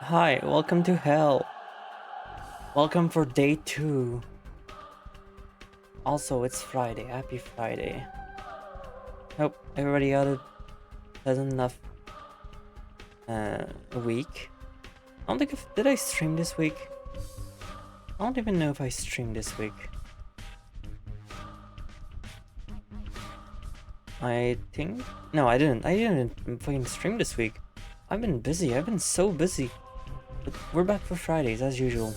Hi, welcome to hell. Welcome for day 2. Also, it's Friday. Happy Friday. Hope everybody had a pleasant enough week. I don't think did I stream this week? I don't even know if I streamed this week. I think no, I didn't. I didn't fucking stream this week. I've been busy. I've been so busy. But we're back for Fridays as usual.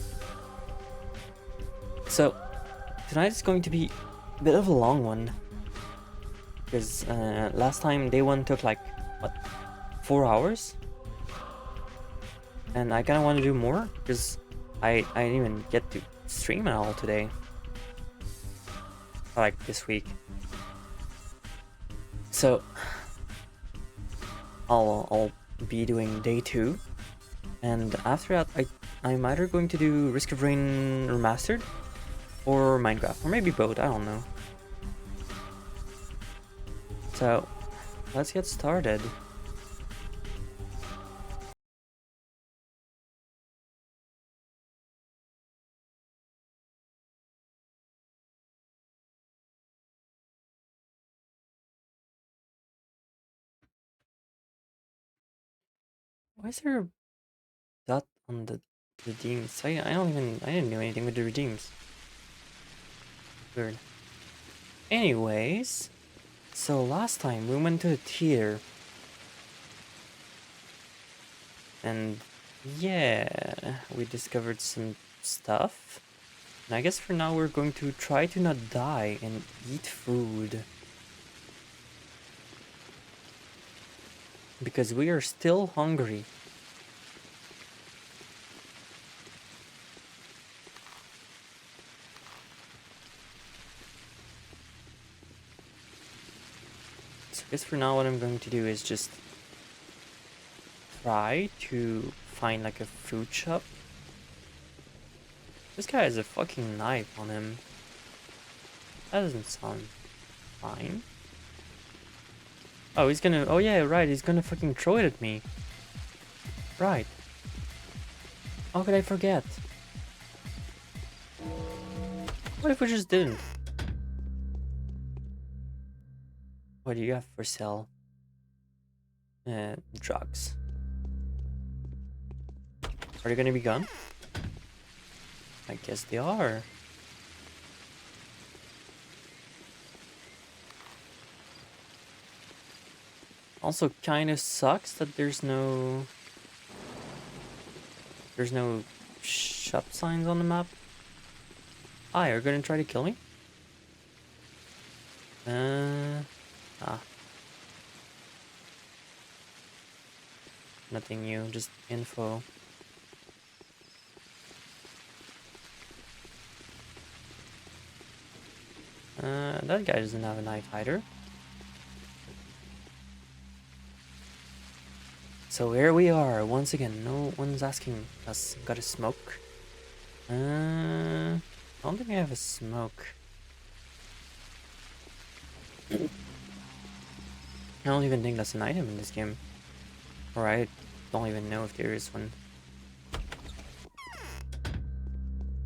So tonight is going to be a bit of a long one. Because last time day 1 took like, what, 4 hours? And I kind of want to do more because I didn't even get to stream at all today. Like this week. So I'll be doing day 2. And after that I'm either going to do Risk of Rain Remastered or Minecraft. Or maybe both, I don't know. So let's get started. Why is there a dot on the redeems? I didn't do anything with the redeems. Weird. Anyways, so last time we went to the theater. And yeah, we discovered some stuff. And I guess for now we're going to try to not die and eat food. Because we are still hungry. So I guess for now what I'm going to do is just try to find like a food shop. This guy has a fucking knife on him. That doesn't sound fine. Oh, oh yeah, right, he's gonna fucking throw it at me. Right. How could I forget? What if we just didn't? What do you have for sale? Drugs. Are they gonna be gone? I guess they are. Also kind of sucks that there's no shop signs on the map. Ah, you're gonna try to kill me? Uh, ah, nothing new, just info. That guy doesn't have a knife either. So here we are, once again, no one's asking us, got a smoke? I don't think I have a smoke. I don't even think that's an item in this game. Or I don't even know if there is one.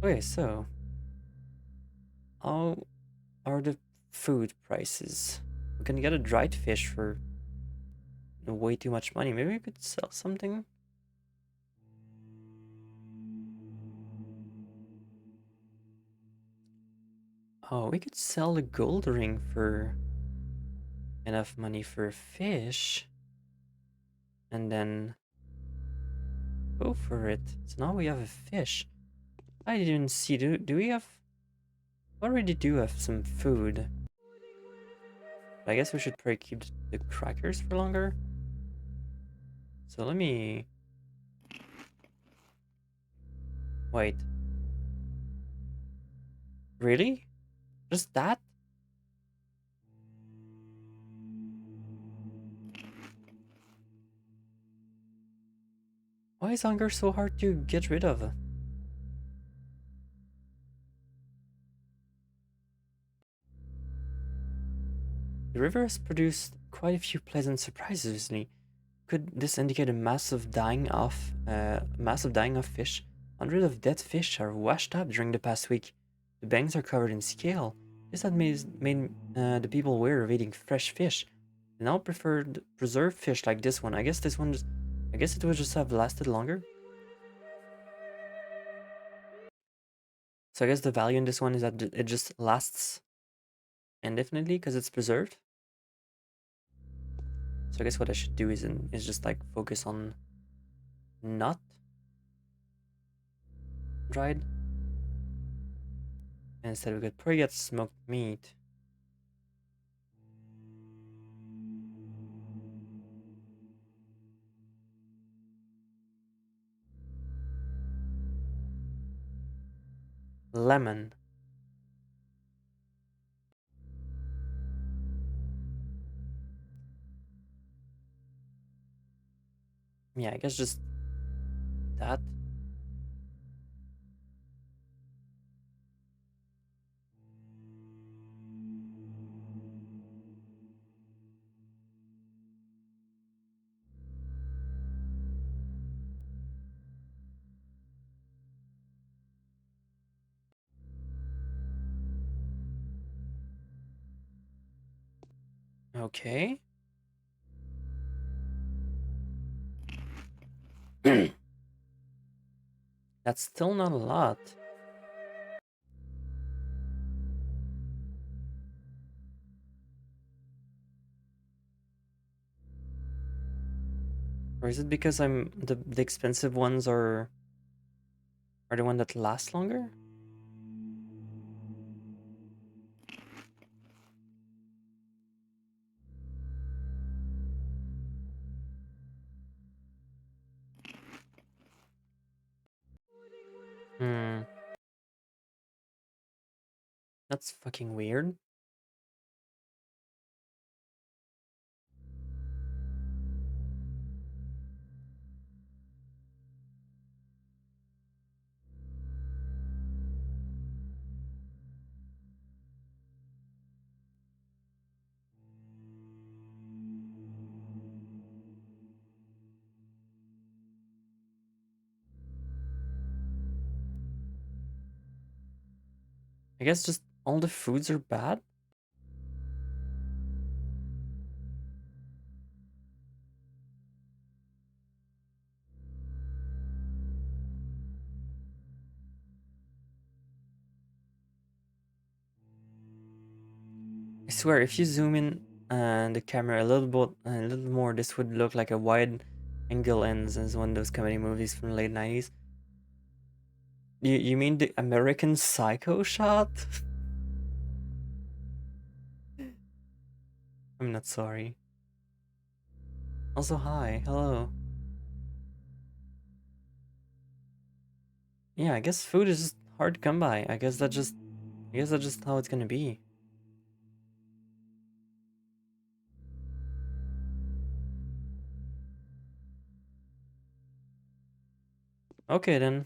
Okay, so how are the food prices? We can get a dried fish for way too much money. Maybe we could sell something? Oh, we could sell a gold ring for enough money for a fish. And then go for it. So now we have a fish. I didn't see, do we have... Already do have some food. But I guess we should probably keep the crackers for longer. So let me... Wait. Really? Just that? Why is hunger so hard to get rid of? The river has produced quite a few pleasant surprises recently. could this indicate a massive dying of fish? Hundreds of dead fish are washed up during the past week. The banks are covered in scale. This had made the people wary of eating fresh fish. They now preferred preserved fish like this one. I guess I guess it would just have lasted longer. So I guess the value in this one is that it just lasts indefinitely because it's preserved. So I guess what I should do is just like focus on not dried. And instead we could probably get smoked meat. Lemon. Yeah, I guess just that. Okay. That's still not a lot. Or is it because the expensive ones are the one that last longer? Hmm. That's fucking weird. I guess just all the foods are bad? I swear, if you zoom in the camera a little more, this would look like a wide angle lens as one of those comedy movies from the late 90s. You mean the American Psycho shot? I'm not sorry. Also, hi, hello. Yeah, I guess food is just hard to come by. I guess that's just how it's gonna be. Okay then.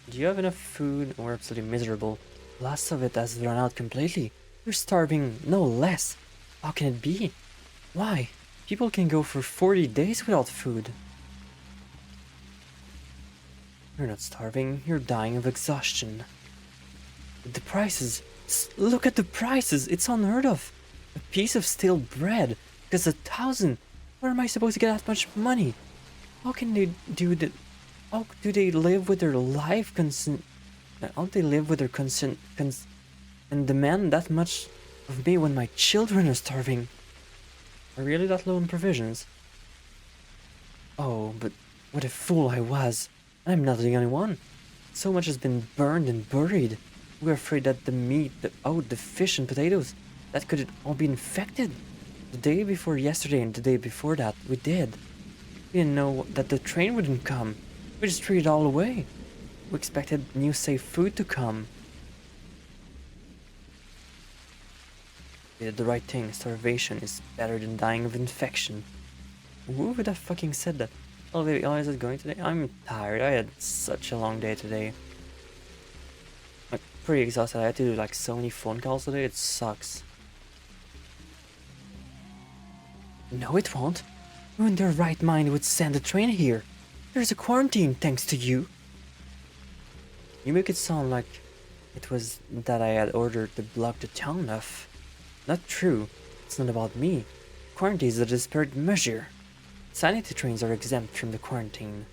Do you have enough food? We're absolutely miserable. Last of it has run out completely. We're starving, no less. How can it be? Why? People can go for 40 days without food. You're not starving, you're dying of exhaustion. The prices. Look at the prices, it's unheard of. A piece of stale bread costs 1,000. Where am I supposed to get that much money? How can they do that? How do they live with their life how do they live with their and demand that much of me when my children are starving? Are really that low in provisions? Oh, but what a fool I was. I'm not the only one. So much has been burned and buried. We're afraid that the meat, the fish and potatoes, that could all be infected. The day before yesterday and the day before that, we did. We didn't know that the train wouldn't come. We just threw it all away. We expected new safe food to come. We did the right thing. Starvation is better than dying of infection. Who would have fucking said that? Oh baby, how is it going today? I'm tired. I had such a long day today. pretty exhausted. I had to do like so many phone calls today. It sucks. No, it won't. Who in their right mind would send a train here? There's a quarantine thanks to you. You make it sound like it was that I had ordered to block the town off. Not true. It's not about me. Quarantine is a desperate measure. Sanity trains are exempt from the quarantine.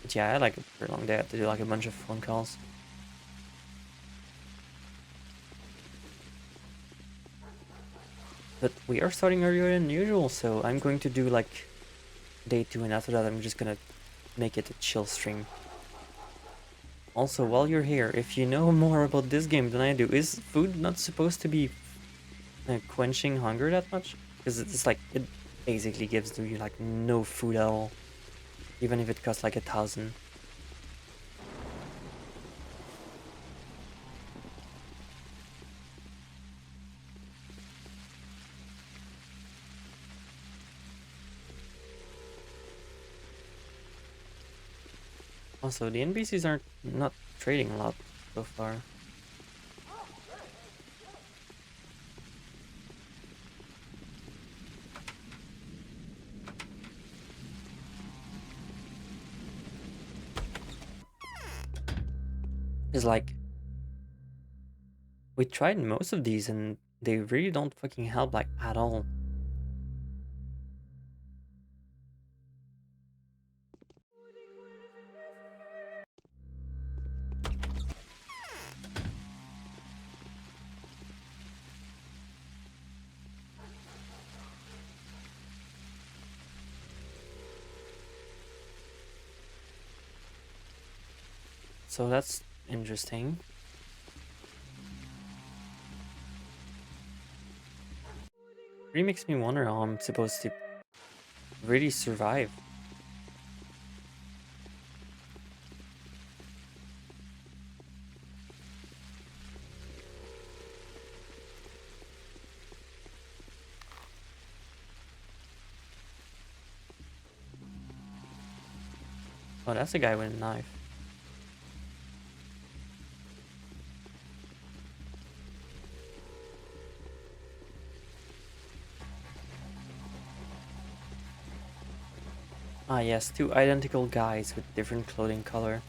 But yeah, I had like a pretty long day. I had to do like a bunch of phone calls. But we are starting earlier than usual, so I'm going to do like day 2, and after that I'm just gonna make it a chill stream. Also, while you're here, if you know more about this game than I do, is food not supposed to be quenching hunger that much? Because it's like, it basically gives you like no food at all, even if it costs like 1,000. Also, the NPCs aren't not trading a lot so far. It's like, we tried most of these and they really don't fucking help like at all. So that's interesting. Really makes me wonder how I'm supposed to really survive. Oh, that's a guy with a knife. Ah yes, 2 identical guys with different clothing color.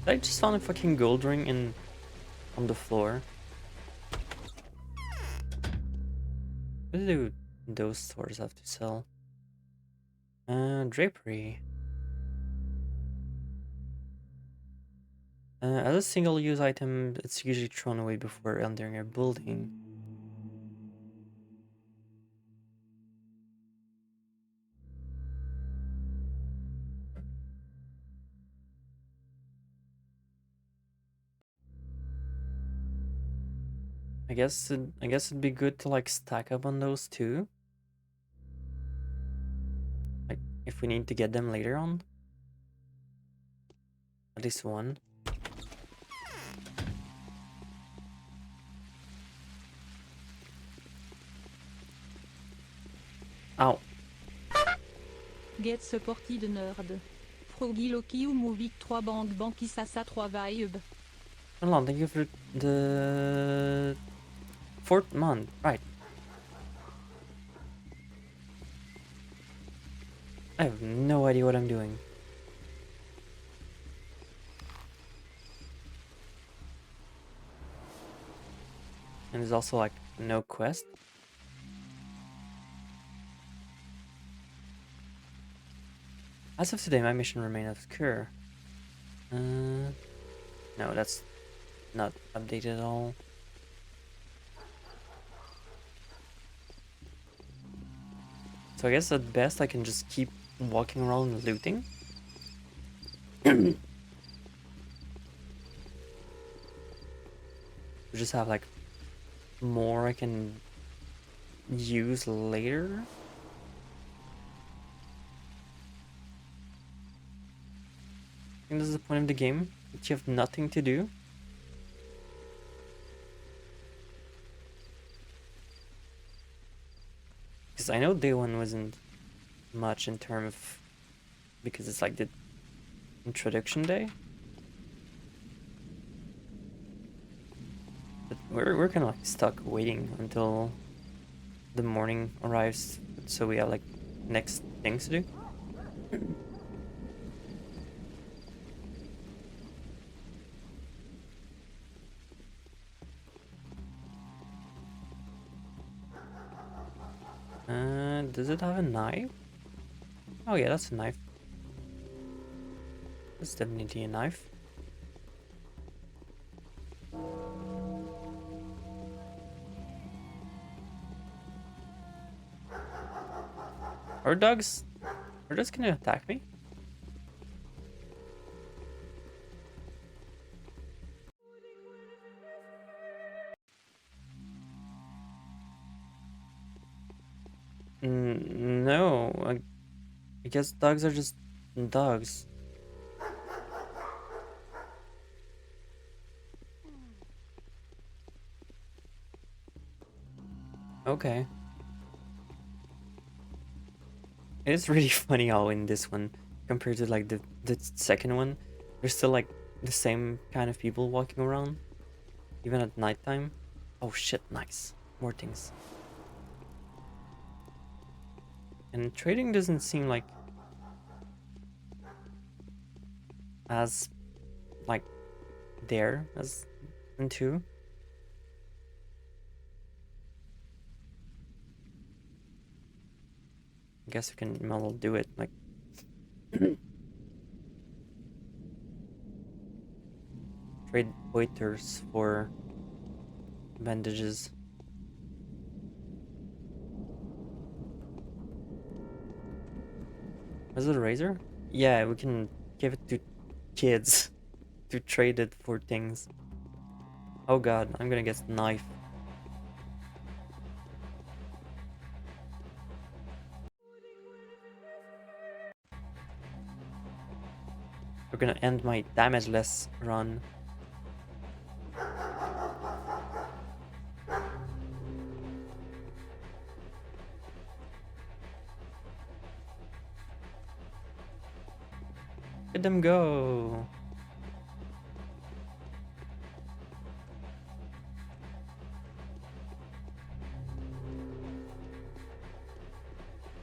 I just found a fucking gold ring on the floor. What do those stores have to sell? Drapery. As a single-use item, it's usually thrown away before entering a building. I guess it'd be good to like stack up on those too. Like if we need to get them later on. At least one. Ow. Get supported nerd. Froggy Loki ou Movic 3 Banki Sasa 3 Vibe. Hold on, thank you for the 4th month. Right. I have no idea what I'm doing. And there's also like no quest. As of today, my mission remains obscure. No, that's not updated at all. So I guess at best I can just keep walking around looting. We just have like more I can use later. I think this is the point of the game, that you have nothing to do. Because I know day 1 wasn't much in terms of, because it's like the introduction day. we're kind of like stuck waiting until the morning arrives, so we have like next things to do. Does it have a knife? Oh yeah, that's a knife. That's definitely a knife. Are dogs are just gonna attack me? No, I guess dogs are just dogs. Okay. It's really funny how in this one, compared to like the second one, there's still like the same kind of people walking around, even at nighttime. Oh shit, nice. More things. And trading doesn't seem like as like there as in 2. I guess we can well do it like trade waiters for bandages. Was it a razor? Yeah, we can give it to kids to trade it for things. Oh god, I'm gonna get a knife. We're gonna end my damageless run. Let them go.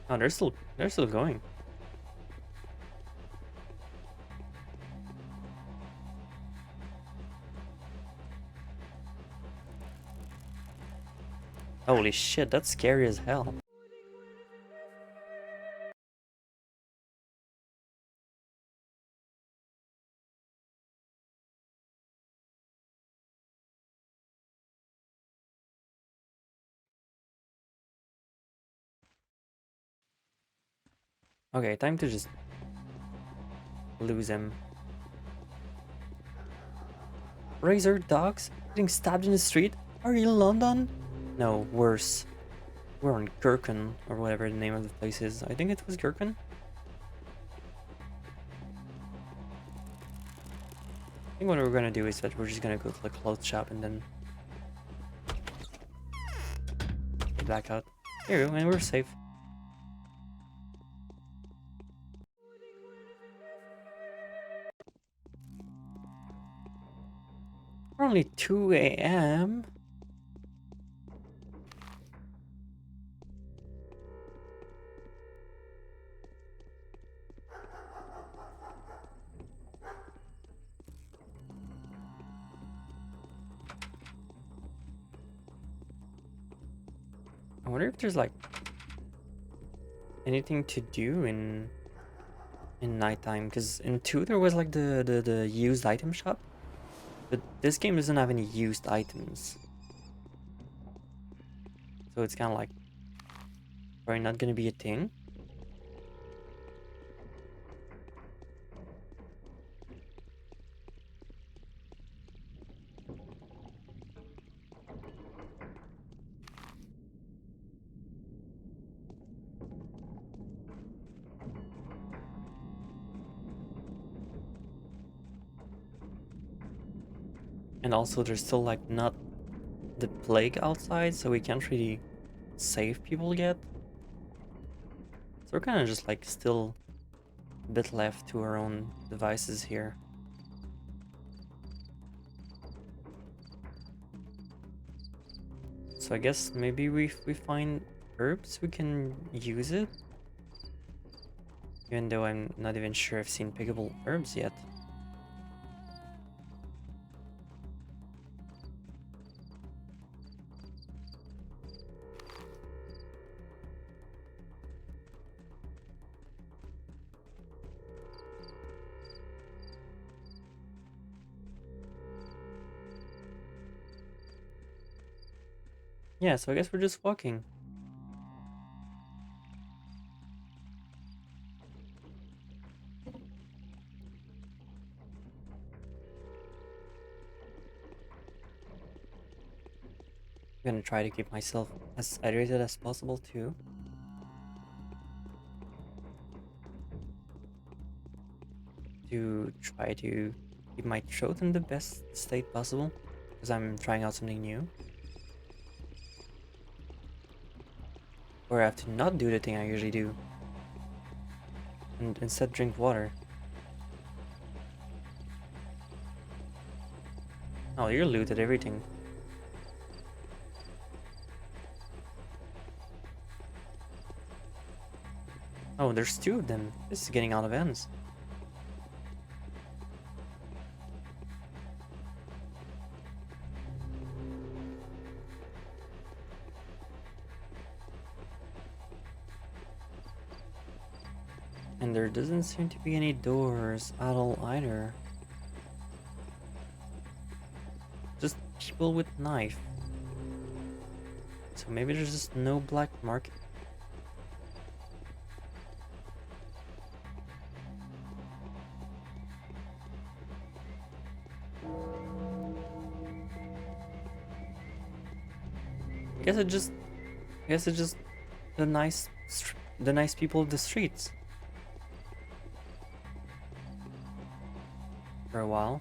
Oh, they're still going. Holy shit, that's scary as hell. Okay, time to just lose him. Razor dogs getting stabbed in the street? Are you in London? No, worse. We're on Gherkin, or whatever the name of the place is. I think it was Gherkin. I think what we're gonna do is that we're just gonna go to the clothes shop and then get back out. Here we go, and we're safe. We're only 2 a.m. I wonder if there's like anything to do in nighttime, because in 2 there was like the used item shop, but this game doesn't have any used items, so it's kind of like probably not gonna be a thing. And also there's still like not the plague outside, so we can't really save people yet, so we're kind of just like still a bit left to our own devices here. so I guess maybe if we find herbs, we can use it. Even though I'm not even sure I've seen pickable herbs yet. Yeah, so I guess we're just walking. I'm gonna try to keep myself as hydrated as possible too. To try to keep my throat in the best state possible. Because I'm trying out something new. Or I have to not do the thing I usually do. And instead drink water. Oh, you're looted everything. Oh, there's two of them. This is getting out of hands. And there doesn't seem to be any doors at all either. Just people with knife. So maybe there's just no black market. I guess it's just the nice people of the streets. For a while.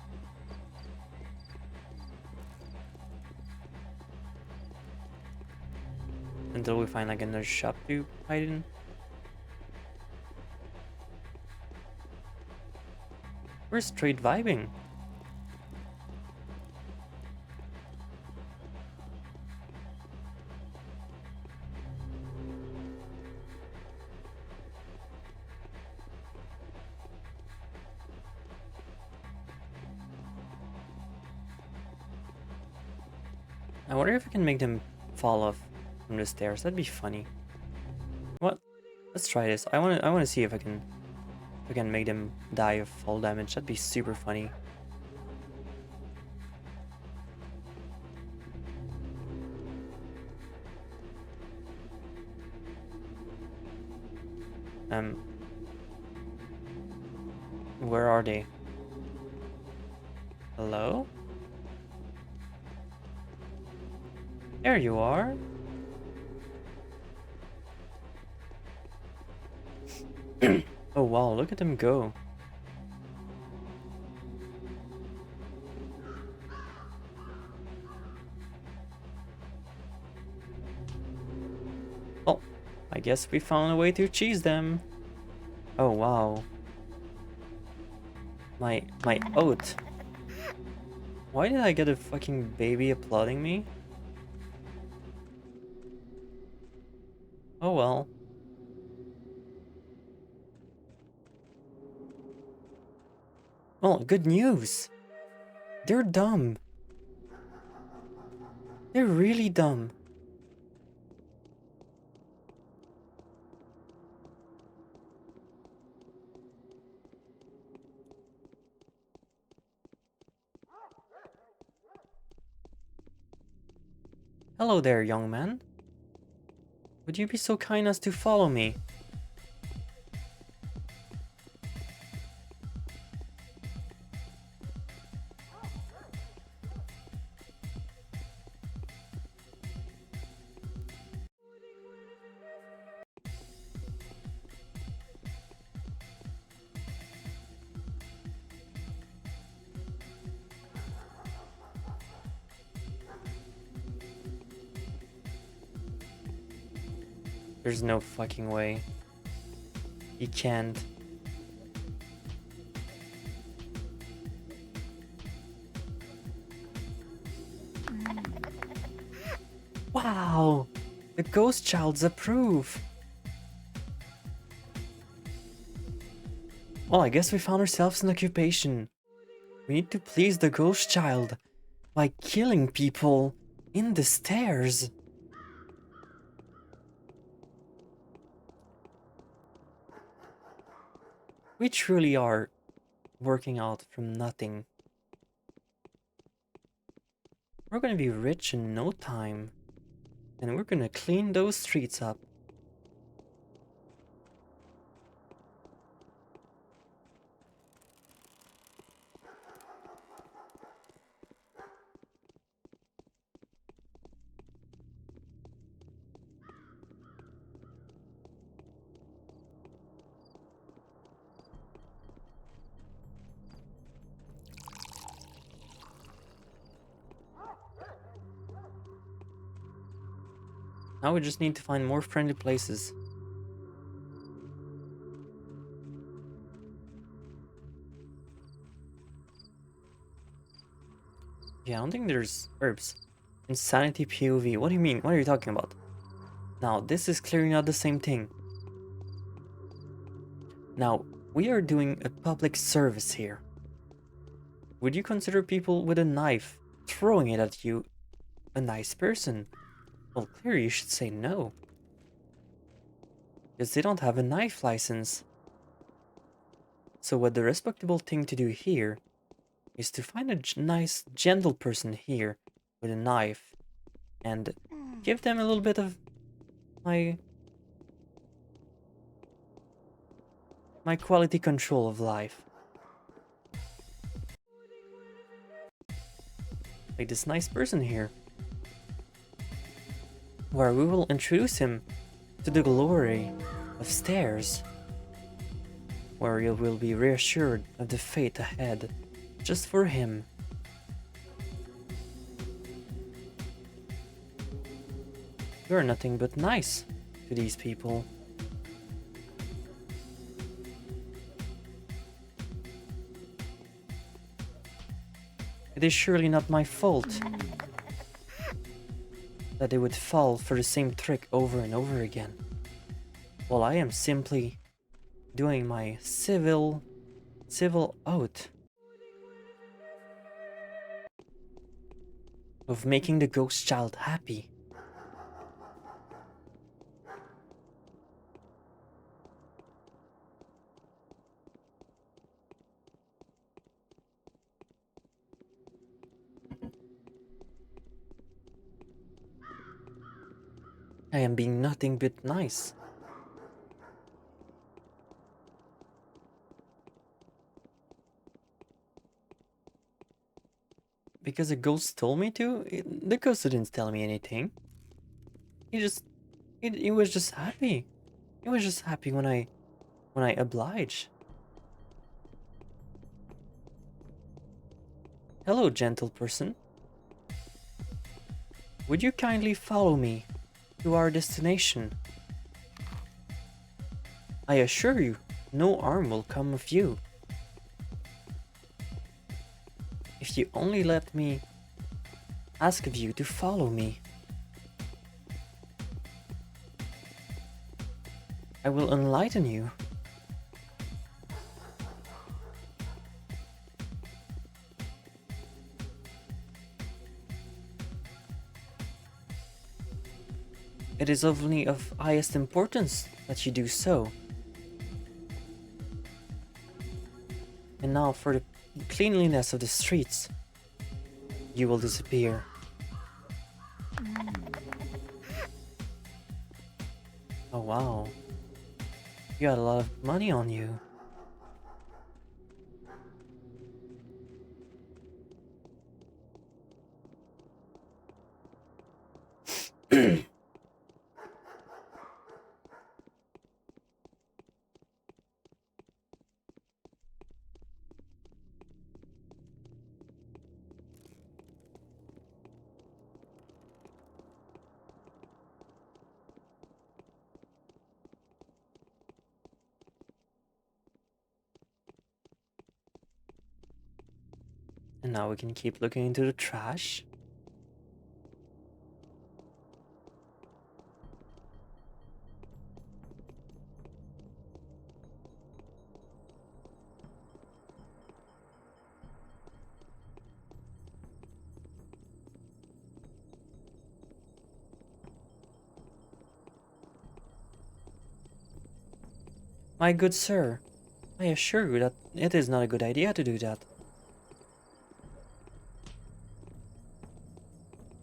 Until we find like another shop to hide in. We're straight vibing. I wonder if I can make them fall off from the stairs. That'd be funny. What? Let's try this. I wanna see if I can make them die of fall damage. That'd be super funny. Where are they? Hello? There you are. Oh wow, look at them go. Oh, I guess we found a way to cheese them. Oh wow. My oat. Why did I get a fucking baby applauding me? Oh well. Well, good news. They're dumb. They're really dumb. Hello there, young man. Would you be so kind as to follow me? There's no fucking way. You can't. Wow! The ghost childs approve! Well, I guess we found ourselves an occupation. We need to please the ghost child by killing people in the stairs. We truly are working out from nothing. We're gonna be rich in no time, and we're gonna clean those streets up. Now we just need to find more friendly places. Yeah, I don't think there's herbs. Insanity POV. What do you mean? What are you talking about? Now, this is clearly not the same thing. Now, we are doing a public service here. Would you consider people with a knife throwing it at you a nice person? Well, clearly you should say no. Because they don't have a knife license. So what the respectable thing to do here is to find a nice, gentle person here with a knife and give them a little bit of my quality control of life. Like this nice person here, where we will introduce him to the glory of stairs, where you will be reassured of the fate ahead just for him. You're nothing but nice to these people. It is surely not my fault that they would fall for the same trick over and over again, while I am simply doing my civil oath of making the ghost child happy. I am being nothing but nice. Because the ghost told me to? The ghost didn't tell me anything. He just, he was just happy. He was just happy when I oblige. Hello, gentle person. Would you kindly follow me to our destination? I assure you, no harm will come of you. If you only let me ask of you to follow me. I will enlighten you. It is only of highest importance that you do so. And now for the cleanliness of the streets, you will disappear. Oh wow, you got a lot of money on you. And now we can keep looking into the trash. My good sir, I assure you that it is not a good idea to do that.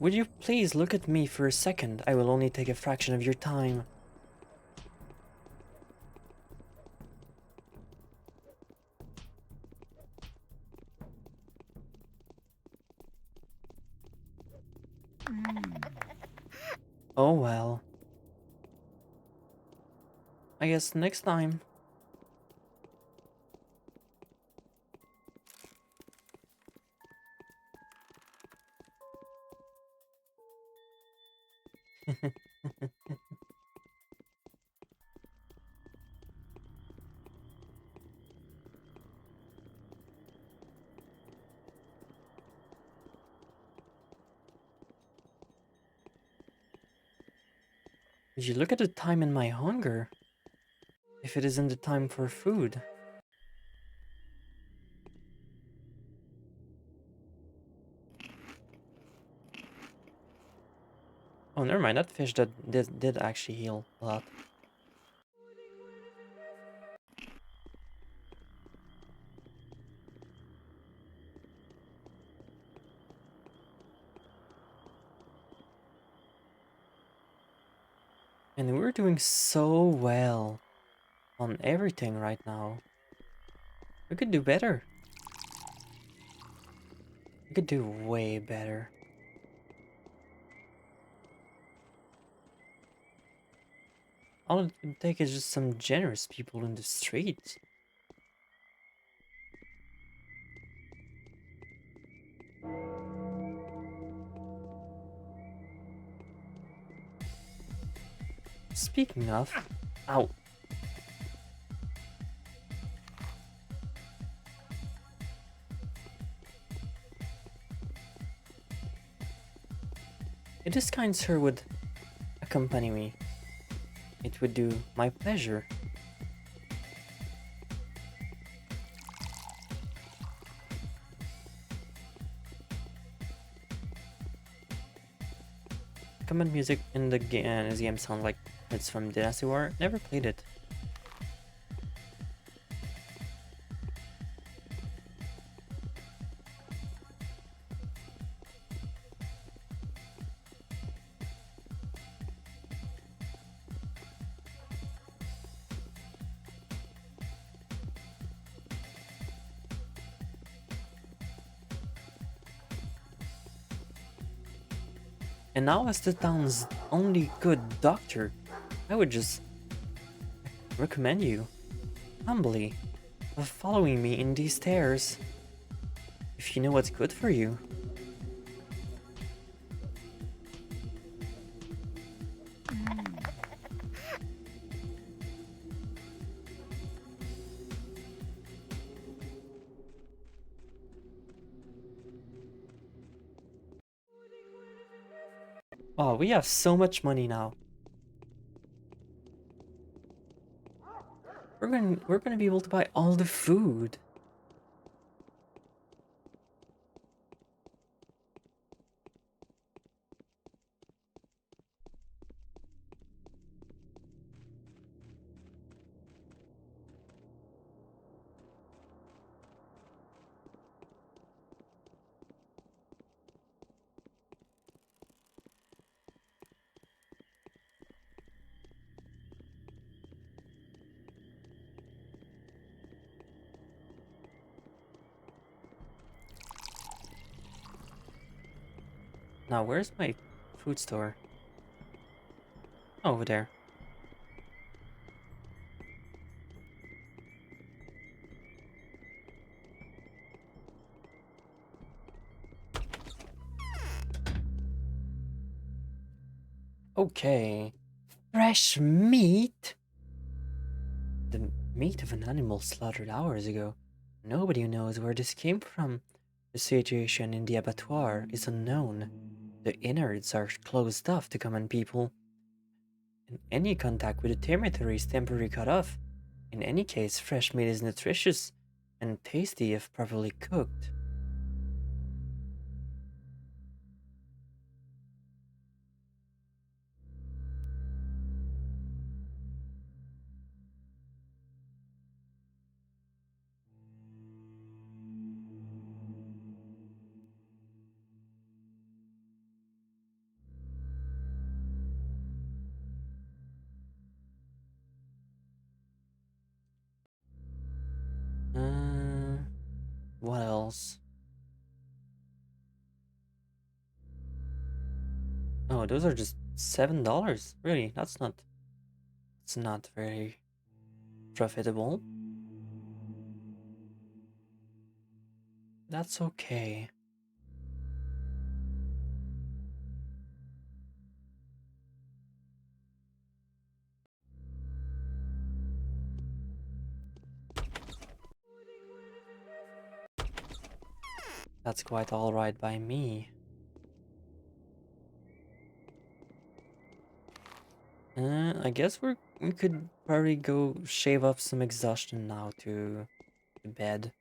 Would you please look at me for a second? I will only take a fraction of your time. Oh well. I guess next time. Would you look at the time and my hunger? If it isn't the time for food. Oh, never mind. That fish that did actually heal a lot. And we're doing so well on everything right now. We could do better. We could do way better. All it would take is just some generous people in the streets. Speaking of, ow. If this kind sir would accompany me, it would do my pleasure. Combat music in the game sound like it's from Dynasty War. Never played it. And now as the town's only good doctor, I would just recommend you, humbly, of following me in these stairs. If you know what's good for you. Oh, we have so much money now. We're gonna be able to buy all the food. Now, where's my food store? Oh, over there. Okay. Fresh meat? The meat of an animal slaughtered hours ago. Nobody knows where this came from. The situation in the abattoir is unknown. The innards are closed off to common people, and any contact with the territory is temporarily cut off. In any case, fresh meat is nutritious and tasty if properly cooked. else. Oh, those are just $7. Really, it's not very profitable. That's okay. That's quite alright by me. I guess we could probably go shave off some exhaustion now to bed.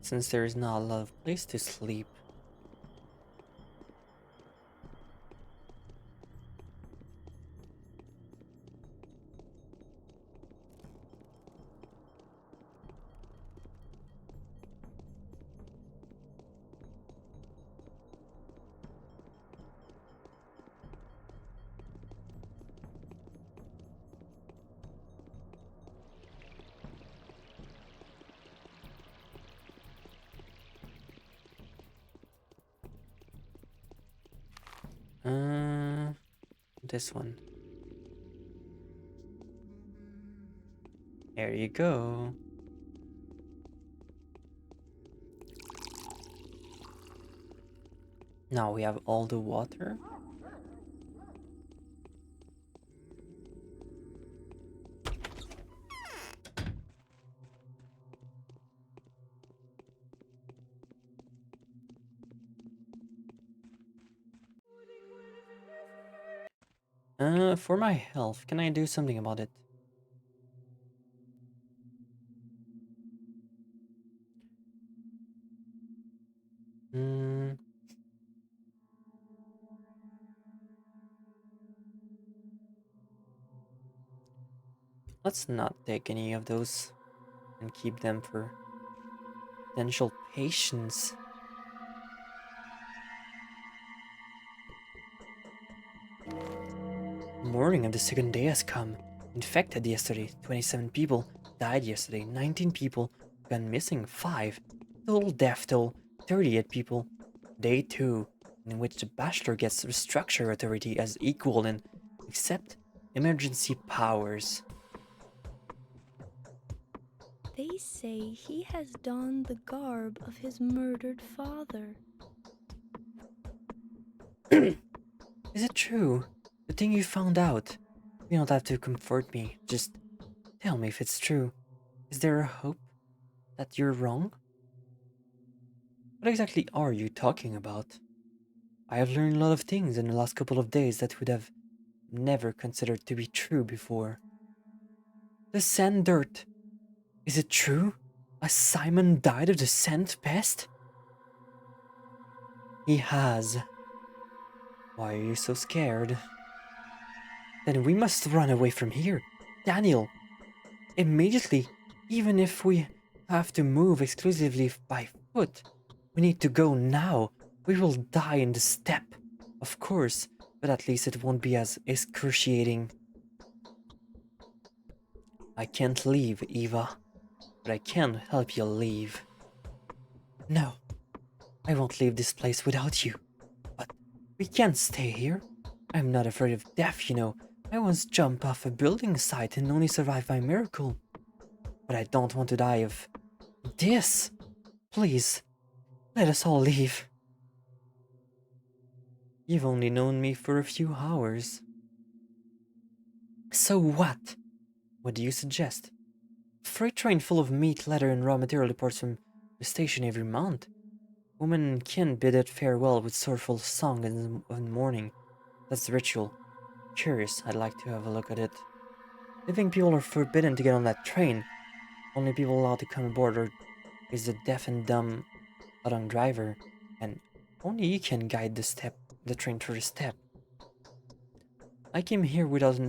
Since there is not a lot of place to sleep. Uh, this one. There you go. Now we have all the water. For my health, can I do something about it? Hmm, let's not take any of those and keep them for potential patients. Morning of the second day has come. Infected yesterday, 27 people. Died yesterday, 19 people. Gone missing, 5. Total death toll, 38 people. Day 2, in which the Bachelor gets restructure authority as equal and accept emergency powers. They say he has donned the garb of his murdered father. Is it true? The thing you found out? You don't have to comfort me, just tell me if it's true. Is there a hope that you're wrong? What exactly are you talking about? I have learned a lot of things in the last couple of days that would have never considered to be true before. The sand dirt. Is it true? Has Simon died of the sand pest? He has. Why are you so scared? Then we must run away from here. Daniel, immediately, even if we have to move exclusively by foot. We need to go now. We will die in the steppe, of course, but at least it won't be as excruciating. I can't leave, Eva, but I can help you leave. No, I won't leave this place without you. But we can't stay here. I'm not afraid of death, you know. I once jumped off a building site and only survived by miracle. But I don't want to die of this. Please, let us all leave. You've only known me for a few hours. So what? What do you suggest? A freight train full of meat, leather, and raw material departs from the station every month. Women can bid it farewell with sorrowful song and mourning. That's the ritual. Curious, I'd like to have a look at it. Living people are forbidden to get on that train. Only people allowed to come aboard is the deaf and dumb adult driver. and only you can guide the train through the step. I came here without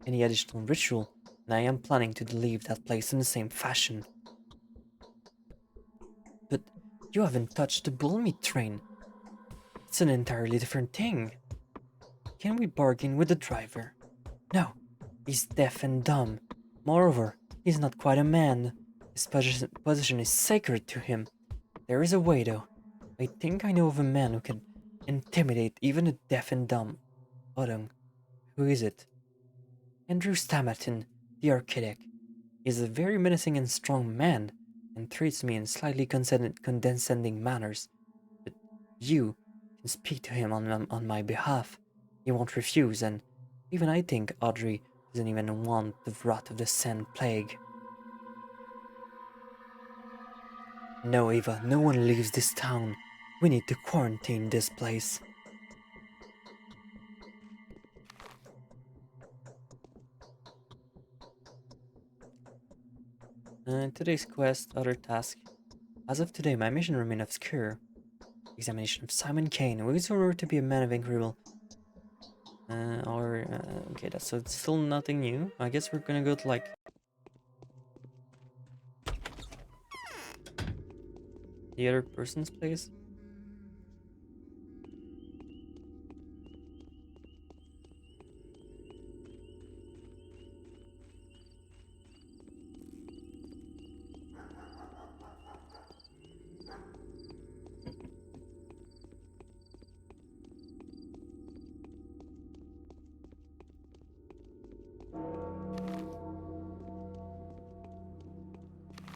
any additional ritual, and I am planning to leave that place in the same fashion. But you haven't touched the bull meat train. It's an entirely different thing. Can we bargain with the driver? No, he's deaf and dumb. Moreover, he's not quite a man. His position is sacred to him. There is a way, though. I think I know of a man who can intimidate even the deaf and dumb. Odung, who is it? Andrew Stamatin, the architect. He is a very menacing and strong man, and treats me in slightly condescending manners. But you can speak to him on my behalf. He won't refuse, and even I think Audrey doesn't even want the wrath of the Sand Plague. No, Ava, no one leaves this town. We need to quarantine this place. Today's quest, other task. As of today, my mission remains obscure. Examination of Simon Kane, who is rumored to be a man of incredible. Okay, so it's still nothing new. I guess we're gonna go to like the other person's place.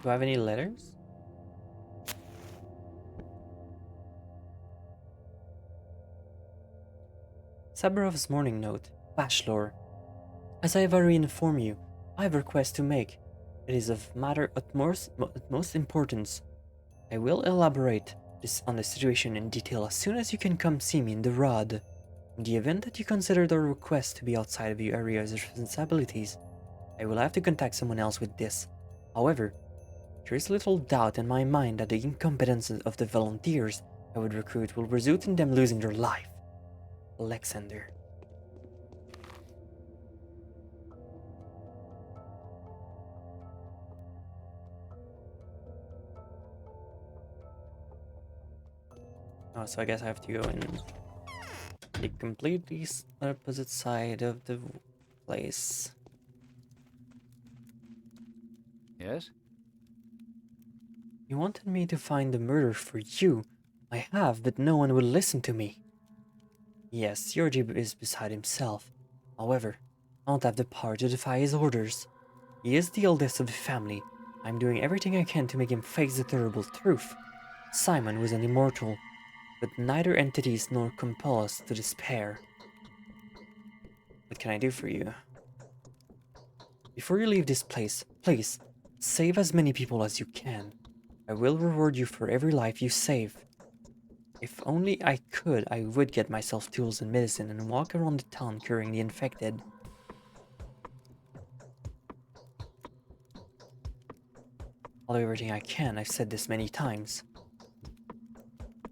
Do I have any letters? Sabarov's morning note, Bachelor. As I have already informed you, I have a request to make. It is of matter utmost importance. I will elaborate on the situation in detail as soon as you can come see me in the rod. In the event that you consider the request to be outside of your area's responsibilities, I will have to contact someone else with this. However, there is little doubt in my mind that the incompetence of the volunteers I would recruit will result in them losing their life. Alexander. Oh, so I guess I have to go in the completely opposite side of the place. Yes? You wanted me to find the murder for you. I have, but no one will listen to me. Yes, Yorji is beside himself. However, I don't have the power to defy his orders. He is the eldest of the family. I'm doing everything I can to make him face the terrible truth. Simon was an immortal, but neither entities nor compel us to despair. What can I do for you? Before you leave this place, please, save as many people as you can. I will reward you for every life you save. If only I could, I would get myself tools and medicine and walk around the town curing the infected. I'll do everything I can, I've said this many times.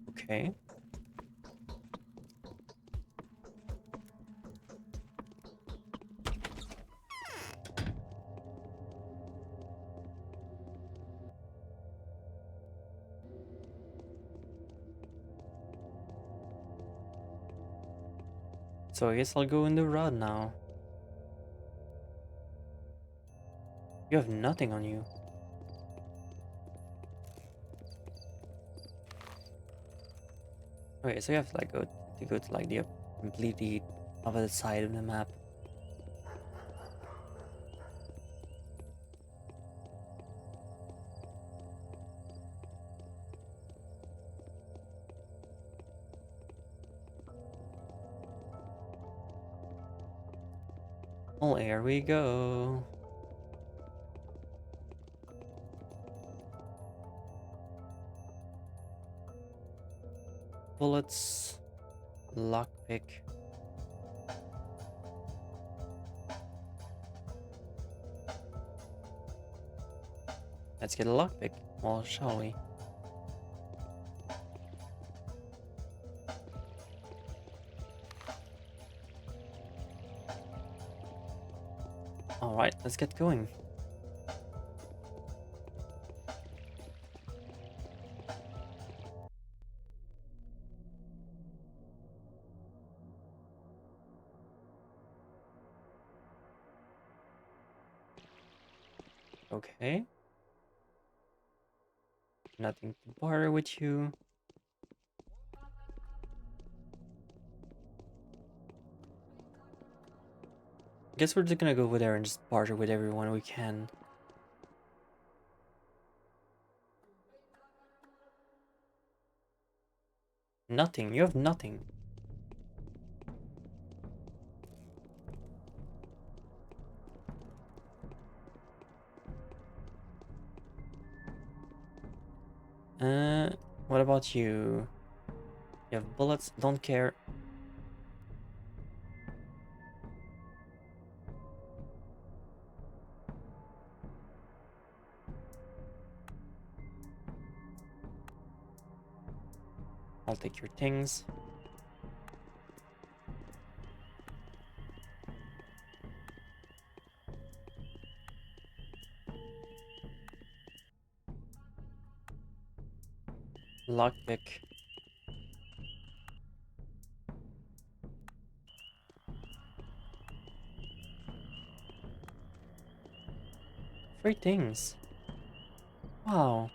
Okay. So I guess I'll go in the rod now. You have nothing on you. Okay, so you have to like go to like the completely opposite side of the map. Well, here we go. Bullets, lockpick. Let's get a lockpick, well, shall we? Alright, let's get going. Okay. Nothing to barter with you. Guess we're just gonna go over there and just barter with everyone we can. Nothing. You have nothing. What about you? You have bullets, don't care. I'll take your things. Lockpick. Three things. Wow.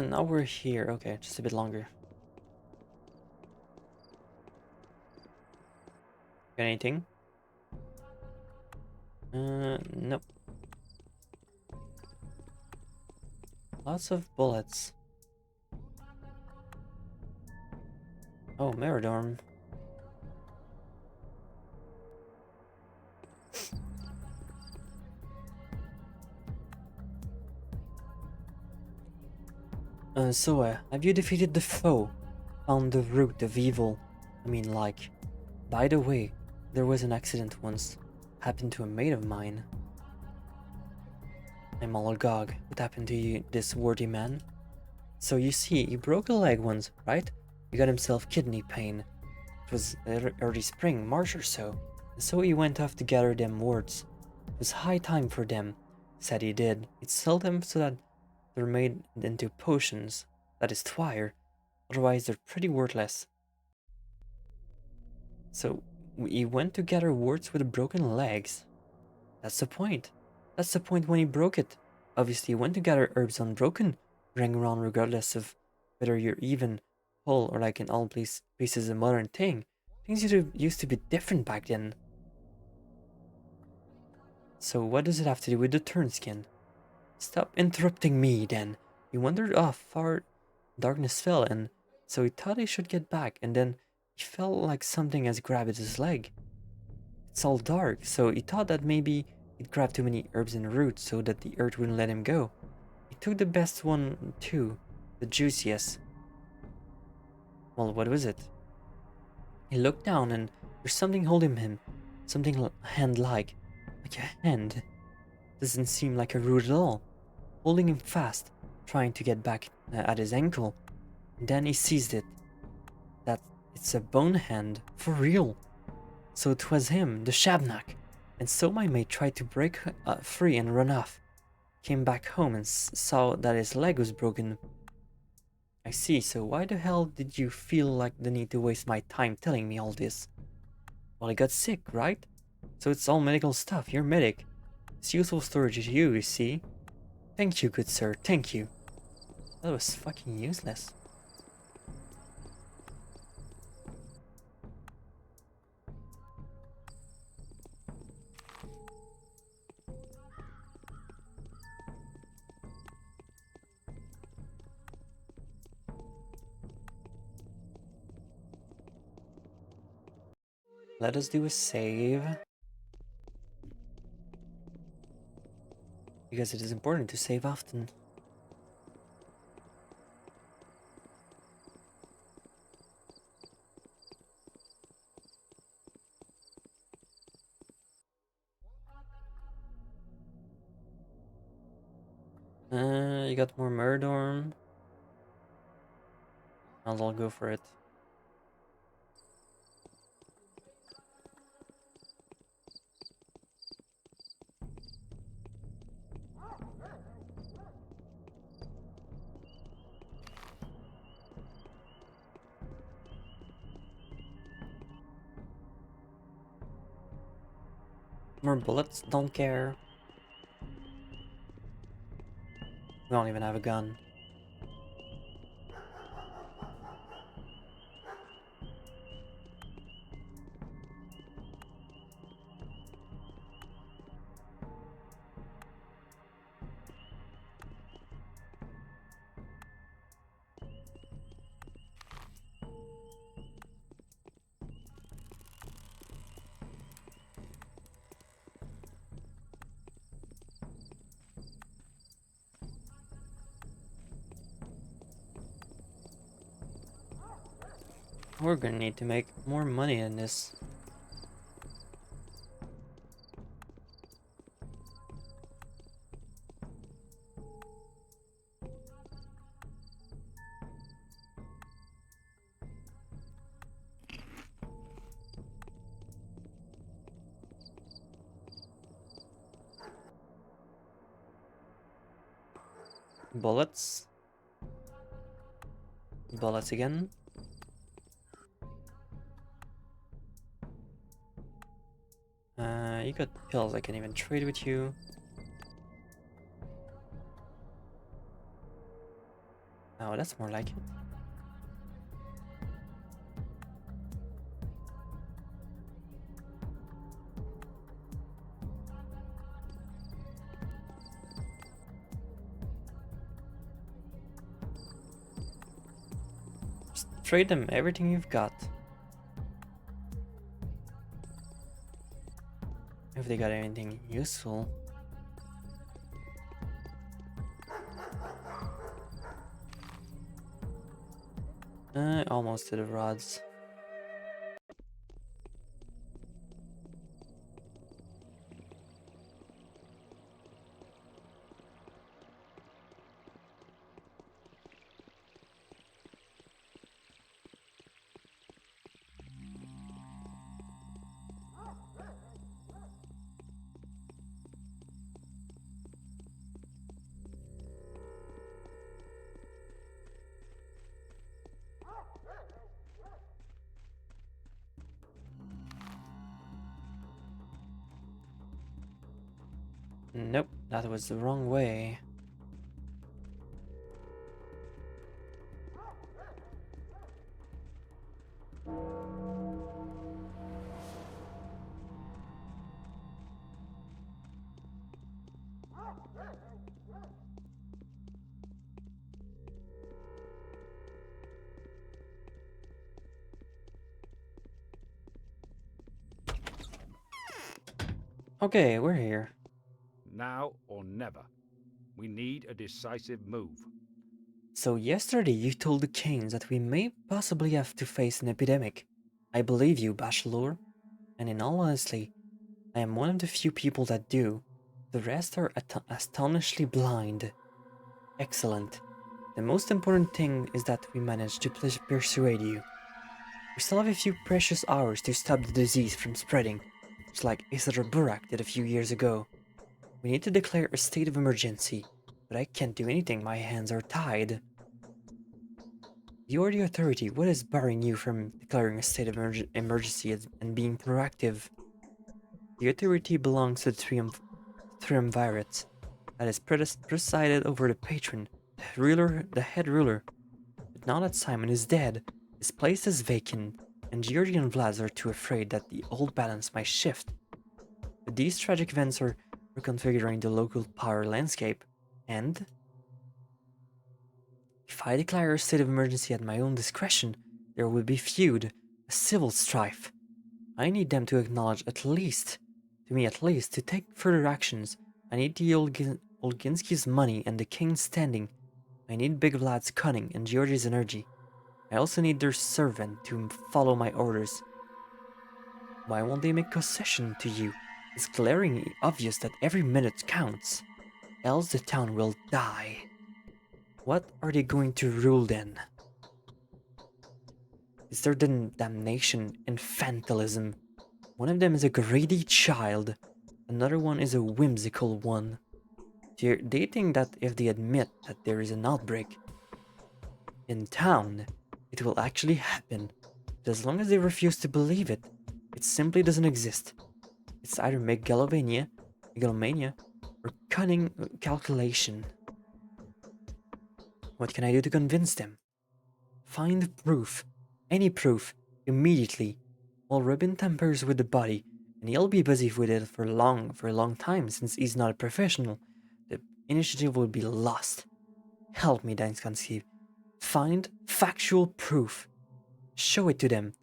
Now we're here. Okay, just a bit longer. Got anything? Nope. Lots of bullets. Oh, Meridorm. Have you defeated the foe? Found the root of evil? I mean, like, by the way, there was an accident once. Happened to a mate of mine. I'm all agog. What happened to you, this worthy man? So you see, he broke a leg once, right? He got himself kidney pain. It was early spring, March or so. And so he went off to gather them worts. It was high time for them. Said he did. He'd sell them so that they're made into potions. That is twire. Otherwise they're pretty worthless. So he went to gather worts with broken legs. That's the point. That's the point when he broke it. Obviously he went to gather herbs unbroken, running around regardless of whether you're even whole or like in all places a modern thing. Things used to be different back then. So what does it have to do with the turn skin? Stop interrupting me then. He wandered off far darkness fell and so he thought he should get back and then he felt like something has grabbed his leg. It's all dark, so he thought that maybe he'd grabbed too many herbs and roots so that the earth wouldn't let him go. He took the best one too, the juiciest. Well, what was it? He looked down and there's something holding him, something hand-like, like a hand. Doesn't seem like a root at all, holding him fast, trying to get back at his ankle. And then he seized it. That it's a bone hand, for real. So it was him, the Shabnak. And so my mate tried to break free and run off. Came back home and saw that his leg was broken. I see, so why the hell did you feel like the need to waste my time telling me all this? Well, he got sick, right? So it's all medical stuff, you're medic. It's useful storage to you, you see? Thank you, good sir, thank you. That was fucking useless. Let us do a save. Because it is important to save often. You got more Murdorn. I'll go for it. More bullets, don't care. We don't even have a gun. We're gonna need to make more money in this. Bullets. Bullets again. You got pills, I can even trade with you. Oh, that's more like it. Just trade them everything you've got. If they got anything useful. Almost to the rods. Nope, that was the wrong way. Okay, we're here. Now or never. We need a decisive move. So yesterday you told the Canes that we may possibly have to face an epidemic. I believe you, Bachelor. And in all honesty, I am one of the few people that do. The rest are astonishingly blind. Excellent. The most important thing is that we managed to persuade you. We still have a few precious hours to stop the disease from spreading, just like Isra Burak did a few years ago. We need to declare a state of emergency, but I can't do anything, my hands are tied. You're the authority, what is barring you from declaring a state of emergency and being proactive? The authority belongs to the triumvirate that is presided over the patron, the head ruler. But now that Simon is dead, his place is vacant, and Georgi and Vlad are too afraid that the old balance might shift. But these tragic events are reconfiguring the local power landscape, and if I declare a state of emergency at my own discretion, there will be feud, a civil strife. I need them to acknowledge at least, to take further actions. I need the Olginski's money and the king's standing. I need Big Vlad's cunning and Georgi's energy. I also need their servant to follow my orders. Why won't they make concession to you? It's glaringly obvious that every minute counts. else the town will die. What are they going to rule then? Is there damnation, infantilism? One of them is a greedy child, another one is a whimsical one. They think that if they admit that there is an outbreak in town, it will actually happen. But as long as they refuse to believe it, it simply doesn't exist. It's either megalomania, or cunning calculation. What can I do to convince them? Find proof, any proof, immediately. While Ribbon tampers with the body, and he'll be busy with it for a long time since he's not a professional. The initiative will be lost. Help me, Dainskansky. Find factual proof. Show it to them,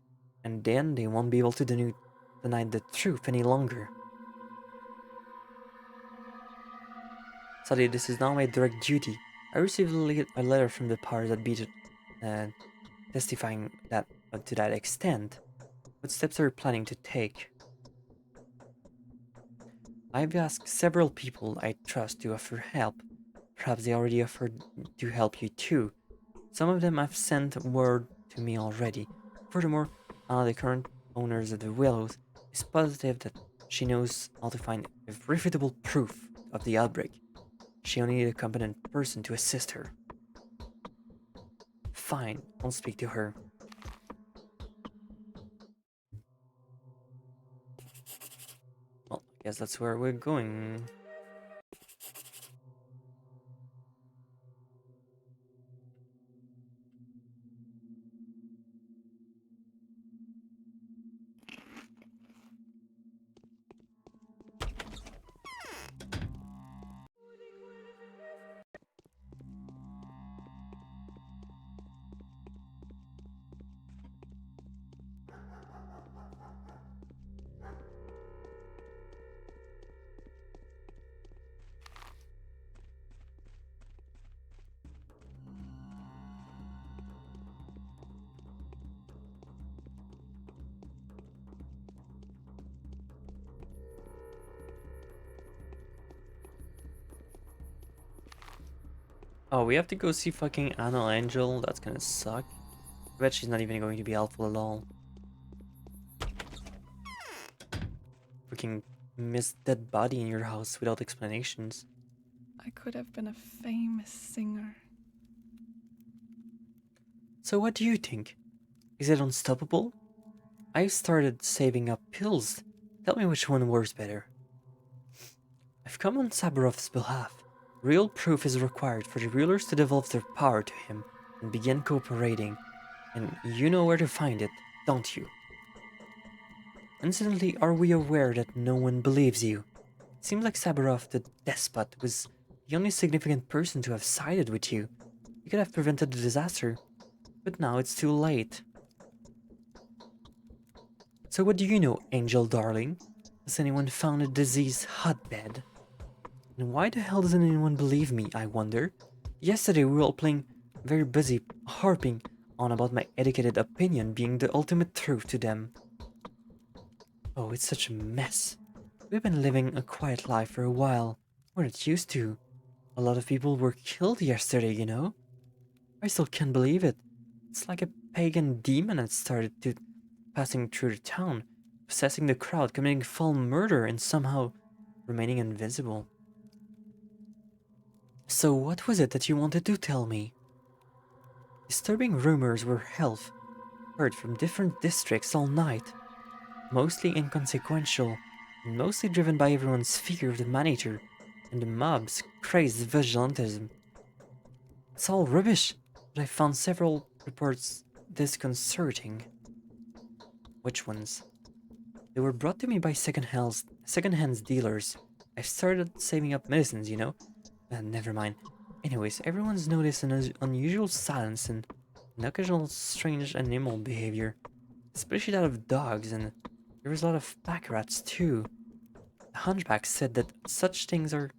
and then they won't be able to deny the truth any longer. Sadly, this is now my direct duty. I received a letter from the powers that be testifying that to that extent. What steps are you planning to take? I've asked several people I trust to offer help. Perhaps they already offered to help you too. Some of them have sent word to me already. Furthermore, the current owners of the Willows is positive that she knows how to find irrefutable proof of the outbreak. She only needs a competent person to assist her. Fine, I'll speak to her. Well, I guess that's where we're going. Oh, we have to go see fucking Anna Angel? That's gonna suck. I bet she's not even going to be helpful at all. Freaking miss dead body in your house without explanations. I could have been a famous singer. So what do you think? Is it unstoppable? I started saving up pills. Tell me which one works better. I've come on Sabarov's behalf. Real proof is required for the rulers to devolve their power to him and begin cooperating. And you know where to find it, don't you? Incidentally, are we aware that no one believes you? It seems like Sabarov the despot was the only significant person to have sided with you. You could have prevented the disaster, but now it's too late. So what do you know, Angel darling? Has anyone found a disease hotbed? And why the hell doesn't anyone believe me, I wonder? Yesterday we were all playing very busy harping on about my educated opinion being the ultimate truth to them. Oh, it's such a mess. We've been living a quiet life for a while. We're not used to. A lot of people were killed yesterday, you know? I still can't believe it. It's like a pagan demon had started passing through the town, possessing the crowd, committing foul murder, and somehow remaining invisible. So what was it that you wanted to tell me? Disturbing rumors were heard from different districts all night, mostly inconsequential, and mostly driven by everyone's fear of the manager and the mob's crazed vigilantism. It's all rubbish, but I found several reports disconcerting. Which ones? They were brought to me by second-hand dealers. I started saving up medicines, you know? Never mind. Anyways, everyone's noticed an unusual silence and an occasional strange animal behavior, especially that of dogs, and there was a lot of pack rats too. The hunchback said that such things are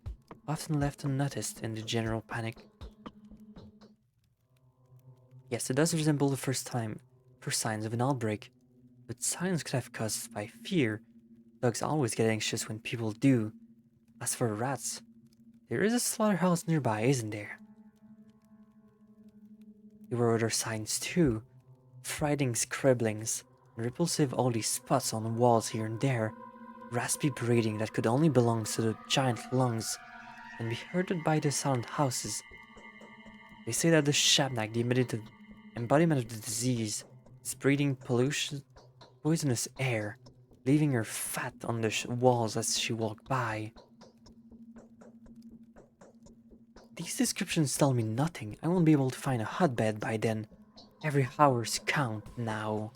often left unnoticed in the general panic. Yes, it does resemble the first signs of an outbreak, but silence could have caused by fear. Dogs always get anxious when people do. As for rats, There is a slaughterhouse nearby, isn't there? There were other signs too. Frightening scribblings, and repulsive oily spots on the walls here and there. Raspy breathing that could only belong to the giant lungs and be heard by the silent houses. They say that the Shabnak, the embodiment of the disease, is breathing poisonous air, leaving her fat on the walls as she walked by. These descriptions tell me nothing. I won't be able to find a hotbed by then. Every hour's count now.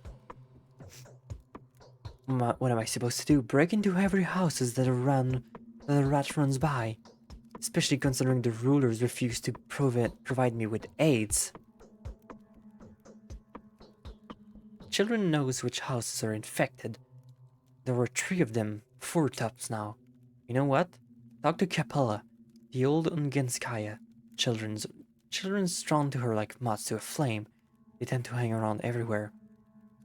What am I supposed to do? Break into every houses that a rat runs by? Especially considering the rulers refuse to provide me with aids. Children knows which houses are infected. There were 3 of them, 4 tops now. You know what? Talk to Capella, the old Ungenskaya. Children's drawn to her like moths to a flame. They tend to hang around everywhere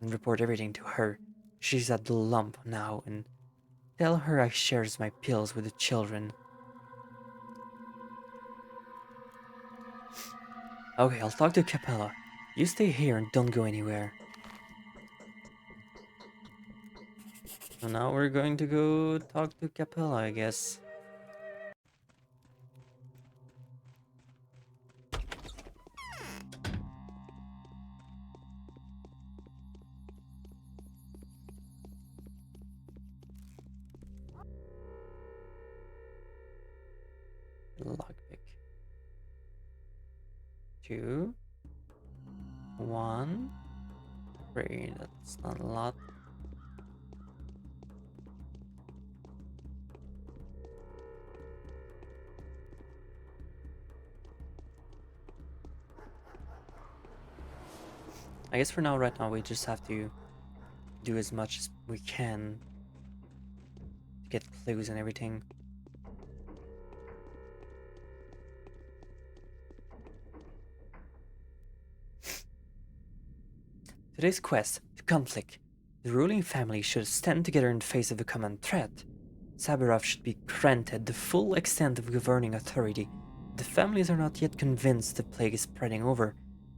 and report everything to her. She's at the lump now, and tell her I shares my pills with the children. Okay, I'll talk to Capella. You stay here and don't go anywhere. So now we're going to go talk to Capella, I guess. Lockpick. 2, 1, 3. That's not a lot. I guess for now, right now, we just have to do as much as we can to get clues and everything. Today's quest, the conflict. The ruling family should stand together in face of the common threat. Sabirov should be granted the full extent of governing authority. The families are not yet convinced the plague is spreading over.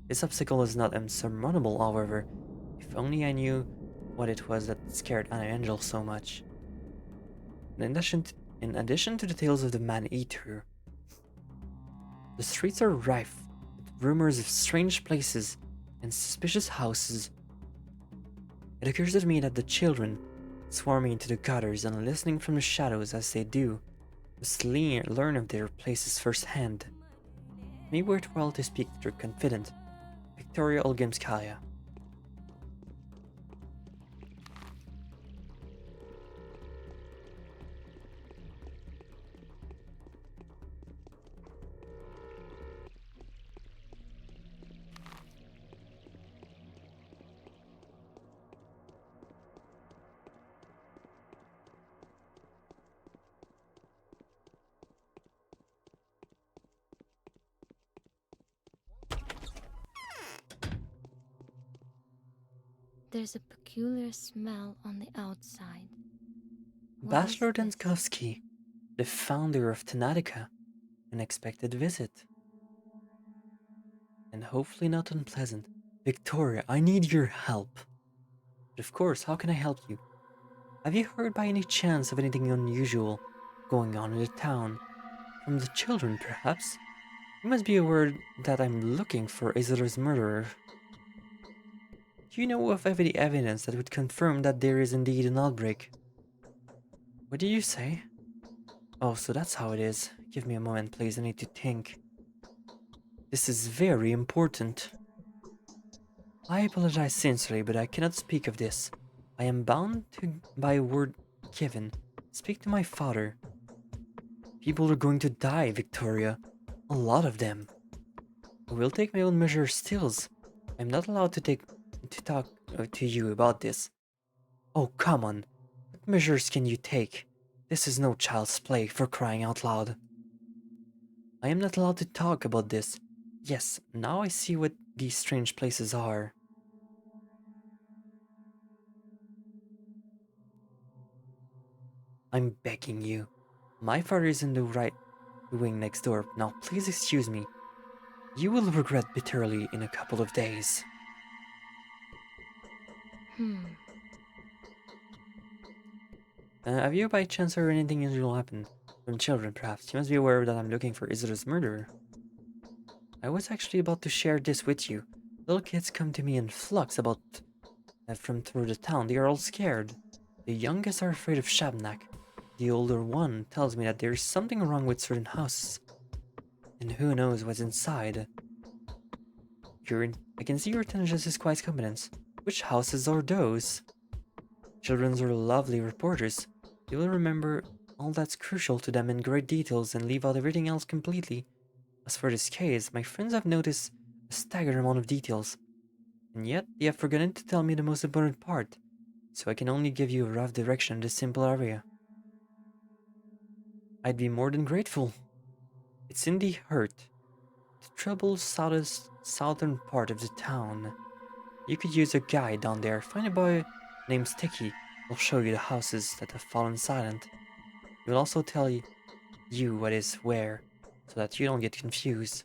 This obstacle is not insurmountable, however. If only I knew what it was that scared Anna Angel so much. In addition to the tales of the man-eater, the streets are rife with rumors of strange places and suspicious houses. It occurs to me that the children, swarming into the gutters and listening from the shadows as they do, must learn of their places firsthand. It may be worthwhile to speak to their confidant, Victoria Olgimskaya. There's a peculiar smell on the outside. Bachelor Denskovsky, the founder of Tanatica, an expected visit. And hopefully not unpleasant. Victoria, I need your help. But of course, how can I help you? Have you heard by any chance of anything unusual going on in the town? From the children, perhaps? You must be aware that I'm looking for Isola's murderer. Do you know of any evidence that would confirm that there is indeed an outbreak? What did you say? Oh, so that's how it is. Give me a moment, please. I need to think. This is very important. I apologize sincerely, but I cannot speak of this. I am bound to by a word given. Speak to my father. People are going to die, Victoria. A lot of them. I will take my own measures still. I'm not allowed to talk to you about this. Oh, come on. What measures can you take? This is no child's play, for crying out loud. I am not allowed to talk about this. Yes, now I see what these strange places are. I'm begging you. My father is in the right. doing next door. Now, please excuse me. You will regret bitterly in a couple of days. Have you by chance heard anything unusual happen? From children, perhaps. You must be aware that I'm looking for Isada's murderer. I was actually about to share this with you. Little kids come to me in flux about from through the town. They are all scared. The youngest are afraid of Shabnak. The older one tells me that there is something wrong with certain houses. And who knows what's inside. I can see your intelligence is quite competent. Which houses are those? Children are lovely reporters. They will remember all that's crucial to them in great details and leave out everything else completely. As for this case, my friends have noticed a staggering amount of details, and yet they have forgotten to tell me the most important part, so I can only give you a rough direction in this simple area. I'd be more than grateful. It's in the Hurt, the troubled southern part of the town. You could use a guide down there. Find a boy named Sticky. He'll show you the houses that have fallen silent. He will also tell you what is where, so that you don't get confused.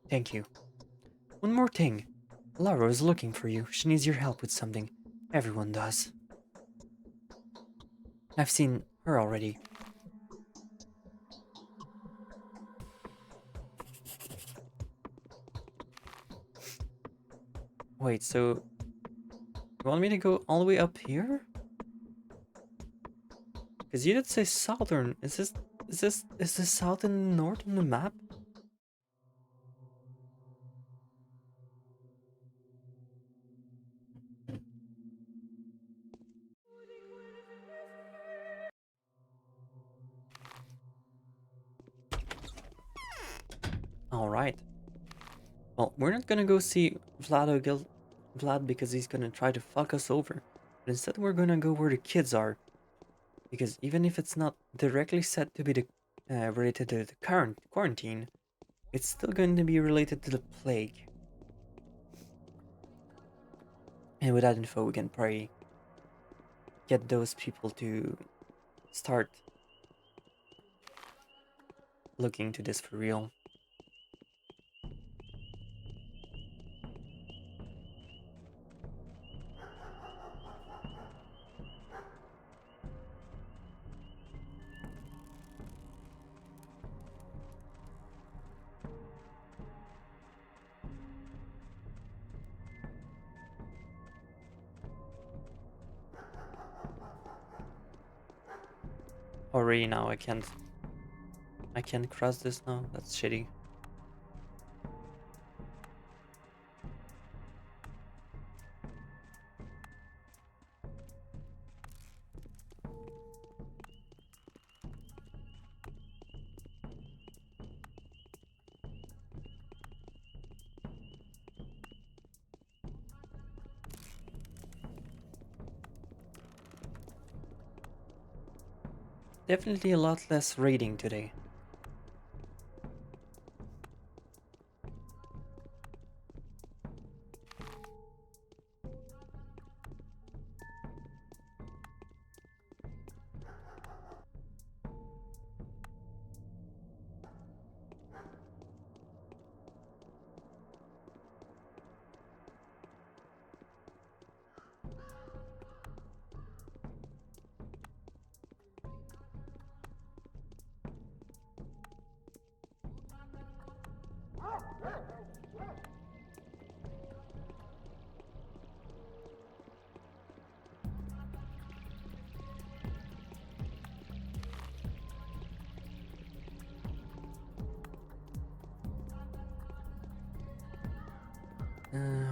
Thank you. One more thing. Laura is looking for you. She needs your help with something. Everyone does. I've seen her already. Wait, so you want me to go all the way up here? Because you did say southern. Is this south and north on the map? Alright. Well, we're not gonna go see Vlad because he's gonna try to fuck us over. But instead we're gonna go where the kids are. Because even if it's not directly said to be related to the current quarantine, it's still going to be related to the plague. And with that info, we can probably get those people to start looking into this for real. Already now I can't cross this now. That's shitty. Definitely a lot less raiding today.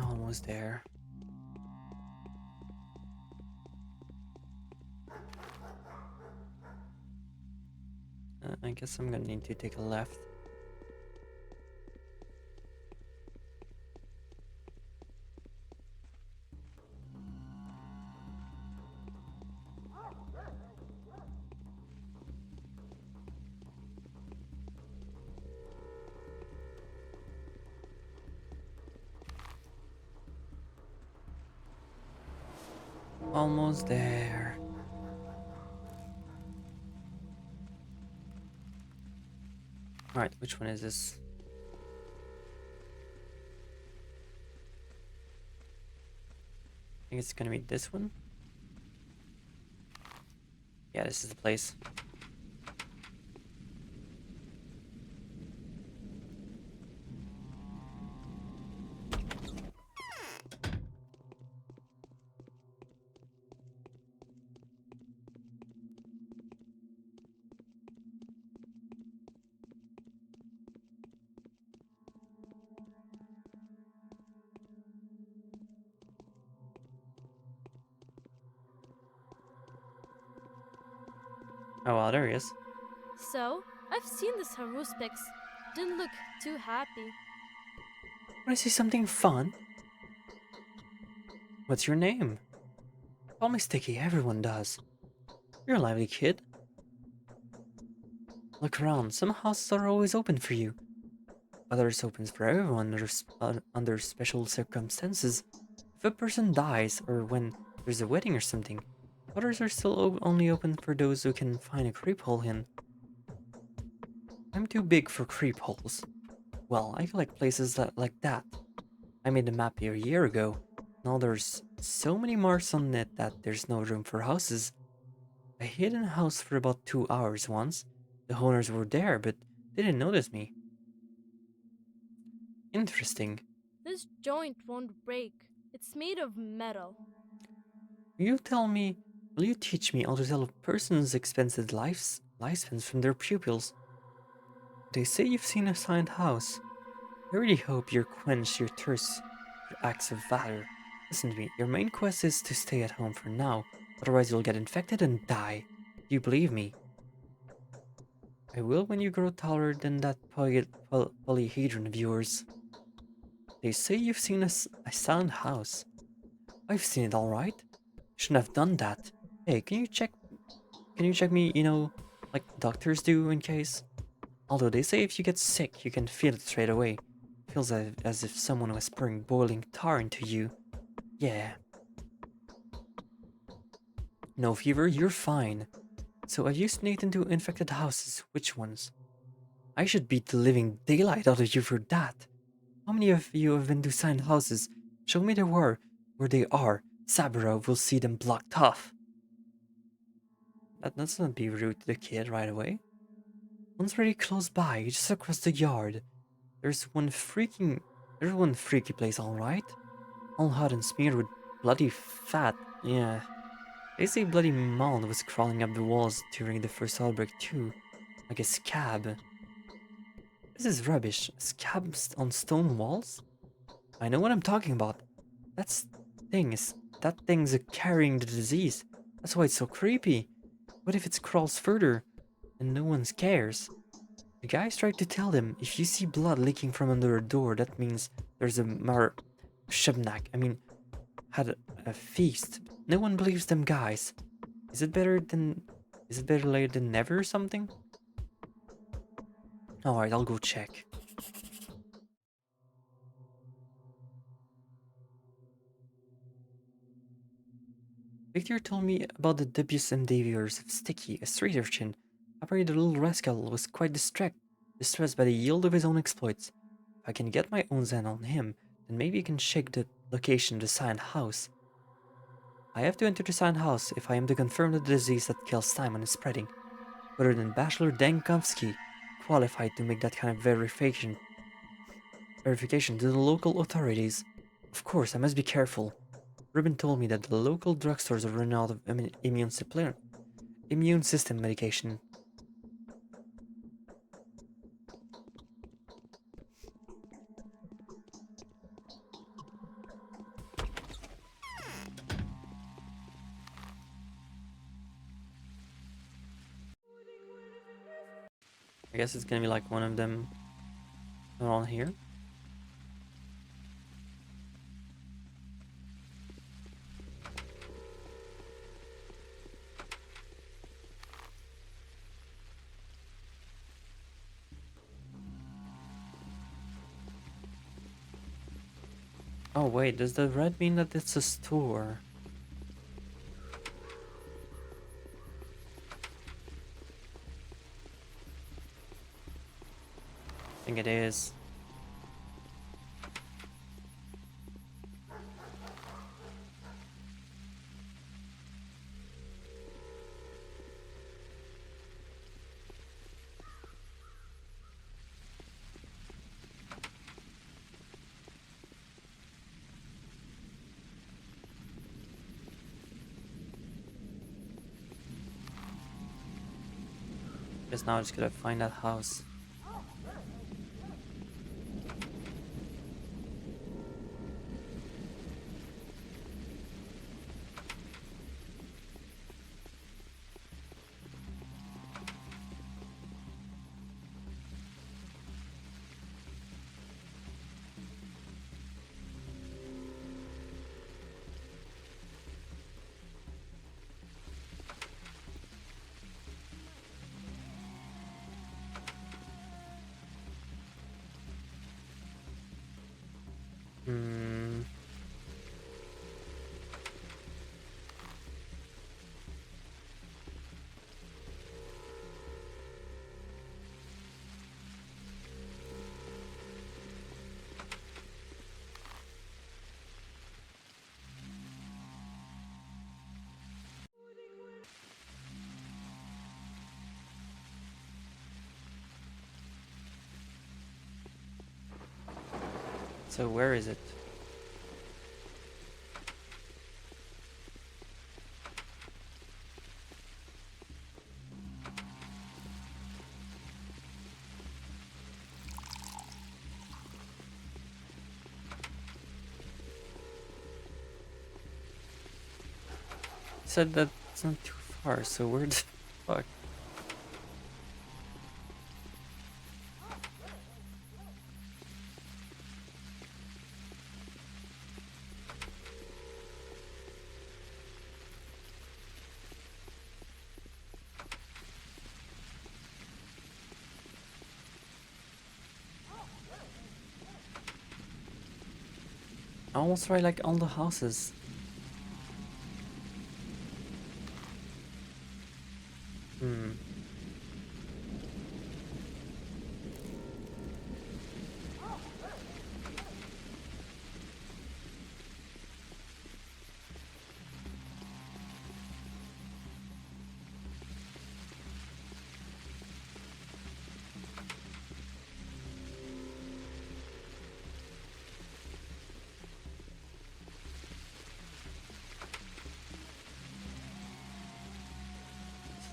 Almost there. I guess I'm gonna need to take a left. Almost there. Alright, which one is this? I think it's gonna be this one. Yeah, this is the place. Oh wow, there he is. So, I've seen this Haruspix. Didn't look too happy. Wanna see something fun? What's your name? Call me Sticky, everyone does. You're a lively kid. Look around, some houses are always open for you. Others opens for everyone under special circumstances. If a person dies or when there's a wedding or something, others are still only open for those who can find a creep hole in. I'm too big for creep holes. Well, I like places like that. I made a map here a year ago. Now there's so many marks on it that there's no room for houses. I hid in a house for about 2 hours once. The owners were there, but they didn't notice me. Interesting. This joint won't break. It's made of metal. Will you teach me how to tell a person's expensive lifespans from their pupils? They say you've seen a signed house. I really hope you quench your thirst for acts of valor. Listen to me, your main quest is to stay at home for now, otherwise you'll get infected and die. Do you believe me? I will when you grow taller than that polyhedron of yours. They say you've seen a silent house. I've seen it alright. Shouldn't have done that. Hey, can you check me, like doctors do in case? Although they say if you get sick, you can feel it straight away. Feels as if someone was pouring boiling tar into you. Yeah. No fever, you're fine. So I've used Nathan to infected houses. Which ones? I should beat the living daylight out of you for that. How many of you have been to signed houses? Show me where they are. Saburo will see them blocked off. Let's not be rude to the kid right away. One's very close by, just across the yard. There's one freaky place, alright? All hot and smeared with bloody fat. Yeah. They say Bloody Mound was crawling up the walls during the first outbreak too. Like a scab. This is rubbish. Scabs on stone walls? I know what I'm talking about. That's that thing's carrying the disease. That's why it's so creepy. What if it crawls further and no one cares? The guys tried to tell them if you see blood leaking from under a door, that means there's a Shubnak. Had a feast. No one believes them guys. Is it better than is it better late than never or something? Alright, I'll go check. Victor told me about the dubious endeavors of Sticky, a street urchin. Apparently the little rascal was quite distressed by the yield of his own exploits. If I can get my own zen on him, then maybe I can shake the location of the signed house. I have to enter the signed house if I am to confirm that the disease that kills Simon is spreading. Other than Bachelor Dankovsky, qualified to make that kind of verification to the local authorities. Of course, I must be careful. Ruben told me that the local drugstores are running out of immune system medication. I guess it's gonna be like one of them around here. Oh wait, does the red mean that it's a store? think it is. Guess now I just gotta find that house. Hmm. So where is it? Said that it's not too far, so where the fuck? I almost tried like all the houses. Hmm.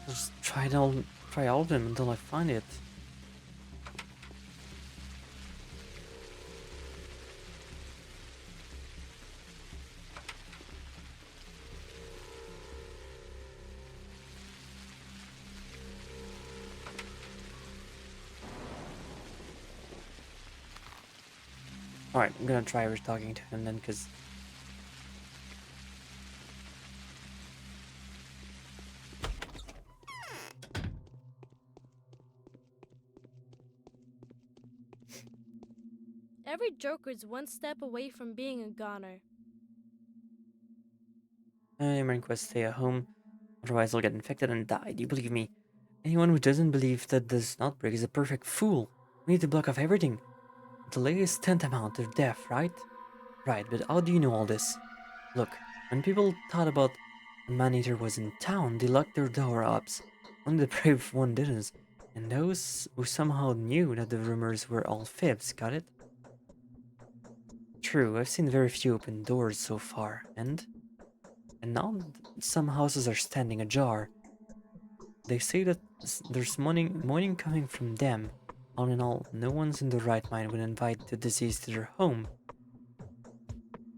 Just try all of them until I find it. Alright, I'm gonna try talking to him then, cause Every joker's one step away from being a goner. my request stay at home, otherwise I'll get infected and die. Do you believe me? Anyone who doesn't believe that this outbreak is a perfect fool. We need to block off everything. Delay is tantamount to death, right? Right, but how do you know all this? Look, when people thought about a man-eater was in town, they locked their door-ups. Only the brave one didn't. And those who somehow knew that the rumors were all fibs, got it? True, I've seen very few open doors so far, and now some houses are standing ajar. They say that there's mourning coming from them. All in all, no one's in the right mind would invite the deceased to their home.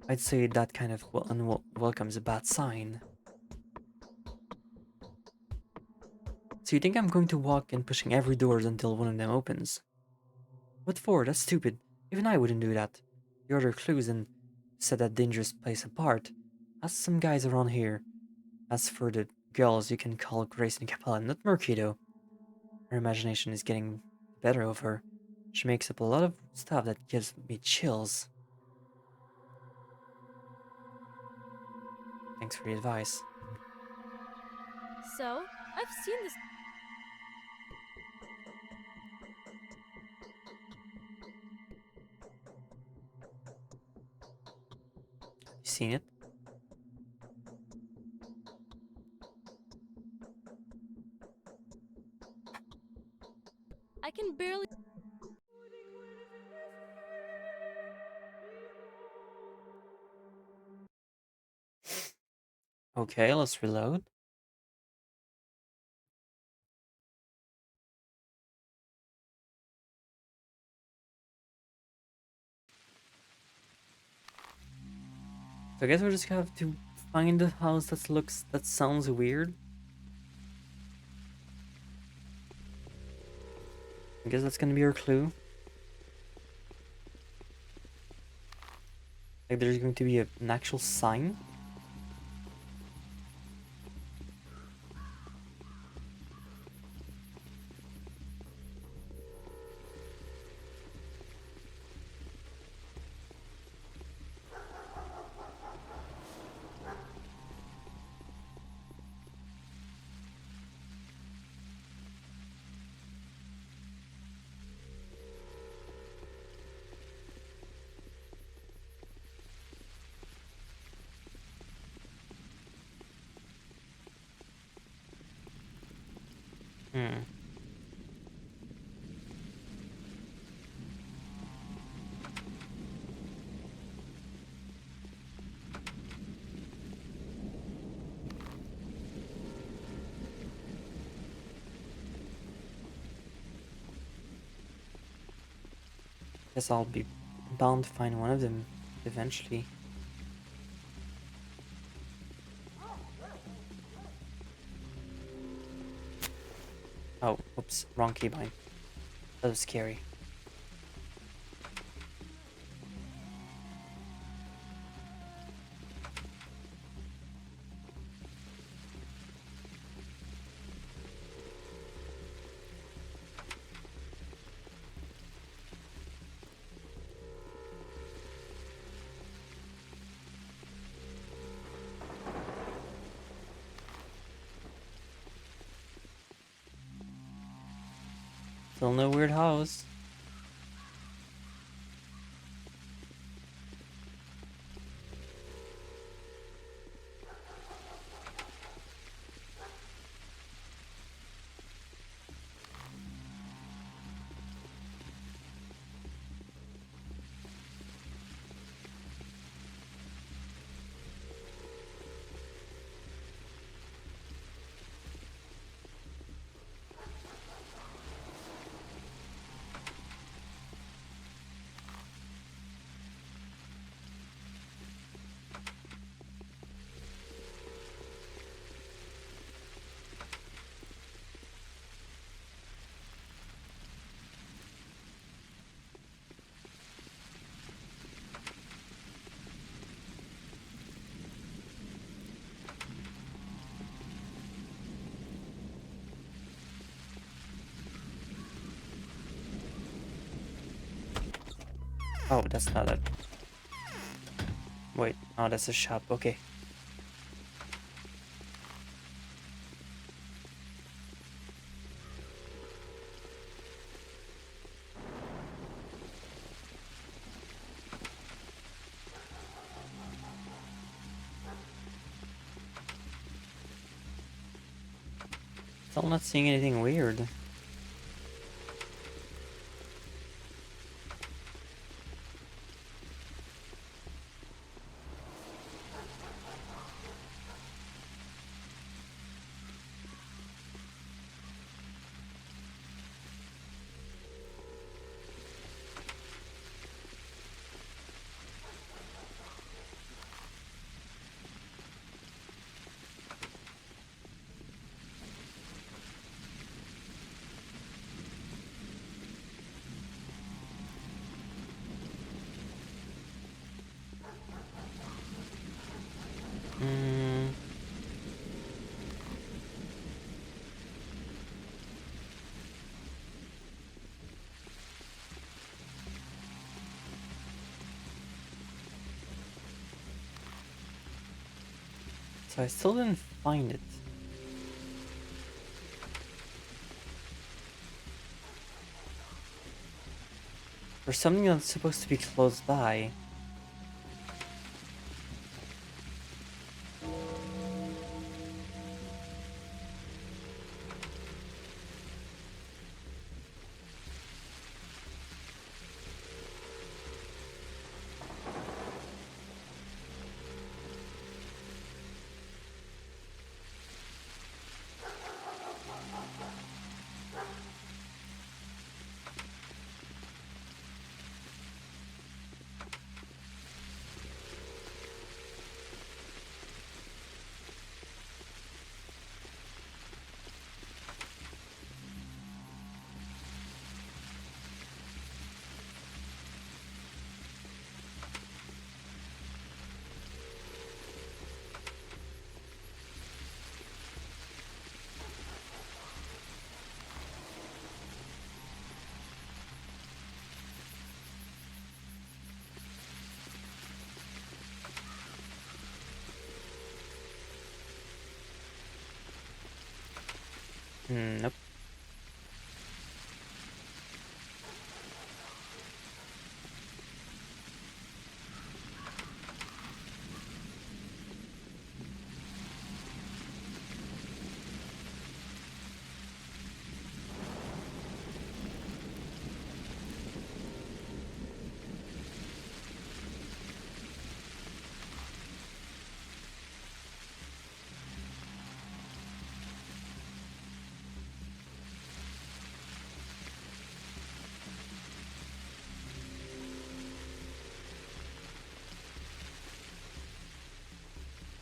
I'd say that kind of unwelcome's a bad sign. So you think I'm going to walk in pushing every door until one of them opens? What for? That's stupid. Even I wouldn't do that. The other clues and set that dangerous place apart. Ask some guys around here. As for the girls, you can call Grace and Capella, not Murky though. Her imagination is getting the better of her. She makes up a lot of stuff that gives me chills. Thanks for the advice. So, I've seen this. seen it. I can barely. Okay, let's reload. So I guess we just have to find a house that sounds weird. I guess that's gonna be our clue. Like there's going to be an actual sign. Hmm. Guess I'll be bound to find one of them eventually. Oh, oops, wrong keybind. That was scary. Still no weird house. Oh, that's not it. Wait, oh, that's a shop. Okay. Still not seeing anything weird. Hmm. So I still didn't find it. For something that's supposed to be close by. Nope.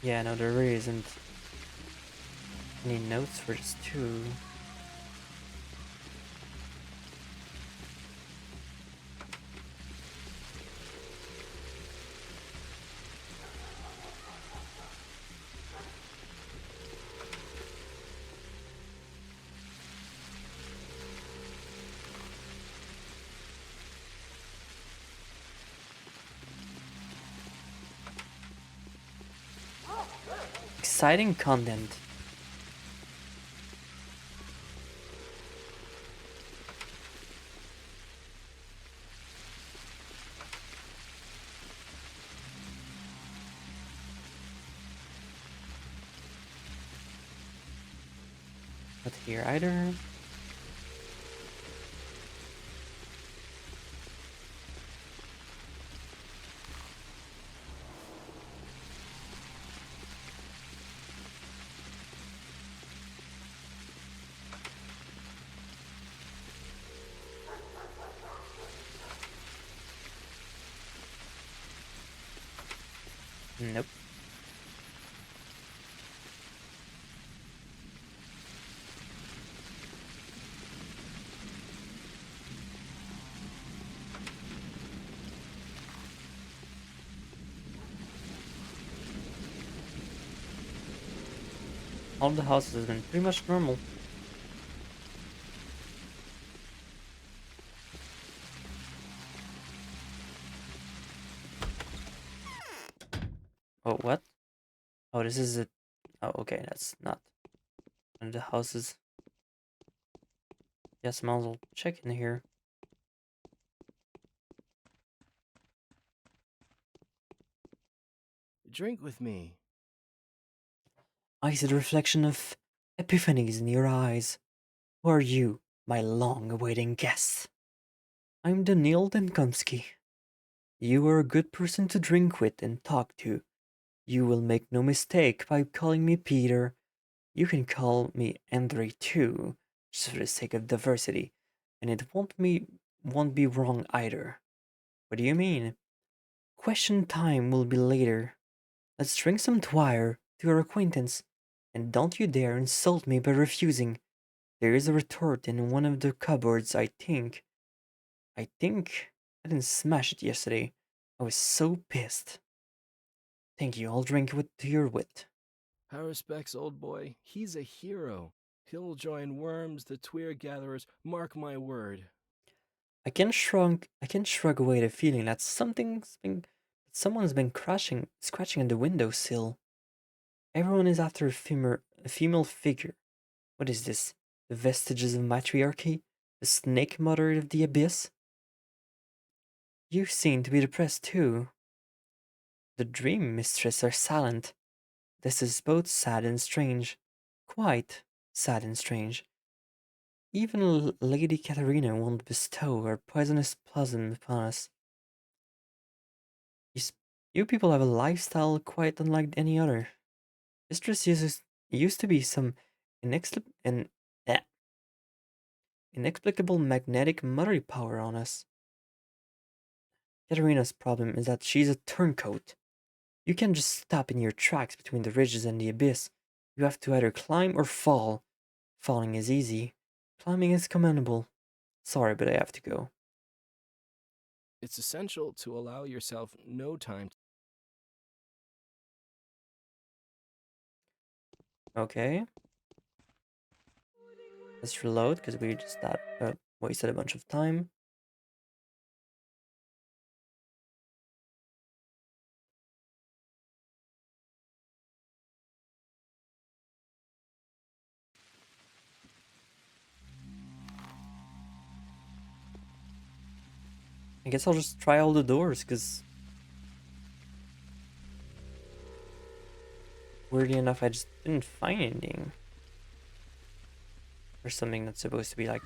Yeah, no, there really isn't any notes for this too. Exciting content. Not here either. Nope. All the houses have been pretty much normal. Oh, what? Oh, this is it. Oh, okay, that's not one of the houses. Yes, might as well check in here. Drink with me. I see the reflection of epiphanies in your eyes. Who are you, my long-awaiting guest? I'm Daniil Denkomsky. You are a good person to drink with and talk to. You will make no mistake by calling me Peter. You can call me Andre too, just for the sake of diversity, and it won't be wrong either. What do you mean? Question time will be later. Let's drink some twire to our acquaintance, and don't you dare insult me by refusing. There is a retort in one of the cupboards, I think. I didn't smash it yesterday. I was so pissed. Thank you, I'll drink with to your wit. Our respects, old boy. He's a hero. He'll join Worms, the Tweer Gatherers, mark my word. I can shrug away the feeling that someone's been scratching on the windowsill. Everyone is after a female figure. What is this? The vestiges of matriarchy? The snake mother of the abyss? You seem to be depressed too. The dream mistress are silent. This is both sad and strange. Quite sad and strange. Even Lady Katerina won't bestow her poisonous blossom upon us. You, you people have a lifestyle quite unlike any other. Mistress used to be some inexpli- an, eh, inexplicable magnetic mother power on us. Katerina's problem is that she's a turncoat. You can't just stop in your tracks between the ridges and the abyss. You have to either climb or fall. Falling is easy. Climbing is commendable. Sorry, but I have to go. It's essential to allow yourself no time. Okay. Let's reload because we just wasted a bunch of time. I guess I'll just try all the doors, because weirdly enough, I just didn't find anything. Or something that's supposed to be like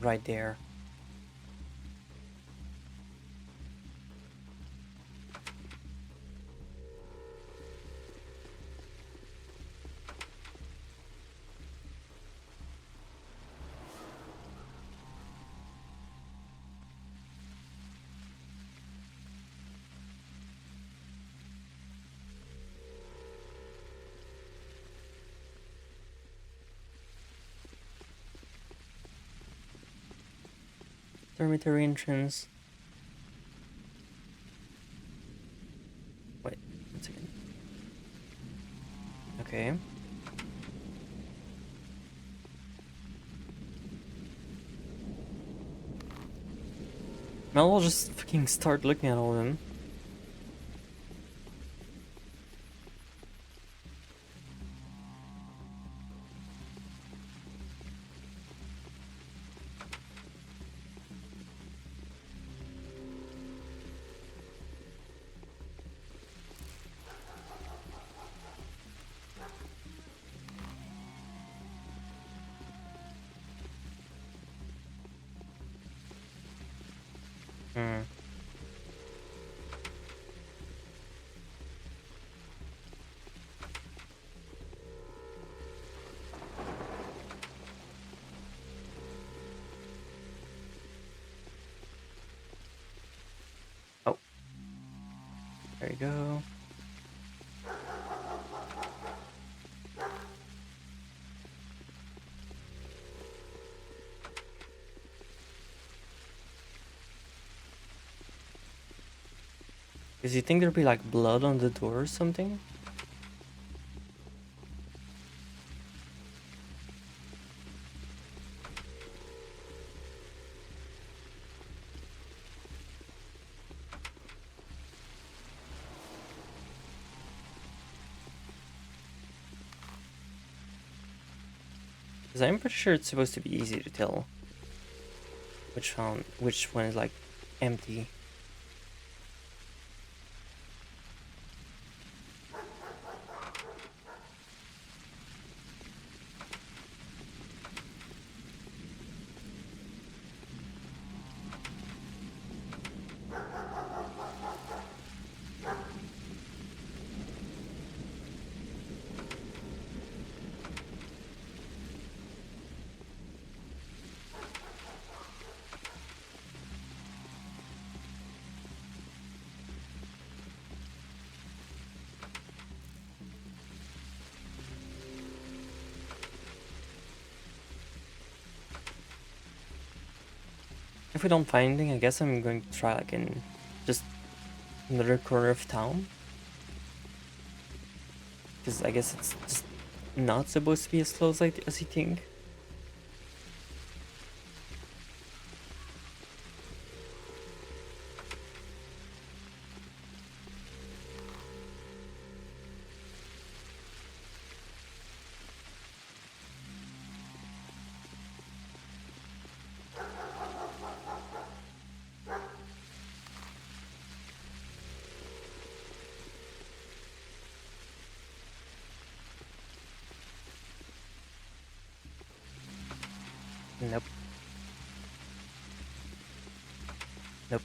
right there. Dormitory entrance. Wait, one second. Okay. Well, we'll just fucking start looking at all of them. Hmm. Oh. There you go. Because you think there'd be like blood on the door or something? Because I'm pretty sure it's supposed to be easy to tell which one is like empty. If we don't find anything, I guess I'm going to try like in just another corner of town. Because I guess it's just not supposed to be as close as you think. Nope. Nope.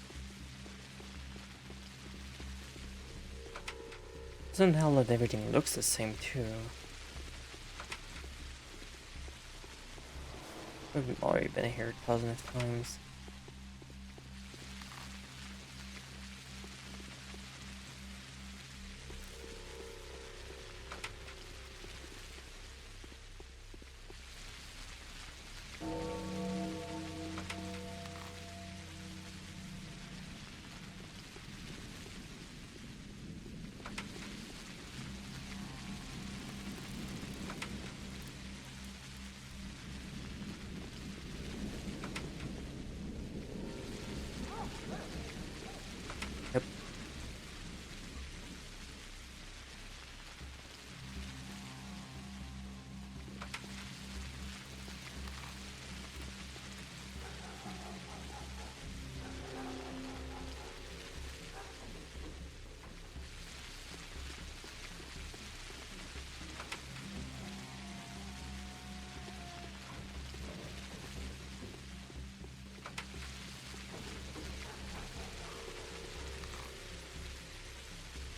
Doesn't help that everything looks the same too. We've already been here thousands of times.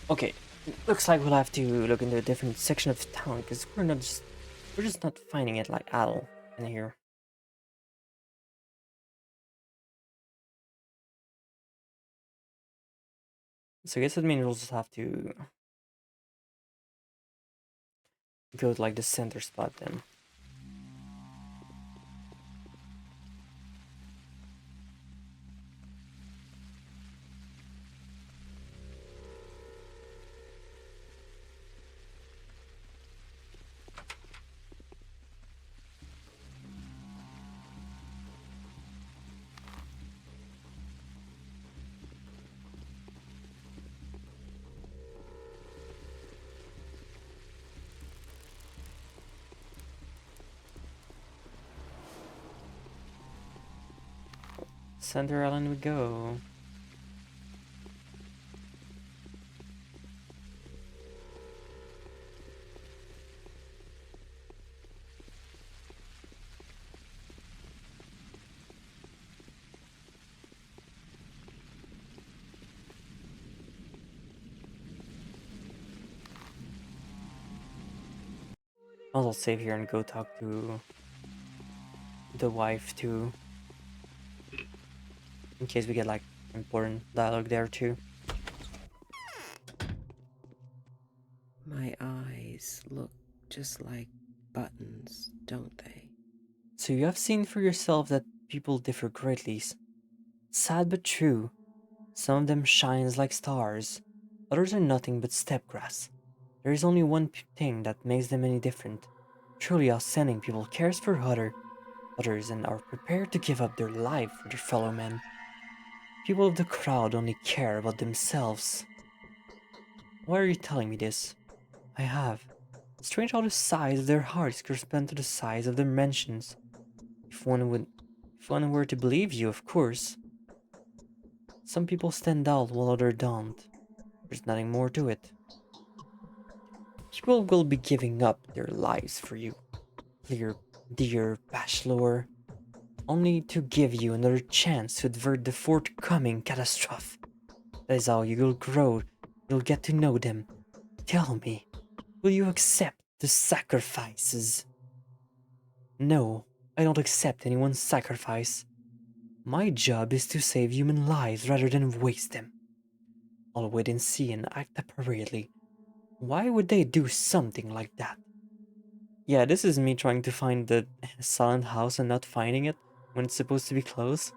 Okay, looks like we'll have to look into a different section of town because we're just not finding it like at all in here. So I guess that means we'll just have to go to like the center spot then. Center Island we go. I'll save here and go talk to the wife too. In case we get like important dialogue there too. My eyes look just like buttons, don't they? So you have seen for yourself that people differ greatly. Sad but true. Some of them shines like stars. Others are nothing but steppe grass. There is only one thing that makes them any different. Truly outstanding people cares for others and are prepared to give up their life for their fellow men. People of the crowd only care about themselves. Why are you telling me this? I have. Strange how the size of their hearts correspond to the size of their mentions. If one were to believe you, of course. Some people stand out while others don't. There's nothing more to it. People will be giving up their lives for you, dear Bachelor, only to give you another chance to avert the forthcoming catastrophe. That is how you'll grow. You'll get to know them. Tell me, will you accept the sacrifices? No, I don't accept anyone's sacrifice. My job is to save human lives rather than waste them. I'll wait and see and act appropriately. Why would they do something like that? Yeah, this is me trying to find the silent house and not finding it when it's supposed to be close.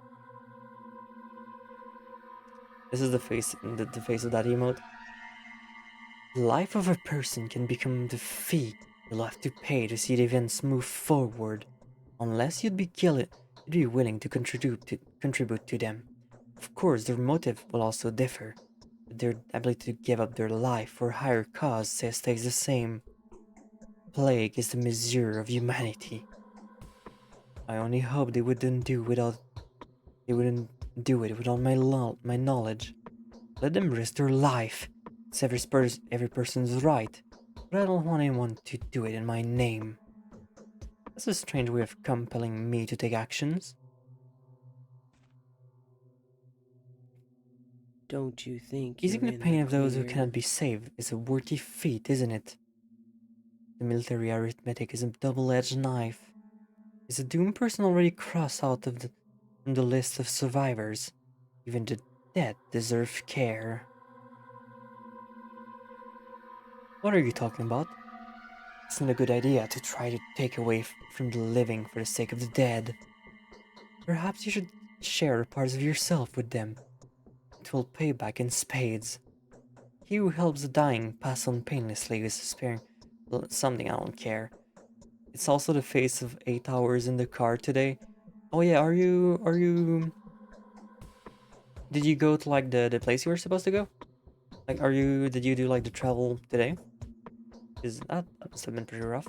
This is the face of that emote. The life of a person can become the fee you'll have to pay to see the events move forward, unless you'd be willing to contribute to them. Of course, their motive will also differ, but their ability to give up their life for a higher cause stays the same. Plague is the measure of humanity. I only hope they wouldn't do it without my knowledge. Let them risk their life. It's every person's right, but I don't want anyone to do it in my name. That's a strange way of compelling me to take actions. Don't you think Easing you're the in the pain of those who clear? cannot be saved is a worthy feat, isn't it? The military arithmetic is a double-edged knife. Is a doomed person already crossed out from the list of survivors? Even the dead deserve care. What are you talking about? It's not a good idea to try to take away from the living for the sake of the dead. Perhaps you should share parts of yourself with them. It will pay back in spades. He who helps the dying pass on painlessly is sparing something I don't care. It's also the face of 8 hours in the car today. Oh yeah, are you did you go to like the place you were supposed to go? Like did you do like the travel today? Is that must have been pretty rough.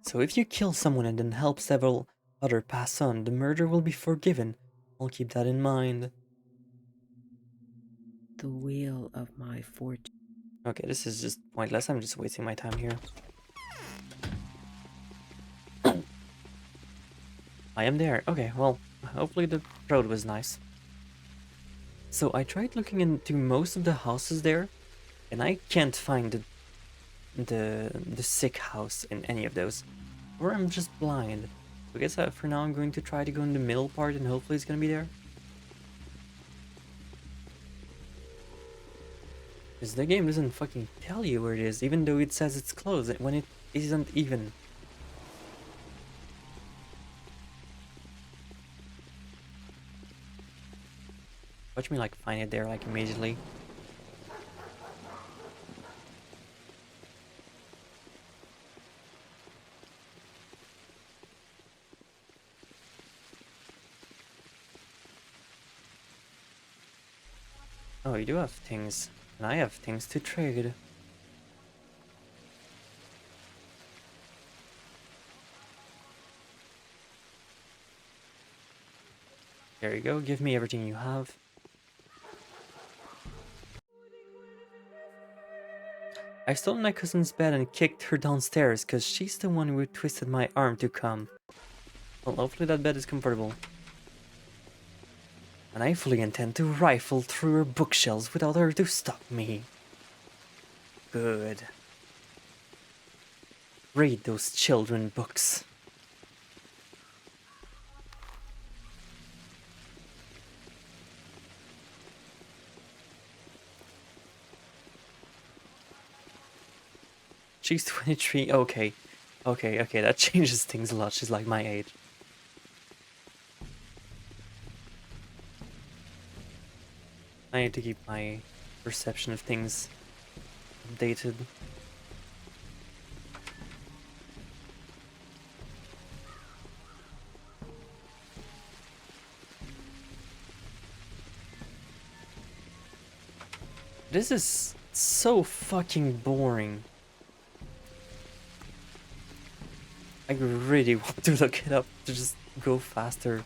So if you kill someone and then help several other pass on, the murder will be forgiven. I'll keep that in mind. The wheel of my fortune. Okay, this is just pointless. I'm just wasting my time here. I am there. Okay, well, Hopefully the road was nice. So I tried looking into most of the houses there, and I can't find the sick house in any of those. Or I'm just blind. So I guess for now I'm going to try to go in the middle part and hopefully it's gonna be there. Because the game doesn't fucking tell you where it is, even though it says it's closed when it isn't even. Watch me like find it there like immediately. Oh, you do have things. And I have things to trade. There you go, give me everything you have. I stole my cousin's bed and kicked her downstairs because she's the one who twisted my arm to come. Well, hopefully that bed is comfortable. And I fully intend to rifle through her bookshelves without her to stop me. Good. Read those children books. She's 23. Okay. Okay, that changes things a lot. She's like my age. I need to keep my perception of things updated. This is so fucking boring. I really want to look it up to just go faster.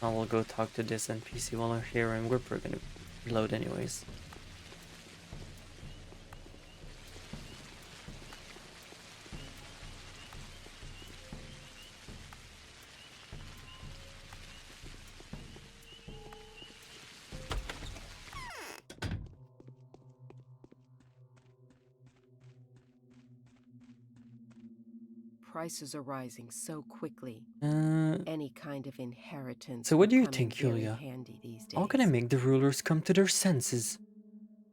I will go talk to this NPC while we're here, and we're probably gonna reload anyways. Prices are rising so quickly. Any kind of inheritance. So what do you would come in think, very Julia? handy these How can I days. make the rulers come to their senses?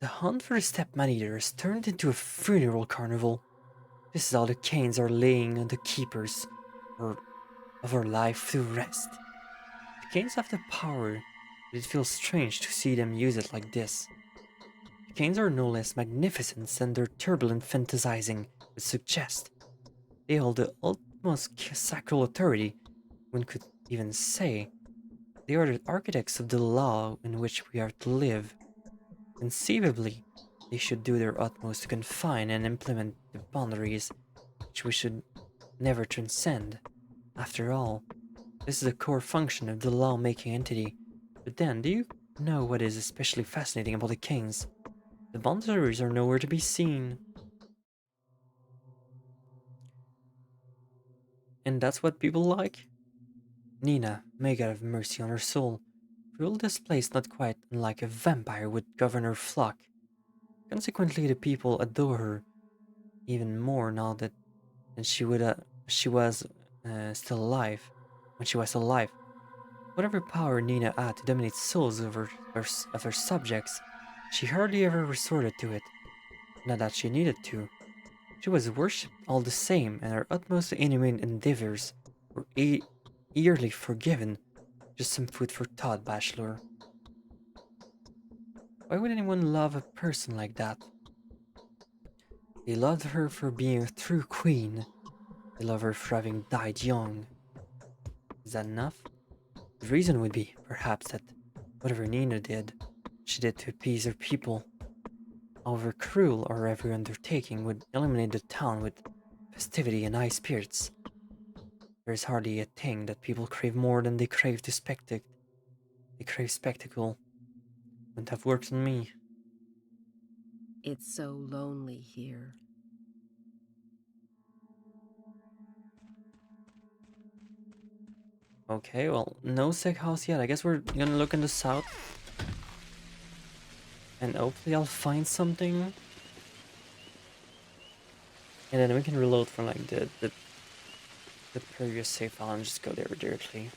The hunt for the step man-eater has turned into a funeral carnival. This is how the Canes are laying on the keepers of our life to rest. The Canes have the power, but it feels strange to see them use it like this. The Canes are no less magnificent than their turbulent fantasizing would suggest. They hold the utmost sacral authority, one could even say. They are the architects of the law in which we are to live. Conceivably, they should do their utmost to confine and implement the boundaries which we should never transcend. After all, this is the core function of the law-making entity. But then, do you know what is especially fascinating about the kings? The boundaries are nowhere to be seen. And that's what people like? Nina, may God have mercy on her soul, ruled this place not quite unlike a vampire would govern her flock. Consequently, the people adore her even more now that than she was still alive. When she was still alive, whatever power Nina had to dominate souls of her subjects, she hardly ever resorted to it. Not that she needed to. She was worshipped all the same, and her utmost inhumane endeavors were yearly forgiven. Just some food for thought, Bachelor. Why would anyone love a person like that? They loved her for being a true queen. They love her for having died young. Is that enough? The reason would be, perhaps, that whatever Nina did, she did to appease her people. However cruel or every undertaking would illuminate the town with festivity and high spirits. There's hardly a thing that people crave more than they crave the spectacle. They crave spectacle. Wouldn't have worked on me. It's so lonely here. Okay, well, no sick house yet. I guess we're gonna look in the south. And hopefully I'll find something. And then we can reload from like the previous save file and just go there directly.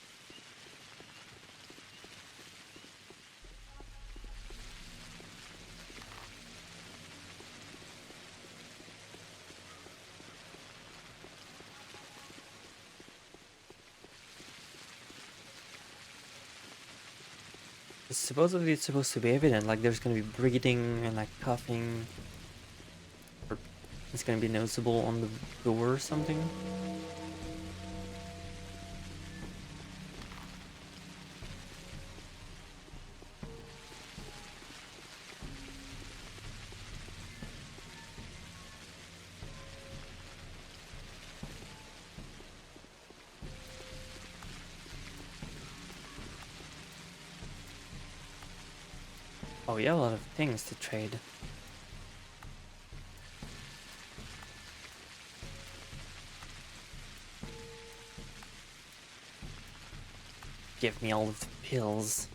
Supposedly it's supposed to be evident, like there's gonna be breathing and like coughing. Or it's gonna be noticeable on the door or something. Oh yeah, a lot of things to trade. Give me all of the pills.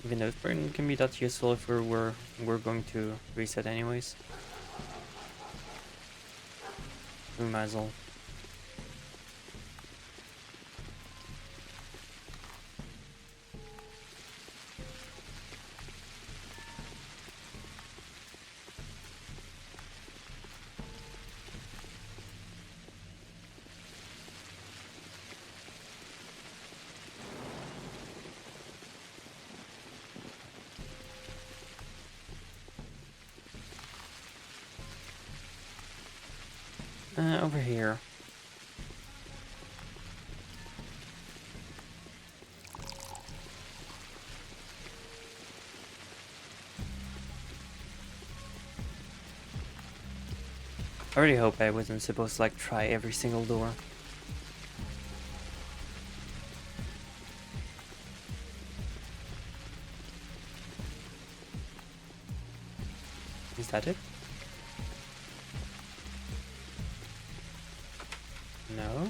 Even though it can be that useful if we're going to reset anyways. We might as well. Over here. I really hope I wasn't supposed to like try every single door. Is that it? No?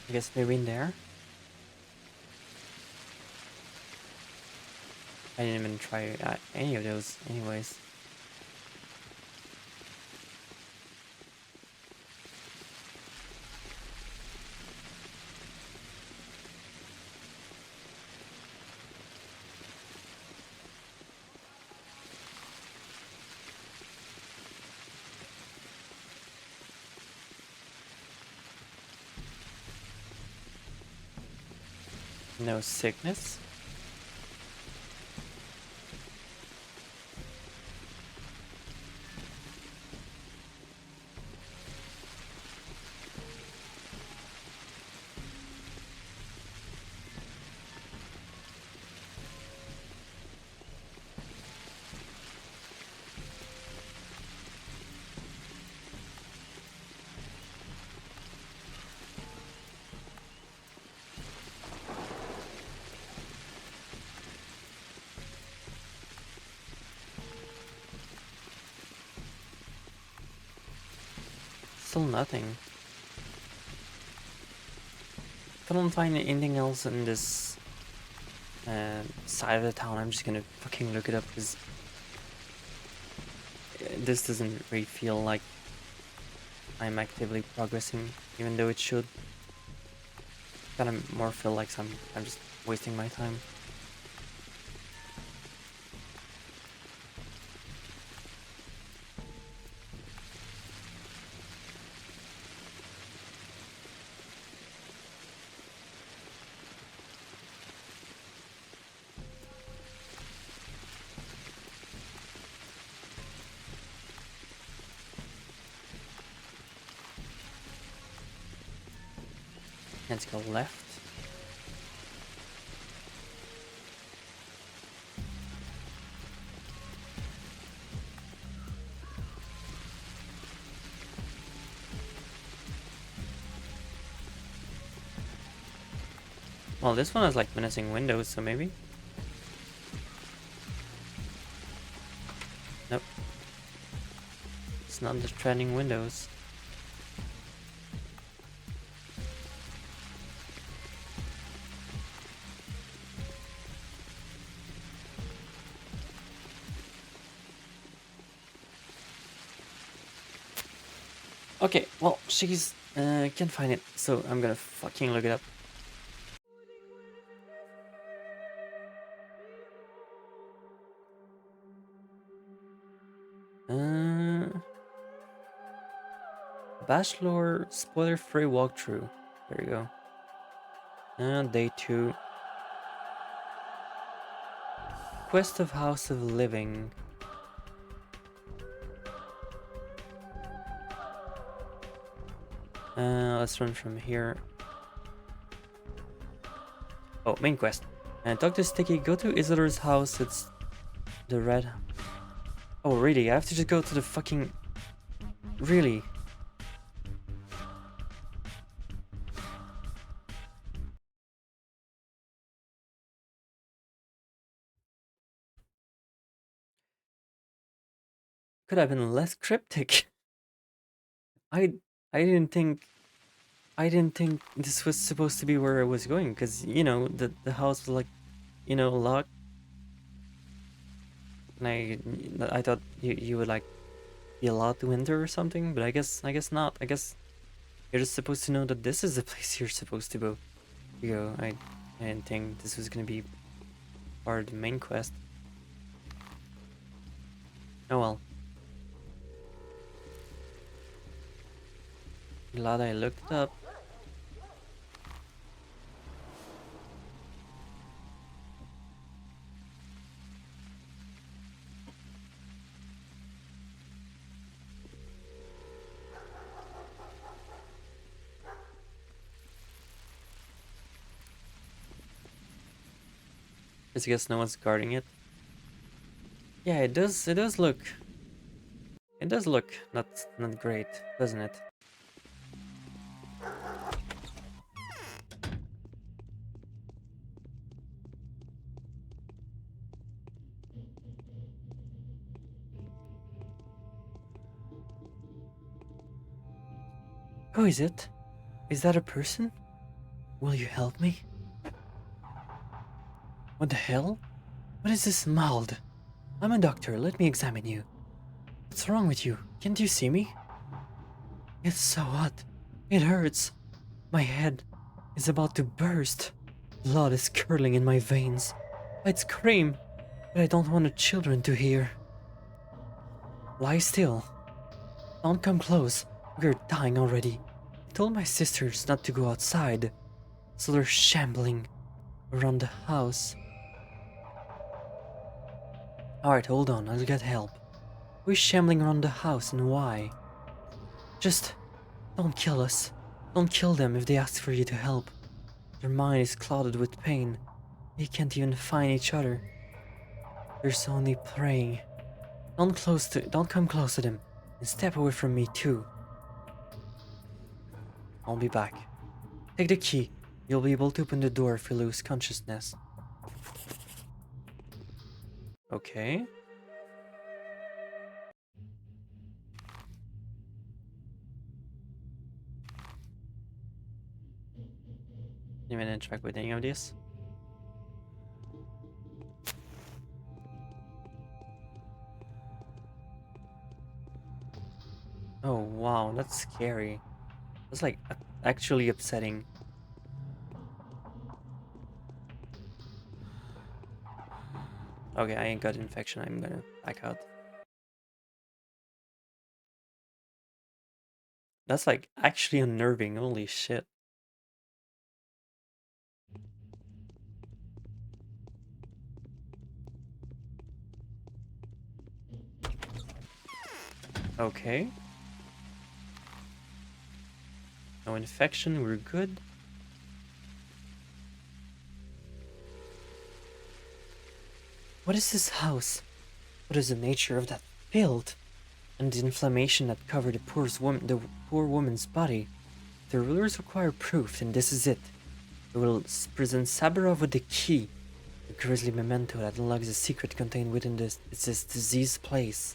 I guess maybe in there? I didn't even try any of those anyways. No sickness? Still nothing. If I don't find anything else in this side of the town, I'm just gonna fucking look it up because this doesn't really feel like I'm actively progressing, even though it should. Kind of more feel like I'm just wasting my time. Let's go left. Well, this one has like menacing windows, so maybe. Nope. It's not the trending windows. Okay, well, she's can't find it, so I'm gonna fucking look it up. Bachelor spoiler-free walkthrough. There you go. And day 2. Quest of House of Living. Let's run from here. Oh, main quest. And talk to Sticky. Go to Isidore's house. It's the red. Oh, really? I have to just go to the fucking. Really? Could have been less cryptic. I didn't think this was supposed to be where I was going, because you know the house was like, you know, locked. And I thought you would like be a lot winter or something, but I guess not. I guess you're just supposed to know that this is the place you're supposed to go. I didn't think this was gonna be part of the main quest. Oh well. Glad I looked it up. I guess no one's guarding it. Yeah, it does look. It does look not great, doesn't it? Who is it? Is that a person? Will you help me? What the hell? What is this mouth? I'm a doctor, let me examine you. What's wrong with you? Can't you see me? It's so hot. It hurts. My head is about to burst. Blood is curdling in my veins. I'd scream, but I don't want the children to hear. Lie still. Don't come close. We're dying already. I told my sisters not to go outside, so they're shambling around the house. Alright, hold on, I'll get help. Who's shambling around the house and why? Just don't kill us. Don't kill them if they ask for you to help. Their mind is clouded with pain. They can't even find each other. There's only praying. Don't come close to them. And step away from me too. I'll be back. Take the key. You'll be able to open the door if you lose consciousness. Okay. You didn't interact with any of this? Oh wow, that's scary. That's like actually upsetting. Okay, I ain't got infection, I'm gonna back out. That's like actually unnerving, holy shit. Okay. No infection, we're good. What is this house? What is the nature of that filth? And the inflammation that covered the poor woman's body? The rulers require proof, and this is it. We will present Saburov with the key, the grisly memento that unlocks the secret contained within this diseased place.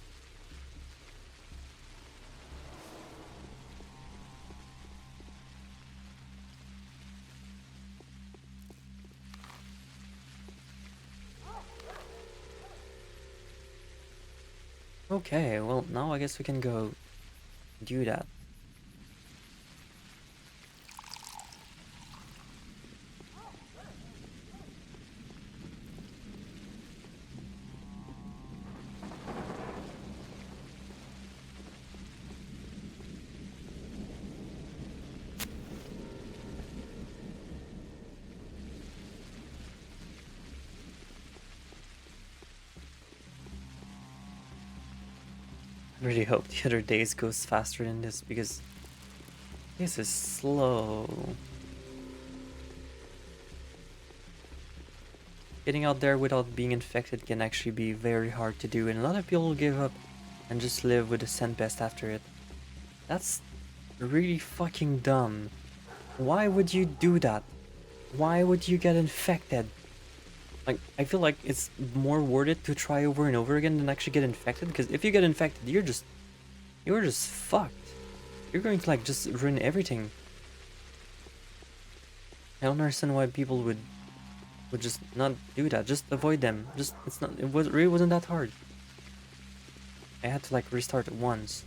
Okay, well, now I guess we can go do that. I really hope the other days goes faster than this because this is slow. Getting out there without being infected can actually be very hard to do, and a lot of people give up and just live with the scent pest after it. That's really fucking dumb. Why would you do that? Why would you get infected? Like, I feel like it's more worth it to try over and over again than actually get infected, because if you get infected, you're just fucked. You're going to like just ruin everything. I don't understand why people would just not do that. Just avoid them. Really wasn't that hard. I had to like restart it once.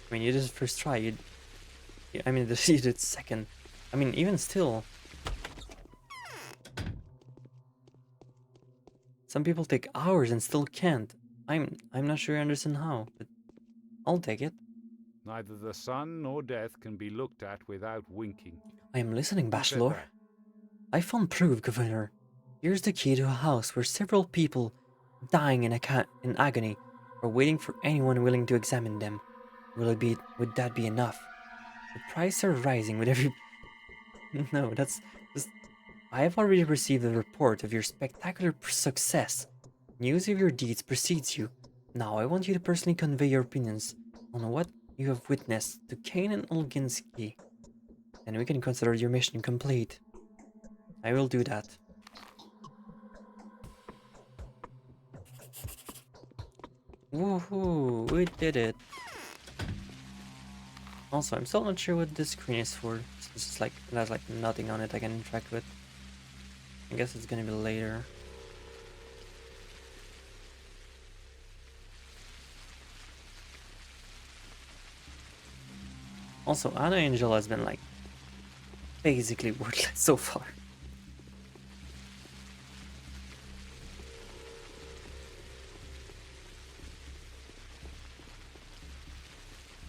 I mean, you did it first try. You did second. I mean, even still. Some people take hours and still can't. I'm not sure I understand how, but I'll take it. Neither the sun nor death can be looked at without winking. I am listening, Who said Bachelor. that? I found proof, Governor. Here's the key to a house where several people, dying in agony, are waiting for anyone willing to examine them. Would that be enough? The prices are rising with every... No, that's just... I have already received a report of your spectacular success. News of your deeds precedes you. Now I want you to personally convey your opinions on what you have witnessed to Kane and Olginski. Then we can consider your mission complete. I will do that. Woohoo! We did it! Also, I'm still not sure what this screen is for. It's just like, it has like nothing on it I can interact with. I guess it's gonna be later. Also, Anna Angel has been like basically worthless so far.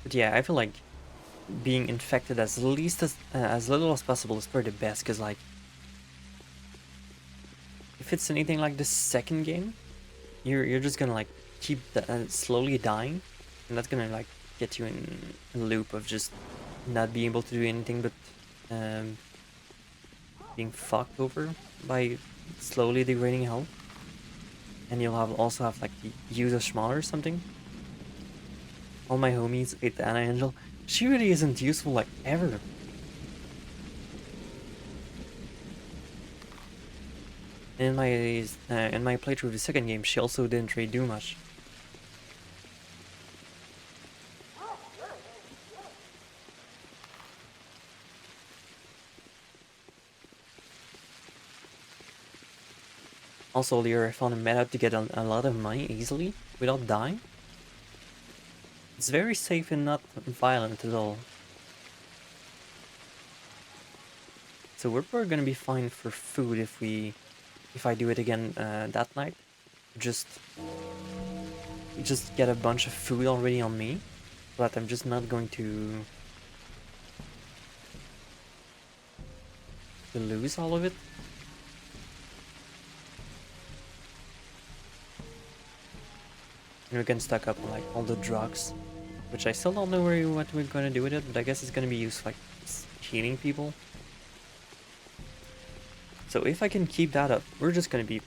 But yeah, I feel like being infected as little as possible is probably the best, because like if it's anything like the second game, you're just gonna like keep slowly dying, and that's gonna like get you in a loop of just not being able to do anything but being fucked over by slowly degrading health. And you'll also have like the use of Schmal or something. All my homies ate the Anna Angel. She really isn't useful like ever. In my playthrough of the second game, she also didn't really do much. Also, earlier I found a method to get a lot of money easily without dying. It's very safe and not violent at all. So we're probably gonna be fine for food if I do it again that night. Just get a bunch of food already on me, but I'm just not going to lose all of it. And we can stock up on like all the drugs, which I still don't know what we're gonna do with it, but I guess it's gonna be used for like healing people. So if I can keep that up, we're just gonna be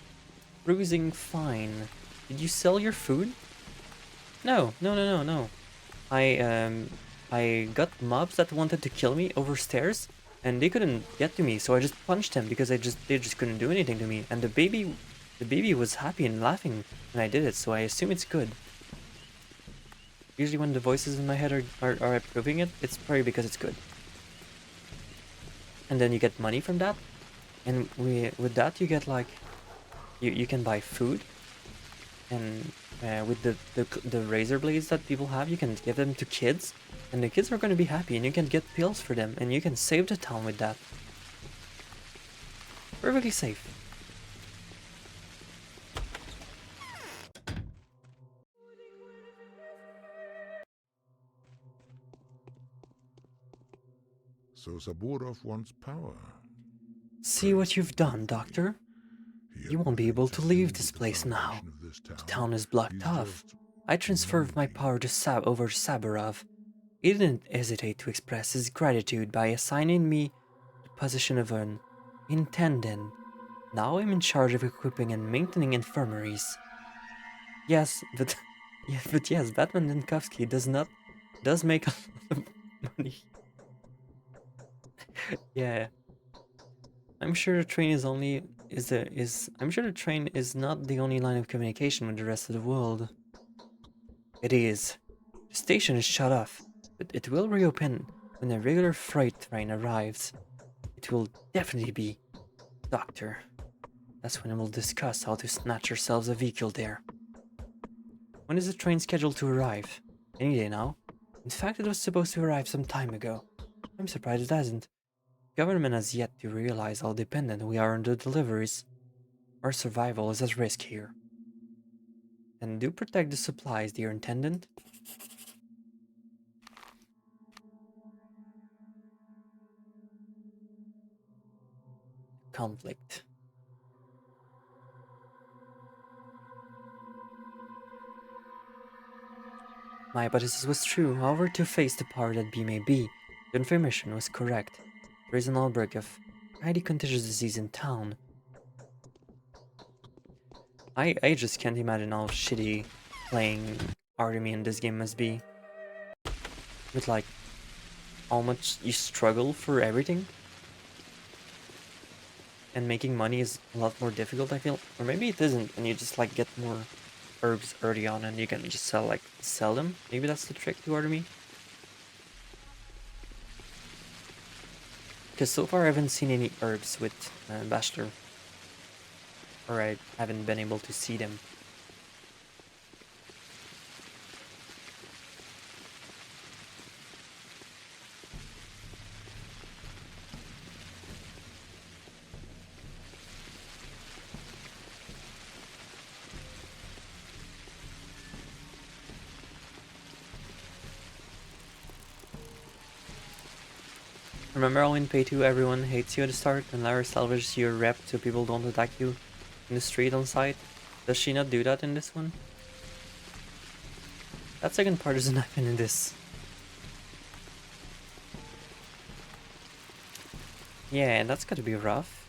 cruising fine. Did you sell your food? No, no, no, no, no. I got mobs that wanted to kill me over stairs, and they couldn't get to me, so I just punched them because they just couldn't do anything to me. And the baby was happy and laughing when I did it, so I assume it's good. Usually when the voices in my head are approving it, it's probably because it's good. And then you get money from that, and with that you get like you can buy food, and with the razor blades that people have, you can give them to kids, and the kids are going to be happy, and you can get pills for them, and you can save the town with that. Perfectly safe. So Saburov wants power. See what you've done, Doctor? You won't be able to leave this place now. The town is blocked off. I transferred my power to over to Saburov. He didn't hesitate to express his gratitude by assigning me the position of an intendant. Now I'm in charge of equipping and maintaining infirmaries. Yes, but yes, Batman Minkowski does make a lot of money. Yeah. I'm sure the train I'm sure the train is not the only line of communication with the rest of the world. It is. The station is shut off, but it will reopen when a regular freight train arrives. It will definitely be, Doctor. That's when we'll discuss how to snatch ourselves a vehicle there. When is the train scheduled to arrive? Any day now. In fact, it was supposed to arrive some time ago. I'm surprised it hasn't. Government has yet to realize how dependent we are on the deliveries. Our survival is at risk here. Then do protect the supplies, dear Intendant. Conflict. My hypothesis was true. However, to face the power that be may be, the information was correct. There is an outbreak of highly contagious disease in town. I just can't imagine how shitty playing Artemy in this game must be. With like how much you struggle for everything. And making money is a lot more difficult, I feel. Or maybe it isn't, and you just like get more herbs early on and you can just sell them. Maybe that's the trick to Artemy. Because so far I haven't seen any herbs with Bachelor. Or I haven't been able to see them. Remember how in Pay 2 everyone hates you at the start and Lara salvages your rep so people don't attack you in the street on sight? Does she not do that in this one? That second part doesn't happen in this. Yeah, that's gotta be rough.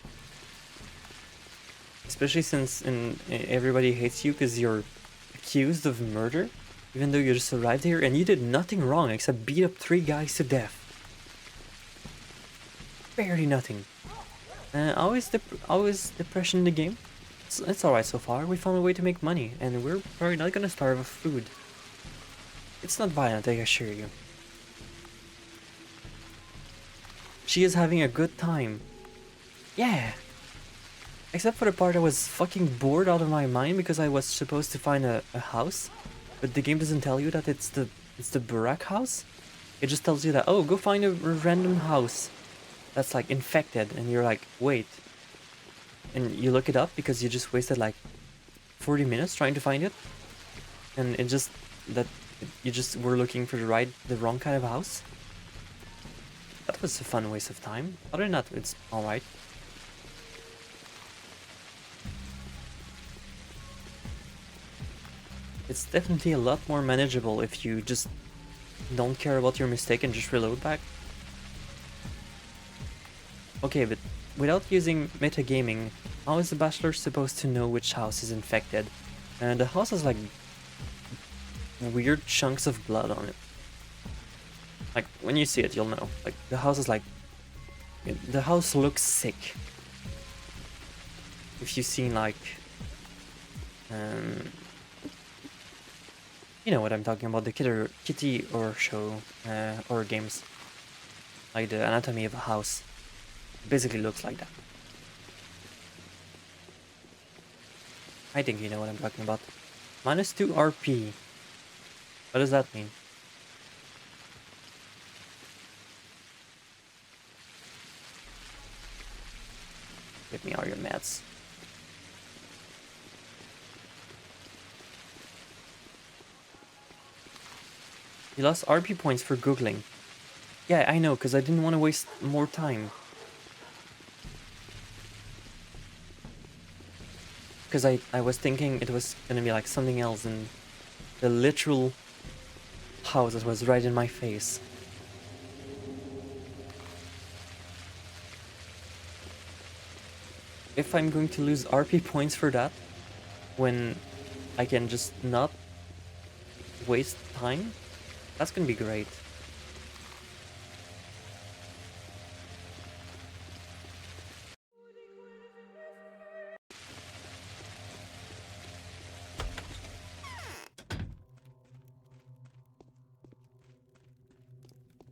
Especially since everybody hates you because you're accused of murder, even though you just arrived here and you did nothing wrong except beat up 3 guys to death. Barely nothing. Always depression in the game. It's alright so far. We found a way to make money, and we're probably not gonna starve of food. It's not violent, I assure you. She is having a good time. Yeah. Except for the part I was fucking bored out of my mind because I was supposed to find a house, but the game doesn't tell you that it's the Burak house. It just tells you that, oh, go find a random house that's like infected, and you're like, wait, and you look it up because you just wasted like 40 minutes trying to find it, and it just you just were looking for the wrong kind of house. That was a fun waste of time. Other than that, it's alright. It's definitely a lot more manageable if you just don't care about your mistake and just reload back. Okay, but without using metagaming, How is the Bachelor supposed to know which house is infected? And the house has like weird chunks of blood on it. Like when you see it, you'll know. Like the house is like, the house looks sick. If you've seen like, you know what I'm talking about, the kitty or show, or games. Like the anatomy of a house. It basically looks like that. I think you know what I'm talking about. -2 RP. What does that mean? Give me all your meds. You lost RP points for Googling. Yeah, I know, because I didn't want to waste more time. Because I was thinking it was going to be like something else, and the literal house that was right in my face. If I'm going to lose RP points for that, when I can just not waste time, that's going to be great.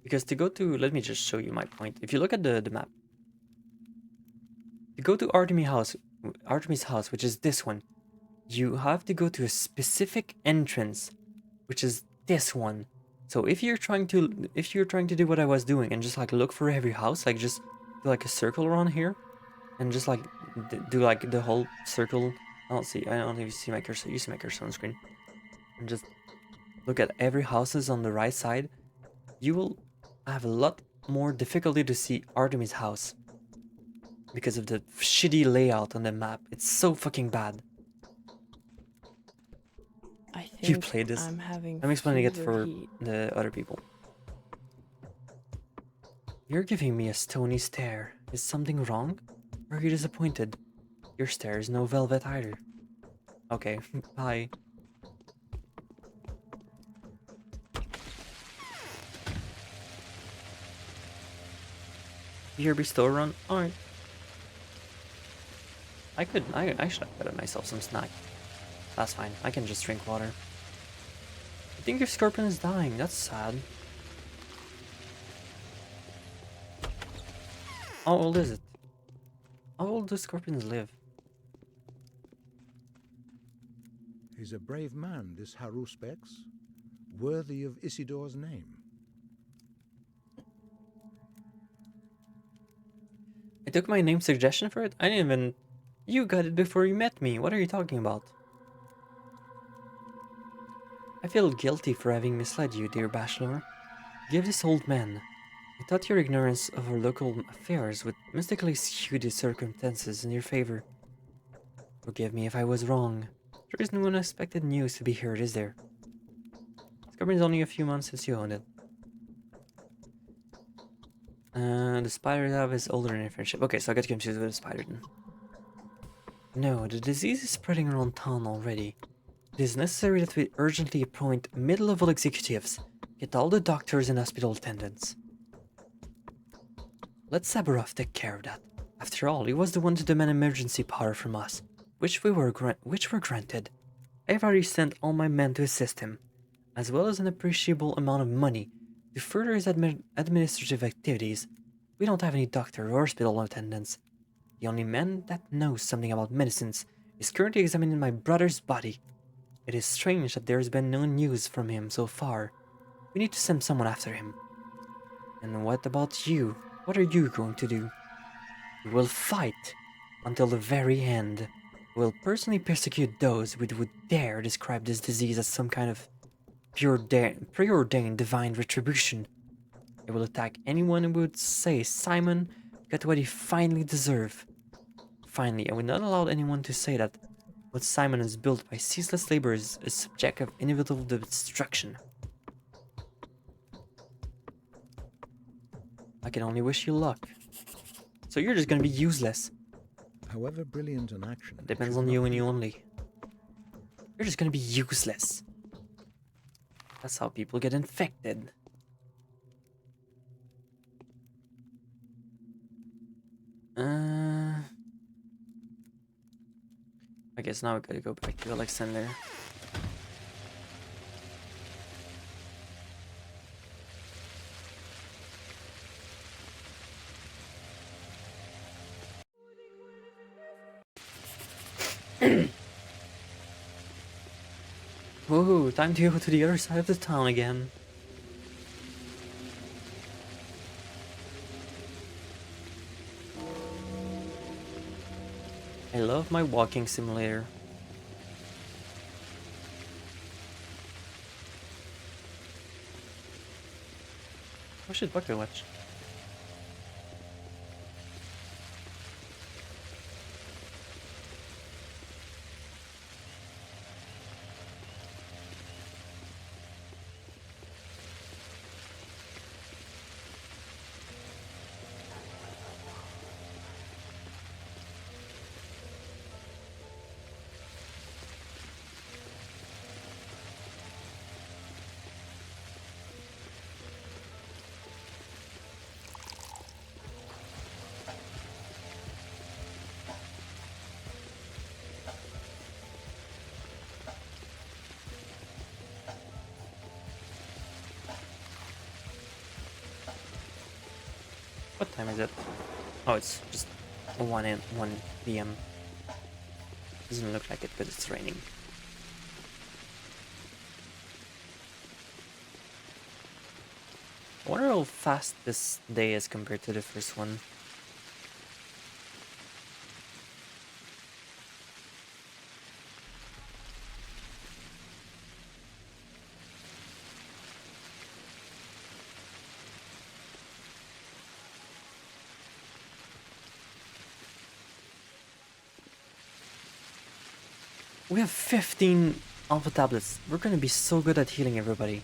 Because to go to, let me just show you my point. If you look at the map, to go to Artemis' house, which is this one, you have to go to a specific entrance, which is this one. So if you're trying to do what I was doing and just like look for every house, like just do like a circle around here, and just like do like the whole circle. I don't even see my cursor. You see my cursor on screen, and just look at every houses on the right side. You will have a lot more difficulty to see Artemis' house because of the shitty layout on the map. It's so fucking bad. I think You played this. I'm explaining it for the other people. You're giving me a stony stare. Is something wrong? Or are you disappointed? Your stare is no velvet either. Okay, bye. Here bestow run? Alright. I should have gotten myself some snack. That's fine, I can just drink water. I think your scorpion is dying, that's sad. How old is it? How old do scorpions live? He's a brave man, this Haruspex, worthy of Isidore's name. I took my name suggestion for it? I didn't even... You got it before you met me, what are you talking about? I feel guilty for having misled you, dear Bachelor. Give this old man. I thought your ignorance of our local affairs would mystically skew the circumstances in your favor. Forgive me if I was wrong. There is no unexpected news to be heard, is there? Scorpion's only a few months since you owned it. The spider lab is older than friendship. Okay, so I got confused with the spider then. No, the disease is spreading around town already. It is necessary that we urgently appoint mid-level executives. Get all the doctors and hospital attendants. Let Saburov take care of that. After all, he was the one to demand emergency power from us, which were granted. I've already sent all my men to assist him, as well as an appreciable amount of money to further his administrative activities. We don't have any doctor or hospital attendants. The only man that knows something about medicines is currently examining my brother's body. It is strange that there has been no news from him so far. We need to send someone after him. And what about you? What are you going to do? We will fight until the very end. We will personally persecute those who would dare describe this disease as some kind of preordained divine retribution. I will attack anyone who would say Simon got what he finally deserved. Finally, I will not allow anyone to say that what Simon has built by ceaseless labor is a subject of inevitable destruction. I can only wish you luck. So you're just gonna be useless. However brilliant an action, It depends should on not you and be- you only. You're just gonna be useless. That's how people get infected. I guess now we gotta go back to Alexander. Woohoo, time to go to the other side of the town again. I love my walking simulator. Oh shit, bucket watch. What time is it? Oh, it's just 1 p.m. Doesn't look like it, but it's raining. I wonder how fast this day is compared to the first one. We have 15 alpha tablets. We're gonna be so good at healing everybody.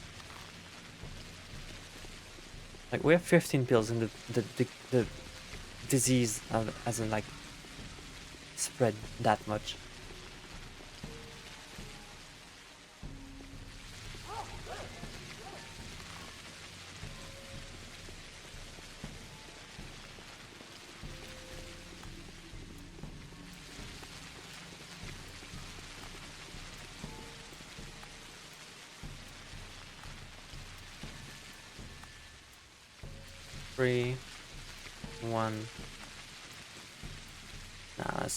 Like, we have 15 pills and the disease hasn't like spread that much. Three, one. Nah,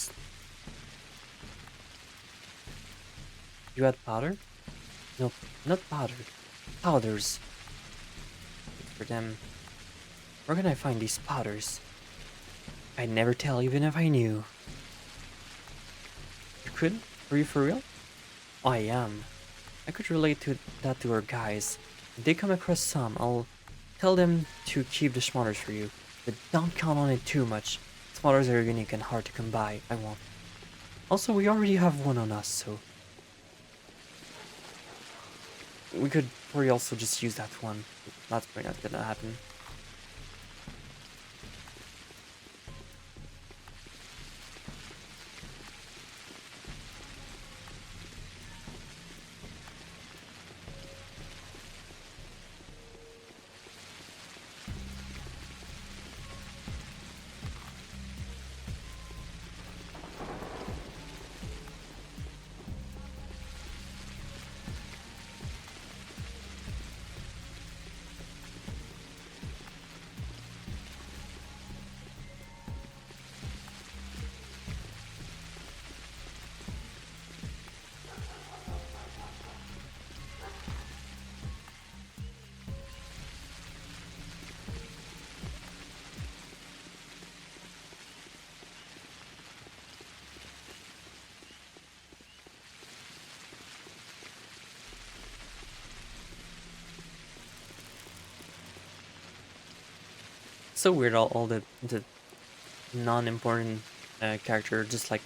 you had powder? No, not powder. Powders. Wait for them. Where can I find these powders? I'd never tell even if I knew. You could? Are you for real? I am. I could relate to that to our guys. If they come across some, I'll tell them to keep the schmotters for you. But don't count on it too much. Schmotters are unique and hard to come by. I won't. Also, we already have one on us, so... we could probably also just use that one. That's probably not gonna happen. So weird, all the non-important character just like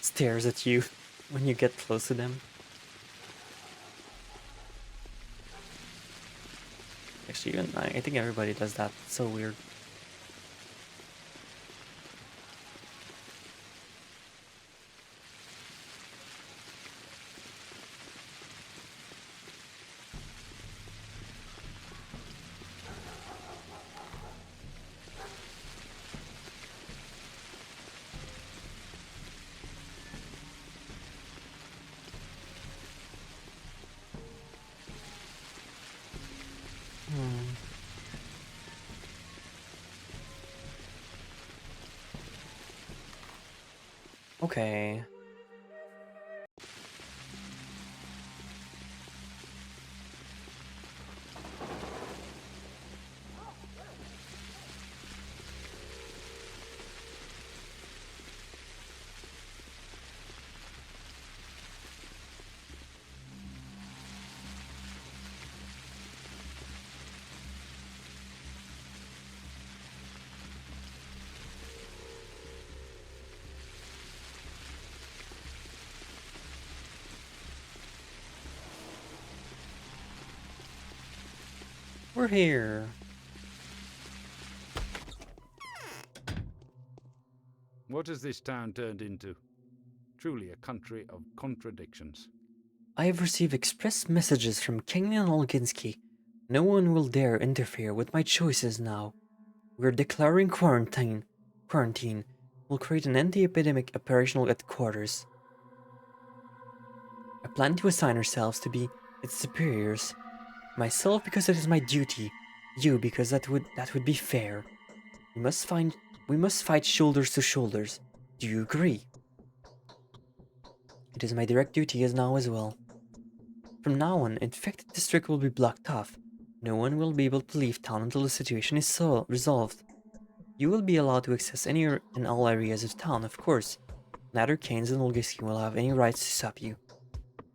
stares at you when you get close to them. Actually, even I think everybody does that. It's so weird. Hmm. Okay. We're here. What has this town turned into? Truly a country of contradictions. I have received express messages from King and Olginski. No one will dare interfere with my choices now. We're declaring quarantine. Quarantine will create an anti-epidemic operational headquarters. I plan to assign ourselves to be its superiors. Myself because it is my duty. You because that would be fair. We must fight shoulders to shoulders. Do you agree? It is my direct duty as now as well. From now on, infected district will be blocked off. No one will be able to leave town until the situation is resolved. You will be allowed to access any and all areas of town, of course. Neither Keynes nor Olgiski will have any rights to stop you.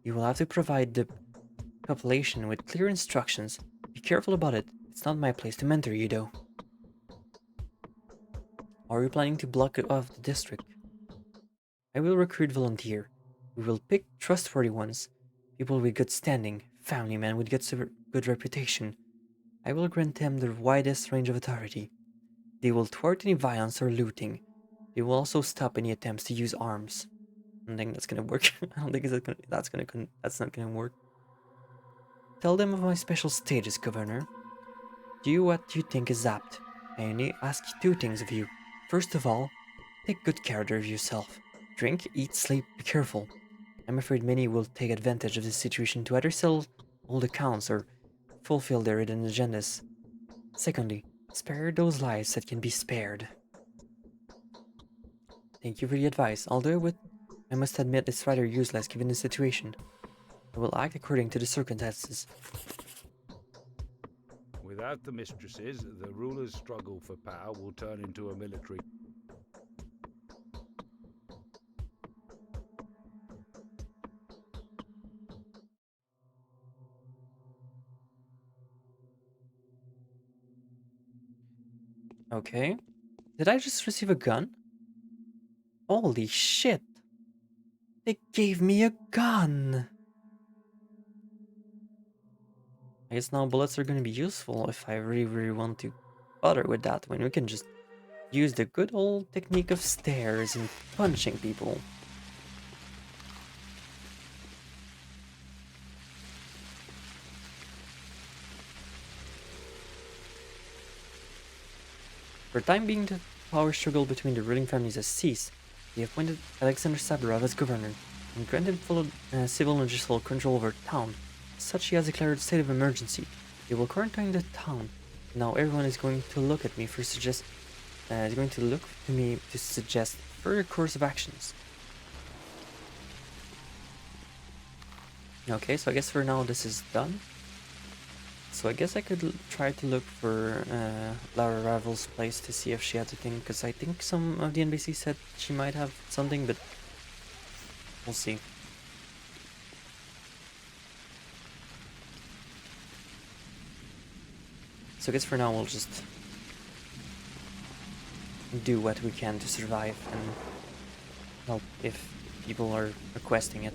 You will have to provide the population with clear instructions. Be careful about it. It's not my place to mentor you, though. Are you planning to block off the district? I will recruit volunteer. We will pick trustworthy ones, people with good standing, family men with good reputation. I will grant them the widest range of authority. They will thwart any violence or looting. They will also stop any attempts to use arms. I don't think that's gonna work. I don't think that's not gonna work. Tell them of my special status, Governor. Do what you think is apt. I only ask two things of you. First of all, take good care of yourself. Drink, eat, sleep, be careful. I'm afraid many will take advantage of this situation to either sell old accounts or fulfill their hidden agendas. Secondly, spare those lives that can be spared. Thank you for the advice, although I must admit it's rather useless given the situation. I will act according to the circumstances. Without the mistresses, the ruler's struggle for power will turn into a military. Okay. Did I just receive a gun? Holy shit! They gave me a gun! I guess now bullets are gonna be useful if I really, really want to bother with that, when we can just use the good old technique of stairs and punching people. For the time being, the power struggle between the ruling families has ceased. They appointed Alexander Saburov as governor and granted full civil and judicial control over the town. As such, he has declared a state of emergency. They will quarantine the town. Now everyone is going to look at me for is going to look to me to suggest further course of actions. Okay, so I guess for now this is done. So I guess I could try to look for Laura Ravel's place to see if she has a thing, because I think some of the NPC said she might have something, but we'll see. So I guess for now we'll just do what we can to survive and help if people are requesting it.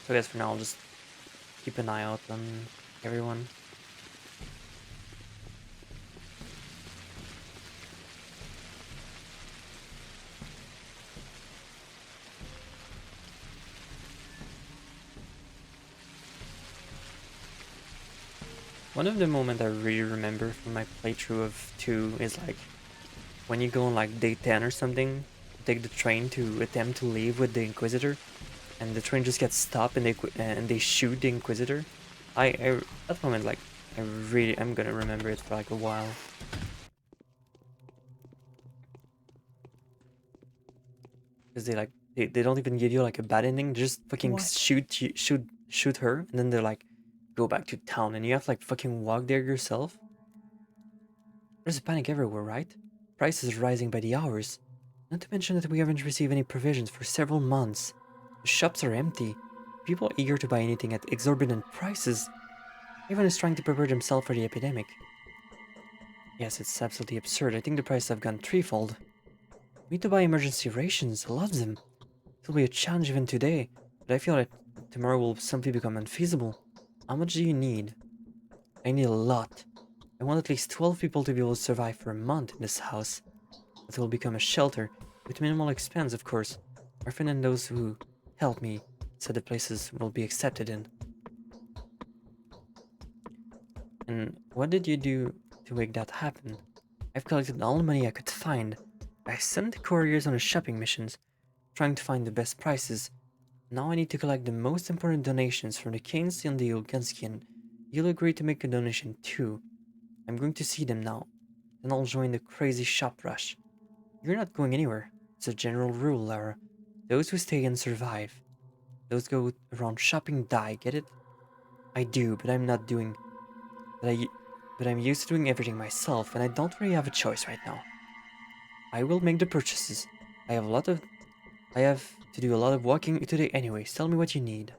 So I guess for now I'll just keep an eye out on everyone. One of the moments I really remember from my playthrough of 2 is like when you go on like day 10 or something, take the train to attempt to leave with the Inquisitor, and the train just gets stopped and they shoot the Inquisitor. I that moment, like, I'm gonna remember it for like a while. Because they don't even give you like a bad ending, they just fucking What? shoot her, and then they're like, go back to town, and you have to like fucking walk there yourself. There's a panic everywhere, right? Prices are rising by the hours. Not to mention that we haven't received any provisions for several months. The shops are empty. People are eager to buy anything at exorbitant prices. Everyone is trying to prepare themselves for the epidemic. Yes, it's absolutely absurd. I think the prices have gone threefold. We need to buy emergency rations. I love them. It will be a challenge even today, but I feel that tomorrow will simply become unfeasible. How much do you need? I need a lot. I want at least 12 people to be able to survive for a month in this house. It will become a shelter, with minimal expense, of course. My friend and those who helped me said the places will be accepted in. And what did you do to make that happen? I've collected all the money I could find. I sent the couriers on the shopping missions, trying to find the best prices. Now I need to collect the most important donations from the Keynes and the Ulganskian. You'll agree to make a donation too. I'm going to see them now. Then I'll join the crazy shop rush. You're not going anywhere. It's a general rule, Lara. Those who stay and survive. Those go around shopping die, get it? I do, but I'm not doing... But, but I'm used to doing everything myself, and I don't really have a choice right now. I will make the purchases. I have to do a lot of walking today anyways. Tell me what you need.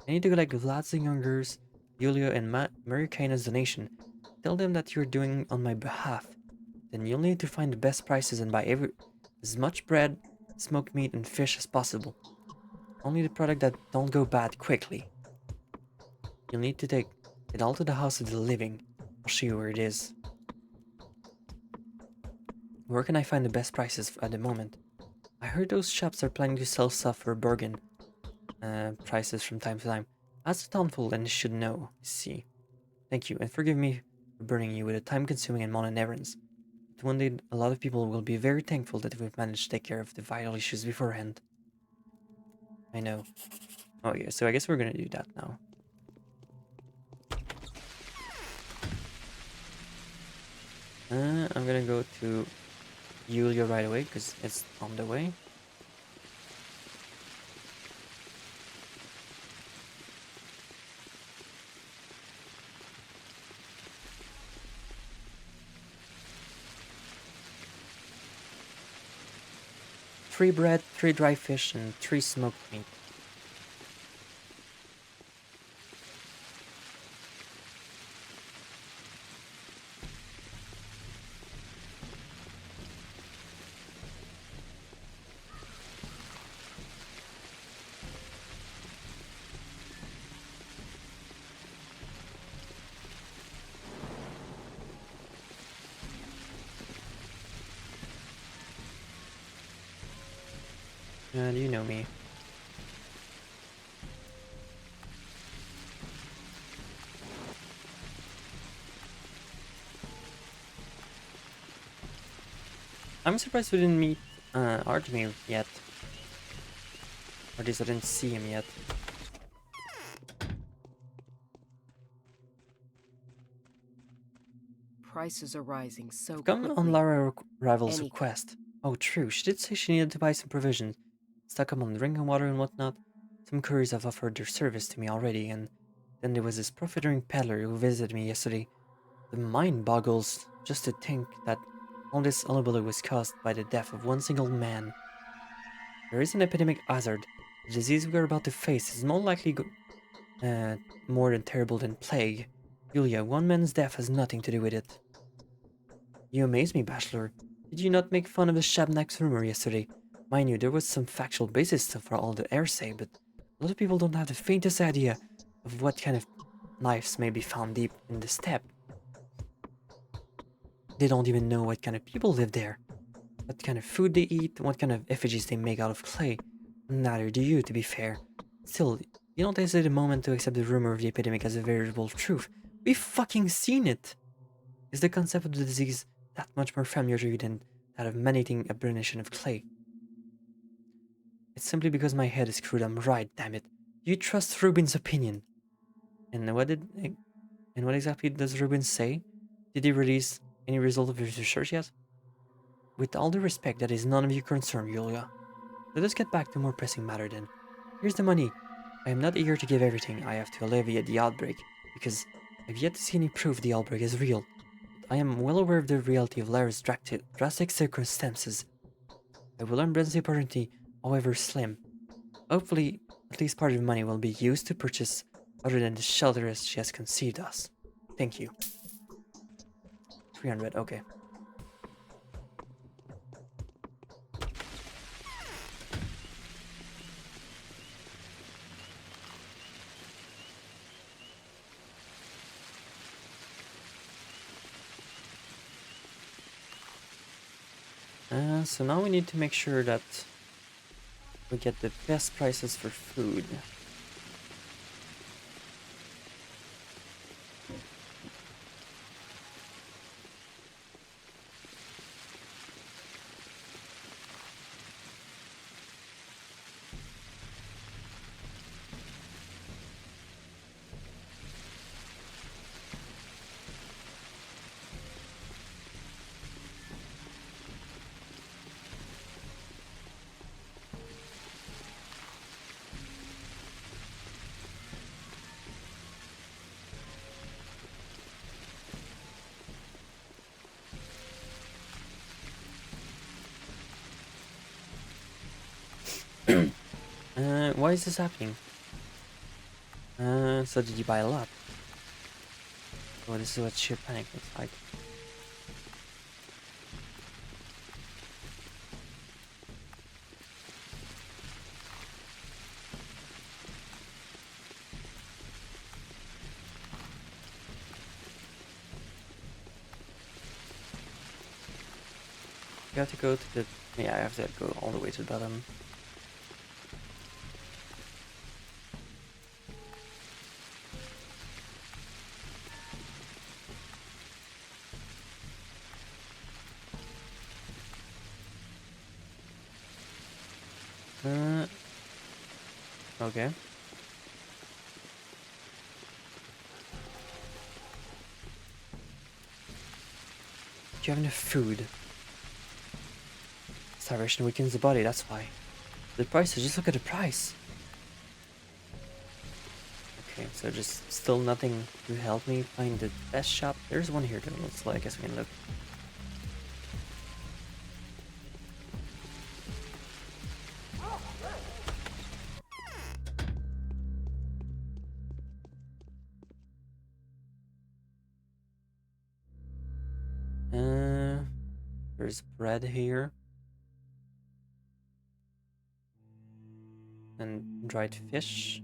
I need to collect Vlad's the Younger's, Yulia, and Marikaina's donation. Tell them that you're doing on my behalf. Then you'll need to find the best prices and buy as much bread, smoked meat, and fish as possible. Only the product that don't go bad quickly. You'll need to take it all to the House of the Living. I'll show you where it is. Where can I find the best prices at the moment? I heard those shops are planning to sell stuff for bargain prices from time to time. Ask the townful and they should know. See. Thank you, and forgive me for burdening you with a time-consuming and modern errands. But one day, a lot of people will be very thankful that we've managed to take care of the vital issues beforehand. I know. Oh yeah, so I guess we're gonna do that now. I'm gonna go to Yulia right away, because it's on the way. Three bread, 3 dry fish, and 3 smoked meat. And you know me. I'm surprised we didn't meet Artemir yet. Or at least I didn't see him yet. Prices are rising so Come quickly. on Lara Rival's Any request. Oh, true. She did say she needed to buy some provisions. Stock up on drinking water and whatnot. Some couriers have offered their service to me already, and then there was this profiteering peddler who visited me yesterday. The mind boggles just to think that all this hullabaloo was caused by the death of one single man. There is an epidemic hazard. The disease we are about to face is more likely more than terrible than plague. Yulia, one man's death has nothing to do with it. You amaze me, Bachelor. Did you not make fun of the Shabnak's rumor yesterday? Mind you, there was some factual basis for all the hearsay, but A lot of people don't have the faintest idea of what kind of knives may be found deep in the steppe. They don't even know what kind of people live there, what kind of food they eat, what kind of effigies they make out of clay. Neither do you, to be fair. Still, you don't hesitate a moment to accept the rumor of the epidemic as a veritable truth. We've fucking seen it! Is the concept of the disease that much more familiar to you than that of man-eating abomination of clay? It's simply because my head is screwed. I'm right, damn it. You trust Rubin's opinion. And what exactly does Rubin say? Did he release any result of his research yet? With all due respect, that is none of your concern, Yulia. Let us get back to more pressing matter then. Here's the money. I am not eager to give everything I have to alleviate the outbreak, because I've yet to see any proof the outbreak is real. But I am well aware of the reality of Lara's drastic circumstances. I will earn Brent's opportunity, however slim. Hopefully, at least part of the money will be used to purchase other than the shelter as she has conceived us. Thank you. 300, okay. So now we need to make sure that we get the best prices for food. Why is this happening? So did you buy a lot? Oh, this is what sheer panic looks like. You have to go to the... Yeah, I have to go all the way to the bottom. Okay. Do you have enough food? Starvation weakens the body, that's why. The price, just look at the price. Okay, so just still nothing to help me find the best shop. There's one here though, let's I guess we can look. There's bread here. And dried fish.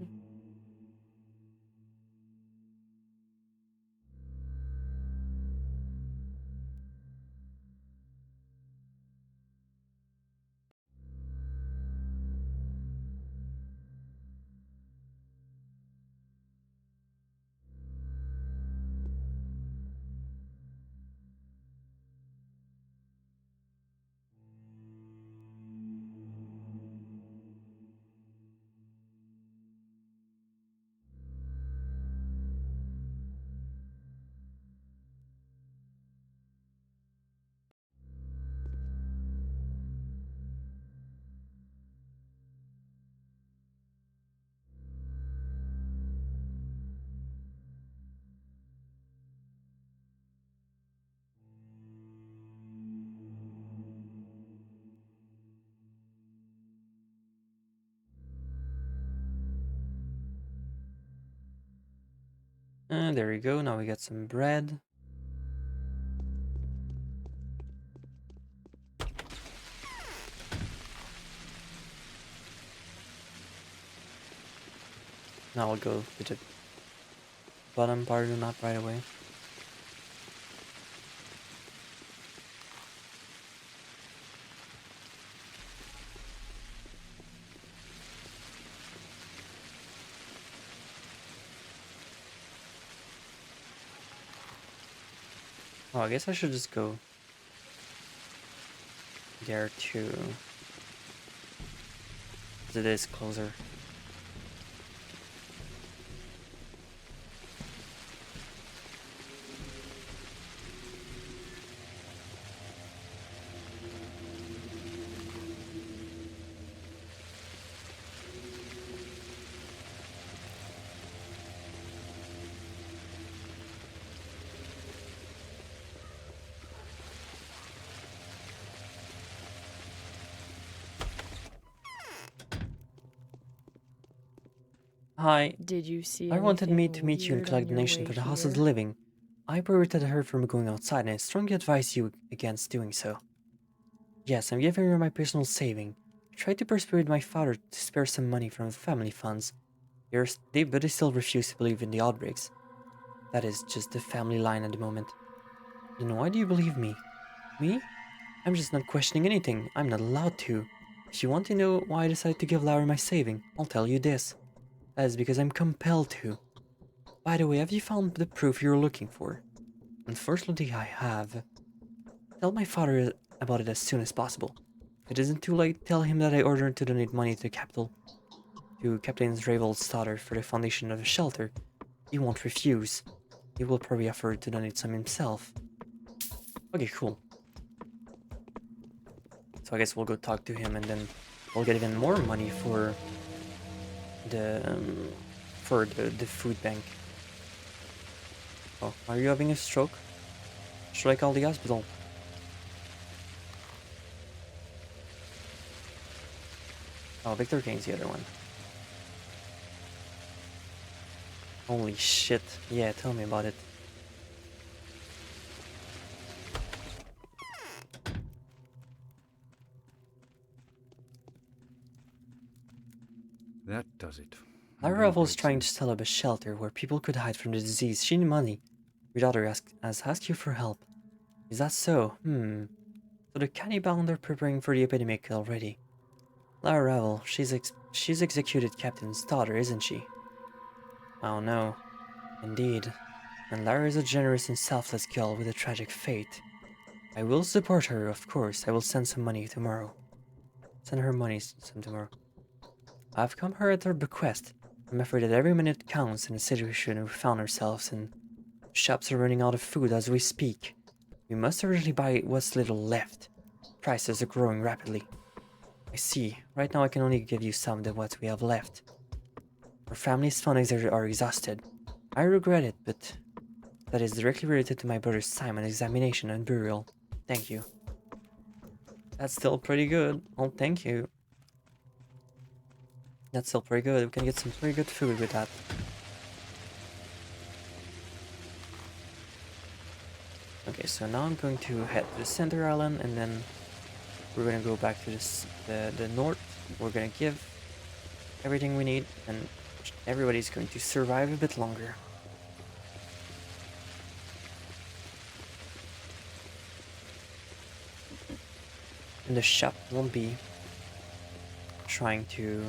There we go, now we got some bread. Now I'll go to the bottom part of the map right away. Oh, I guess I should just go there too. It is closer. Hi. Did you see Lara wanted me anything to meet you and weird collect on your donation way for the House of the here? Living. I prevented her from going outside and I strongly advise you against doing so. Yes, I'm giving her my personal saving. I tried to persuade my father to spare some money from the family funds, but they still refuse to believe in the outbreaks. That is just the family line at the moment. Then why do you believe me? Me? I'm just not questioning anything. I'm not allowed to. If you want to know why I decided to give Lara my saving, I'll tell you this. That is because I'm compelled to. By the way, have you found the proof you're looking for? Unfortunately, I have. Tell my father about it as soon as possible. If it isn't too late, tell him that I ordered to donate money to the capital, to Captain Ravel's daughter for the foundation of a shelter. He won't refuse. He will probably offer to donate some himself. Okay, cool. So I guess we'll go talk to him and then we'll get even more money the the food bank. Oh, are you having a stroke? Should I call the hospital? Oh, Victor Kane's the other one. Holy shit. Yeah, tell me about it. That does it. Lara was trying to set up a shelter where people could hide from the disease. She needed money. Your daughter has asked you for help. Is that so? So the Cannibal are preparing for the epidemic already. Lara Ravel, she's executed Captain's daughter, isn't she? Oh no. Indeed. And Lara is a generous and selfless girl with a tragic fate. I will support her, of course. I will send some money tomorrow. Send her money some tomorrow. I've come here at her bequest. I'm afraid that every minute counts in the situation we found ourselves in. Shops are running out of food as we speak. We must urgently buy what's little left. Prices are growing rapidly. I see. Right now I can only give you some of what we have left. Our family's funds are exhausted. I regret it, but that is directly related to my brother's time and examination and burial. Thank you. That's still pretty good. Oh, thank you. That's still pretty good. We can get some pretty good food with that. Okay, so now I'm going to head to the center island and then we're gonna go back to the north. We're gonna give everything we need and everybody's going to survive a bit longer. And the shop won't be trying to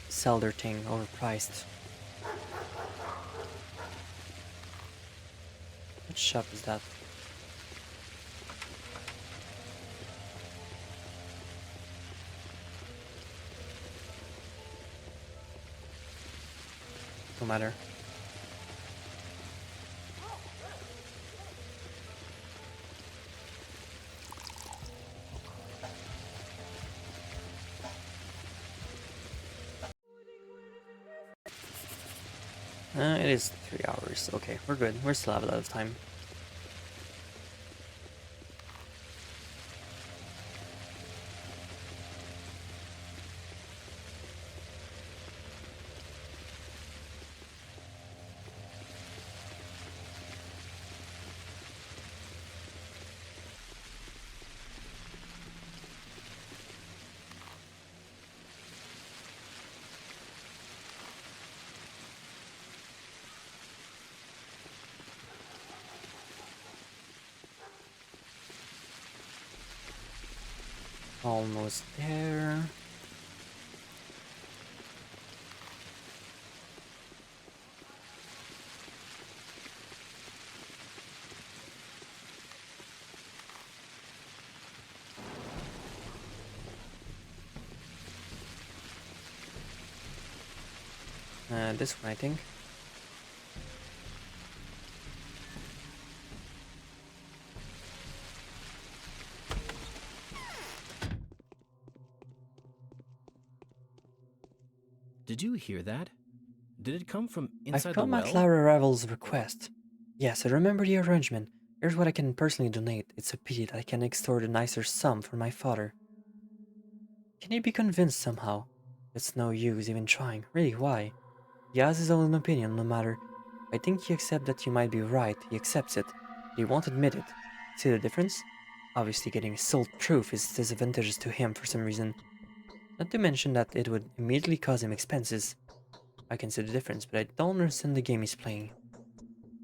sell their thing overpriced. What shop is that? No matter. It is 3 hours. Okay, we're good. We're still have a lot of time. Almost there. This one, I think. Did you hear that? Did it come from I've inside the come well? at Lara Ravel's request. Yes, I remember the arrangement. Here's what I can personally donate. It's a pity that I can extort a nicer sum for my father. Can he be convinced somehow? It's no use even trying. Really, why? He has his own opinion, no matter. I think he accepts that you might be right. He accepts it, but he won't admit it. See the difference? Obviously, getting sold proof is disadvantageous to him for some reason. Not to mention that it would immediately cause him expenses. I can see the difference, but I don't understand the game he's playing.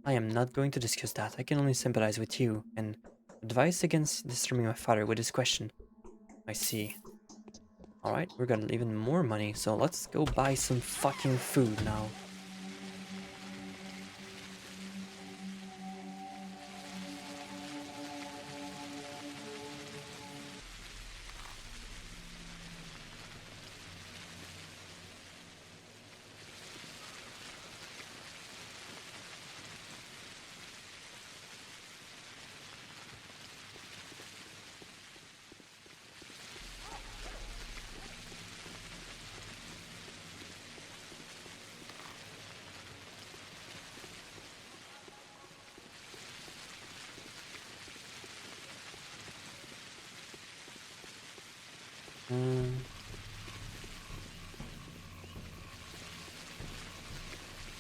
I am not going to discuss that. I can only sympathize with you and advise against disturbing my father with this question. I see. Alright, we got even more money, so let's go buy some fucking food now.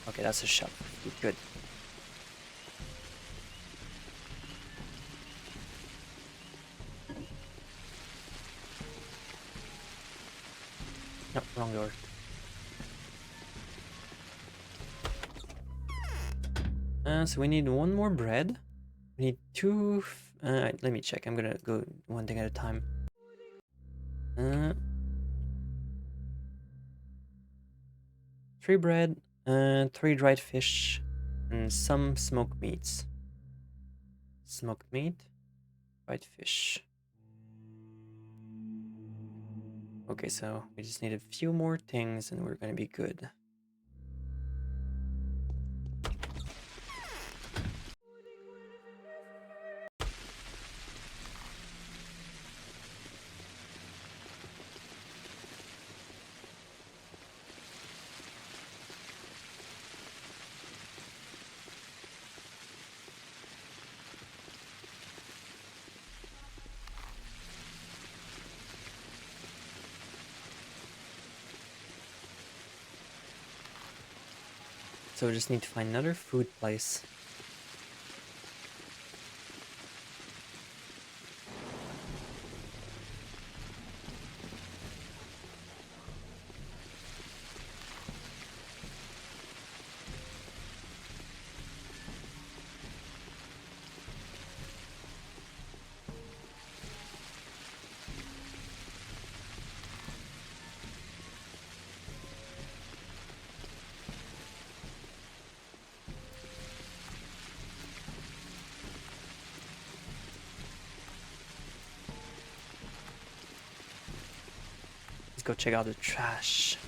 Okay, that's a shop. Good. No, wrong door. So we need one more bread. We need two. Let me check. I'm gonna go one thing at a time. Three bread, three dried fish, and some smoked meats. Smoked meat, dried fish. Okay, so we just need a few more things and we're gonna be good. So we just need to find another food place. Let's go check out the trash.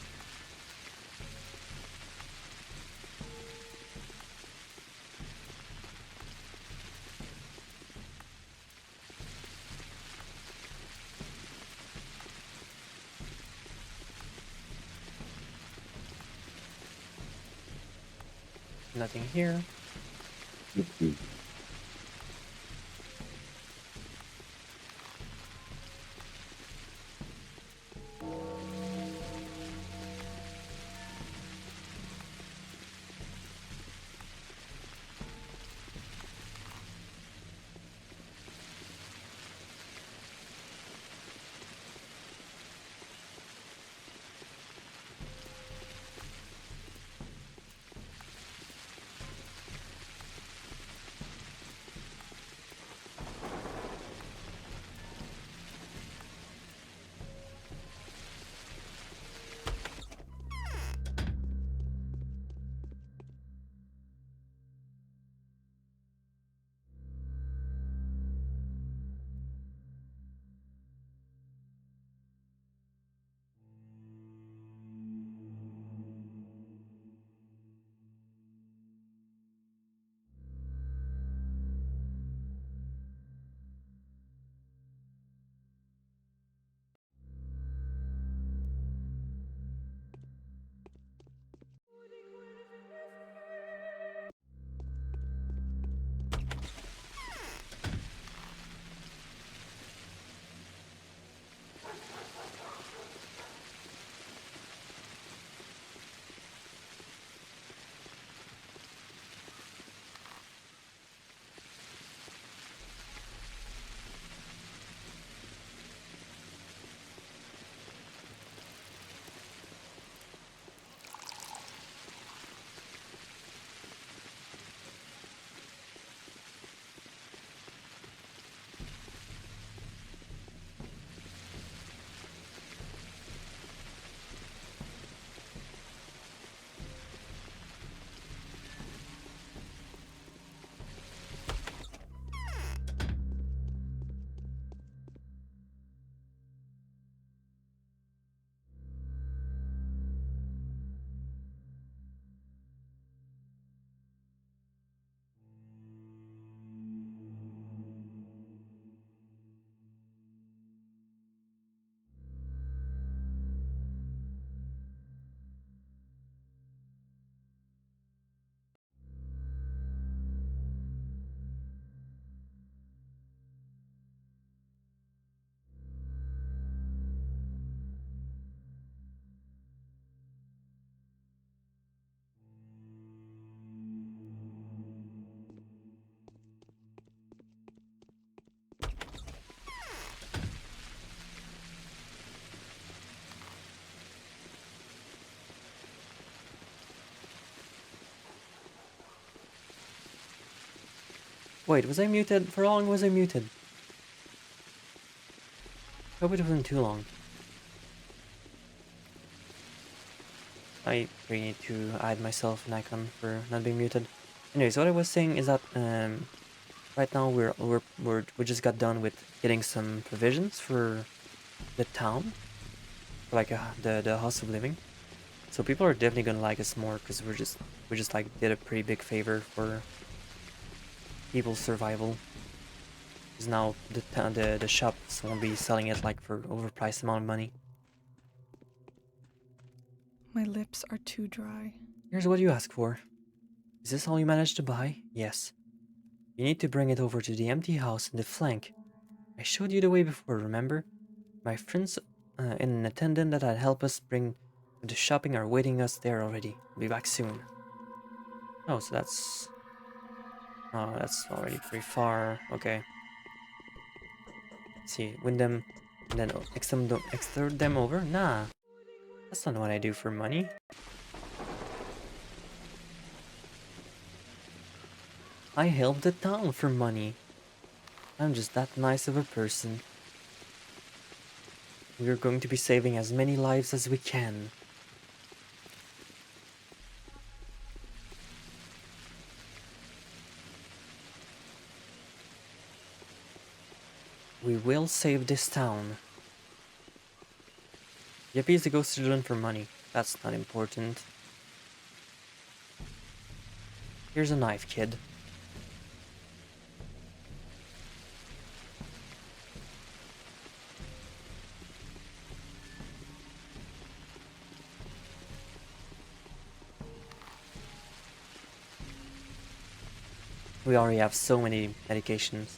Nothing here. Wait, was I muted? For how long was I muted? I hope it wasn't too long. I really need to add myself an icon for not being muted. Anyways, what I was saying is that right now we just got done with getting some provisions for the town, for like the house of living. So people are definitely gonna like us more because we just like did a pretty big favor for people's survival. Because now the shops won't be selling it like for overpriced amount of money. My lips are too dry. Here's what you asked for. Is this all you managed to buy? Yes. You need to bring it over to the empty house in the flank. I showed you the way before, remember? My friends and an attendant that had helped us bring the shopping are waiting us there already. I'll be back soon. Oh, so that's... Oh, that's already pretty far. Okay. Let's see, win them and then extort them over? Nah. That's not what I do for money. I help the town for money. I'm just that nice of a person. We're going to be saving as many lives as we can. We will save this town. Yippee is the ghost student for money. That's not important. Here's a knife, kid. We already have so many medications.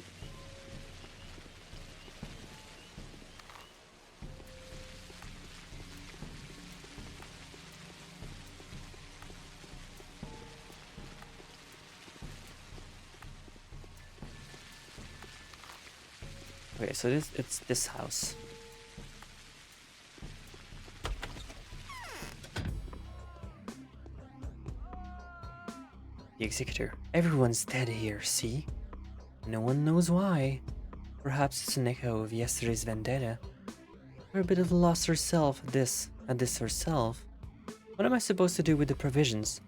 Okay, so it's this house. The executor. Everyone's dead here, see? No one knows why. Perhaps it's an echo of yesterday's vendetta. We're a bit of a loss herself at this herself. What am I supposed to do with the provisions?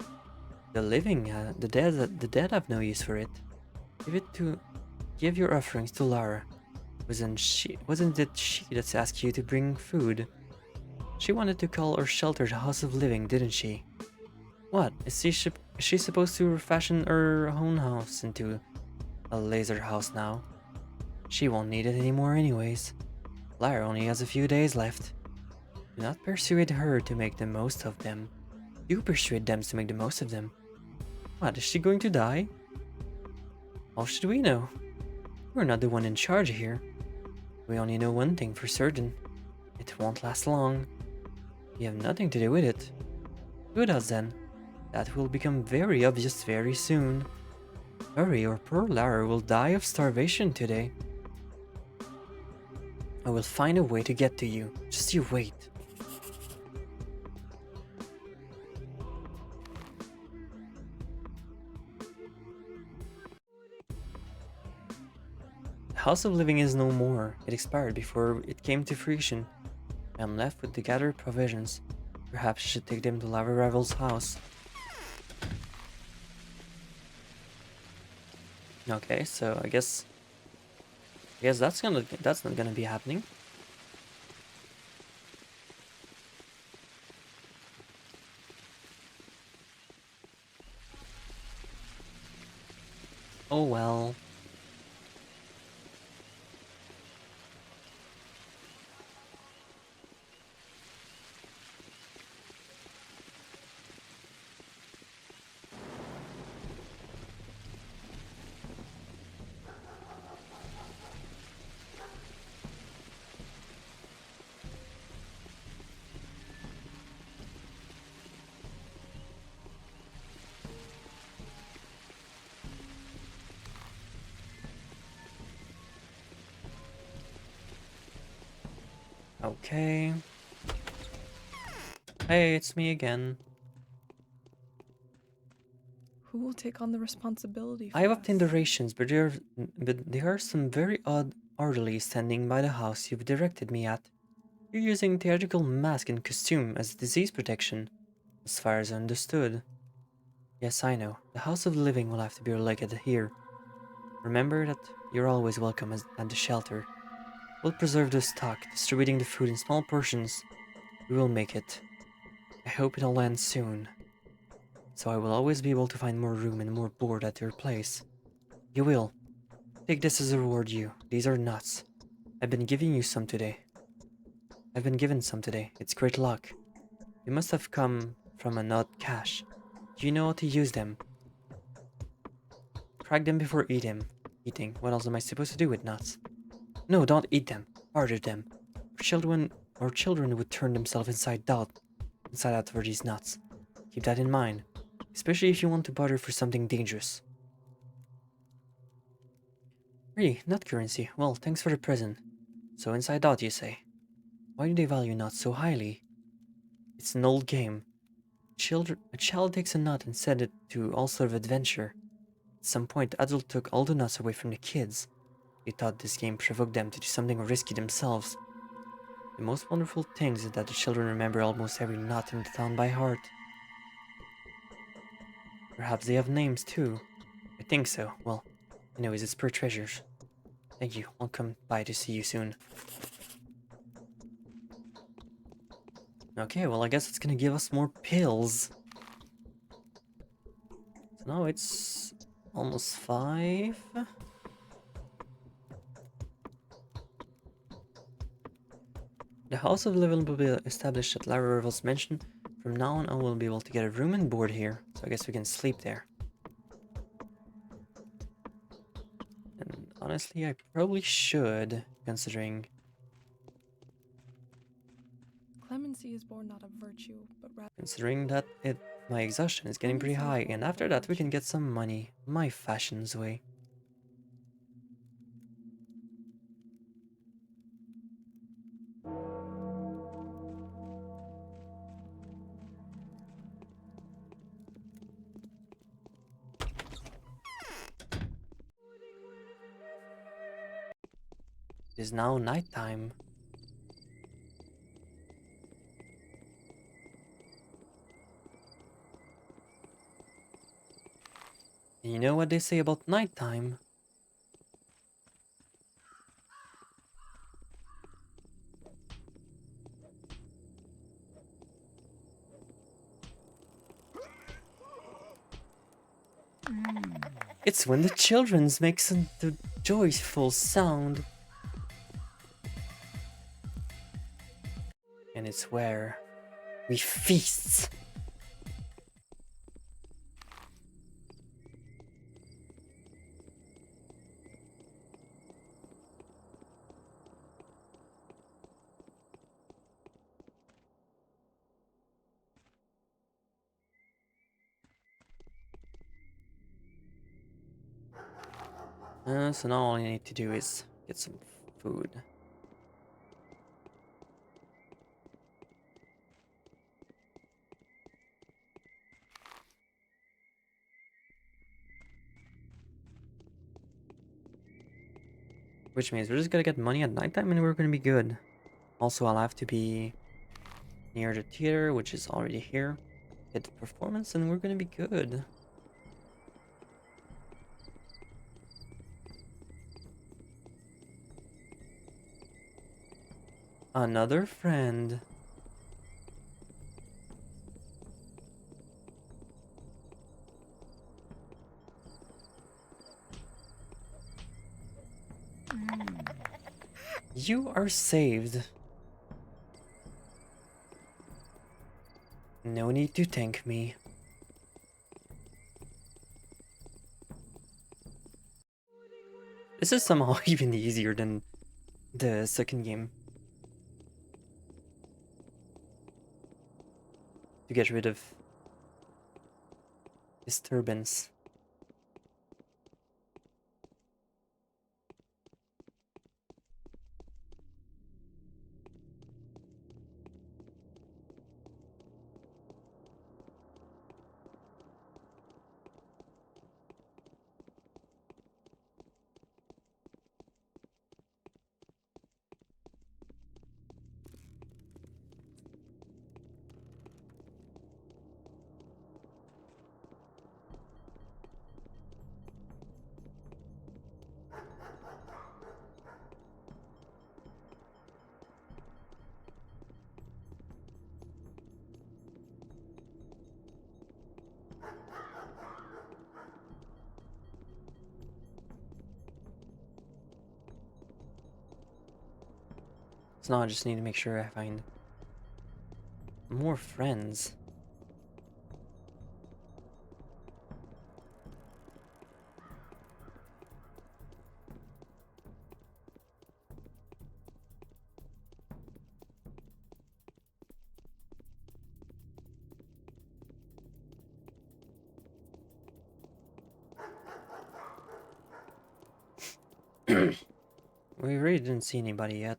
The living, the dead have no use for it. Give your offerings to Lara. Wasn't it she that asked you to bring food? She wanted to call our shelter the House of Living, didn't she? What, is she supposed to fashion her own house into a laser house now? She won't need it anymore anyways. Lara only has a few days left. Do not persuade her to make the most of them. You persuade them to make the most of them. What, is she going to die? How should we know? We're not the one in charge here. We only know one thing for certain. It won't last long. We have nothing to do with it. Good odds then. That will become very obvious very soon. Hurry or poor Lara will die of starvation today. I will find a way to get to you. Just you wait. The House of Living is no more. It expired before it came to fruition. I am left with the gathered provisions. Perhaps I should take them to Lava Rival's house. Okay, so I guess that's not gonna be happening. Oh well. Okay. Hey, it's me again. Who will take on the responsibility for I have obtained the us? rations, but there are some very odd orderlies standing by the house you've directed me at. You're using theatrical mask and costume as disease protection, as far as I understood. Yes, I know. The House of Living will have to be relegated here. Remember that you're always welcome at the shelter. We'll preserve the stock, distributing the food in small portions. We will make it. I hope it'll end soon. So I will always be able to find more room and more board at your place. You will. Take this as a reward, you. These are nuts. I've been giving you some today. I've been given some today. It's great luck. They must have come from a nut cache. Do you know how to use them? Crack them before eating. What else am I supposed to do with nuts? No, don't eat them. Barter them. Or children would turn themselves inside out for these nuts. Keep that in mind. Especially if you want to barter for something dangerous. Really, nut currency. Well, thanks for the present. So inside out, you say? Why do they value nuts so highly? It's an old game. A child takes a nut and set it to all sort of adventure. At some point, the adult took all the nuts away from the kids. They thought this game provoked them to do something risky themselves. The most wonderful thing is that the children remember almost every nut in the town by heart. Perhaps they have names too. I think so. Well, anyways, it's per treasures. Thank you. I'll come by to see you soon. Okay, well, I guess it's gonna give us more pills. So now it's almost 5. The House of Living will be established at Lara Rival's mansion. From now on, I will be able to get a room and board here, so I guess we can sleep there. And honestly, I probably should, considering Clemency is born not of virtue, but rather. that my exhaustion is getting pretty high, and after that we can get some money, my fashion's way. It is now nighttime. And you know what they say about nighttime? It's when the children's makes the joyful sound. And it's where we feast. So now all I need to do is get some food. Which means we're just gonna get money at nighttime and we're gonna be good. Also, I'll have to be near the theater, which is already here. Get the performance and we're gonna be good. Another friend. You are saved. No need to thank me. This is somehow even easier than the second game. To get rid of disturbance. So now I just need to make sure I find more friends. We really didn't see anybody yet.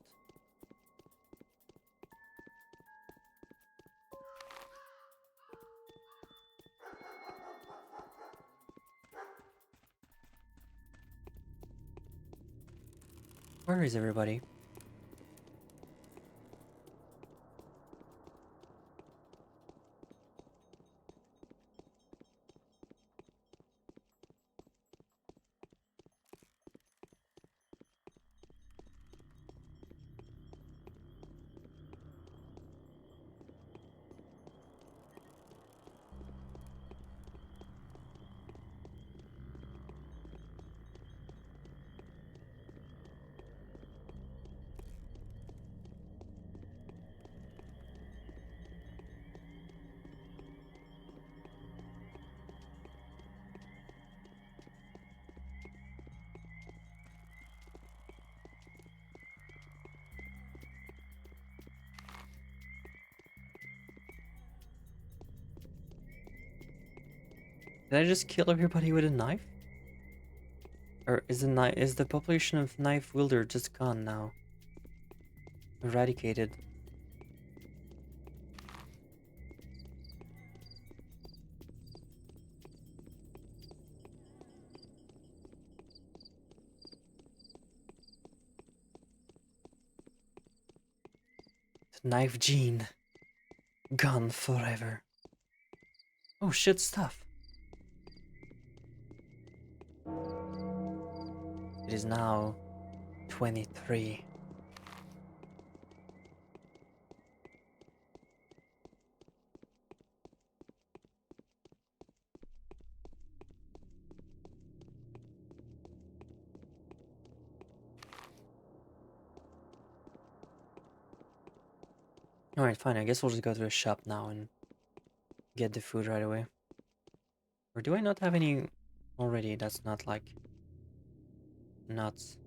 Where is everybody? Did I just kill everybody with a knife? Or is the population of knife wielder just gone now? Eradicated. The knife gene. Gone forever. Oh shit, stuff. It is now 23. Alright, fine. I guess we'll just go to the shop now and get the food right away. Or do I not have any already? That's not like nuts.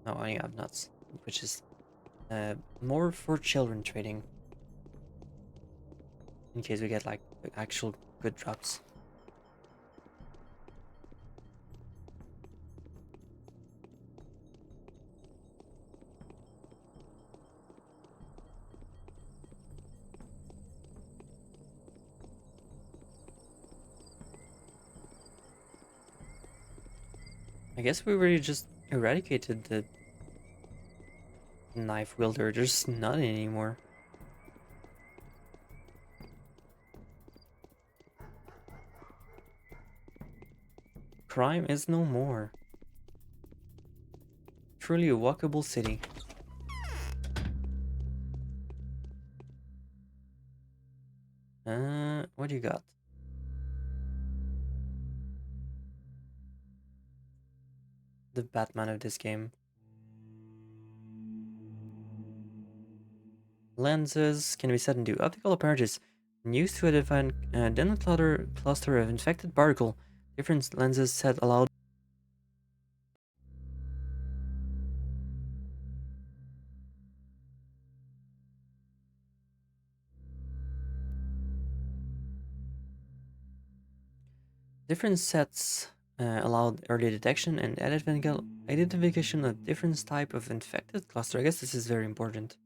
No, I have nuts, which is more for children trading. In case we get like actual good drops. I guess we really just eradicated the knife wielder. There's none anymore. Crime is no more. Truly a walkable city. What do you got? The Batman of this game. Lenses can be set into optical apparatus and used to identify a dense cluster of infected particle. Different lenses set allow different sets allowed early detection and identification of different type of infected cluster. I guess this is very important.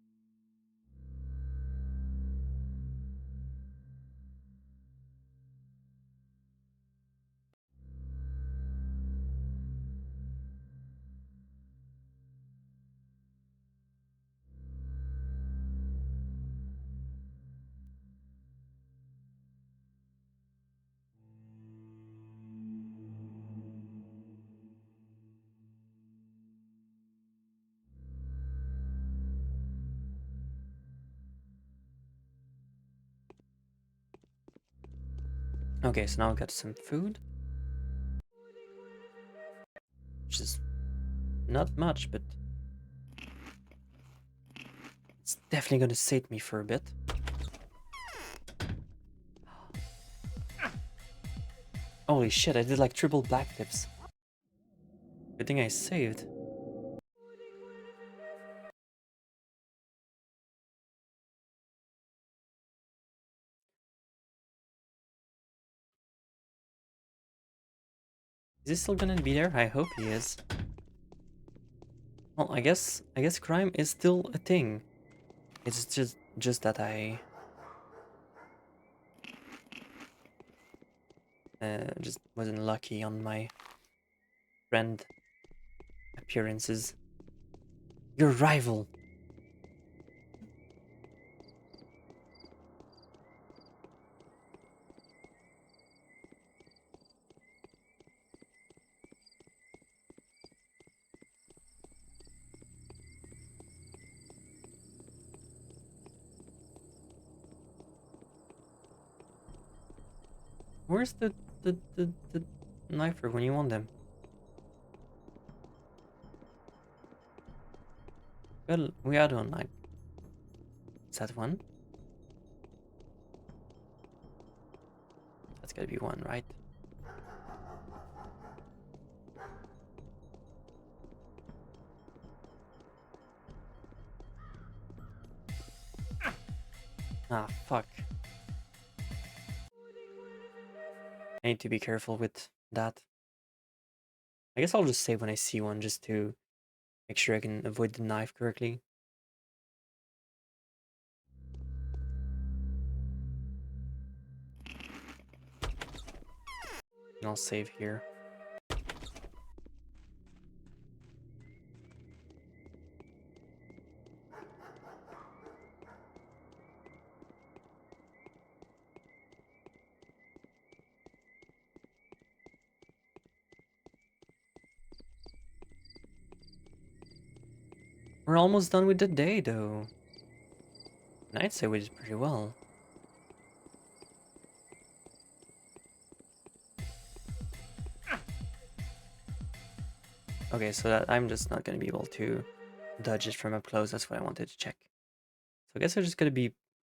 Okay, so now we got some food. Which is not much, but It's definitely gonna sate me for a bit. Holy shit, I did like triple backflips. Good thing I saved. Is he still gonna be there? I hope he is. Well, I guess crime is still a thing. It's just that I just wasn't lucky on my friend appearances. Your rival. Where's the knifer when you want them? Well, we are doing like. Is that one? That's gotta be one, right? Ah, fuck. I need to be careful with that. I guess I'll just save when I see one just to make sure I can avoid the knife correctly. And I'll save here. We're almost done with the day, though. And I'd say we did pretty well. Okay, so that I'm just not gonna be able to dodge it from up close. That's what I wanted to check. So I guess I'm just gonna be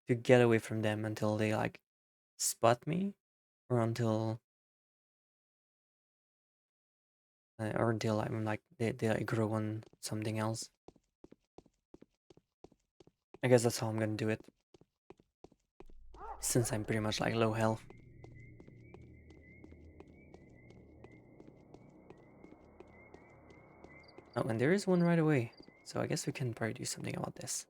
to get away from them until they like spot me, or until I'm like they like grow on something else. I guess that's how I'm gonna do it. Since I'm pretty much like low health. Oh, and there is one right away. So I guess we can probably do something about this.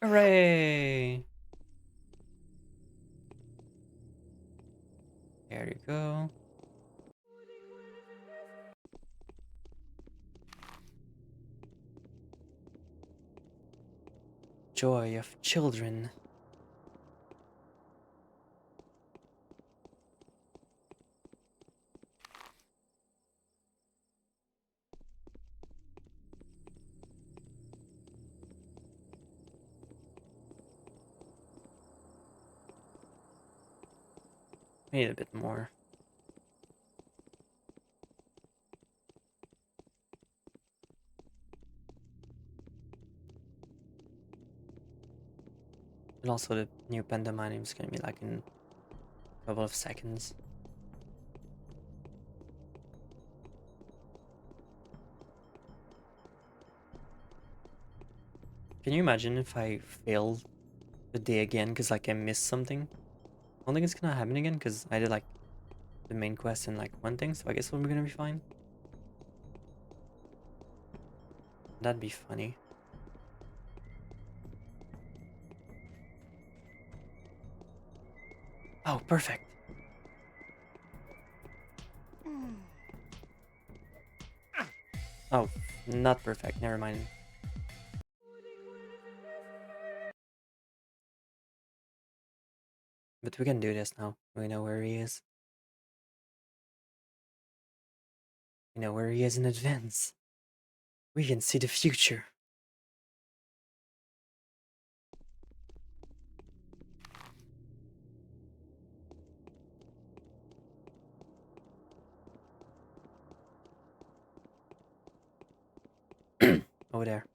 Hooray! There you go. Joy of children. We need a bit more. And also the new pantomime is gonna be like in a couple of seconds. Can you imagine if I failed the day again because like I missed something? I don't think it's gonna happen again because I did like the main quest and like one thing, so I guess we're gonna be fine. That'd be funny. Oh, perfect. Oh, not perfect. Never mind. But we can do this now. We know where he is. We know where he is in advance. We can see the future. Over there.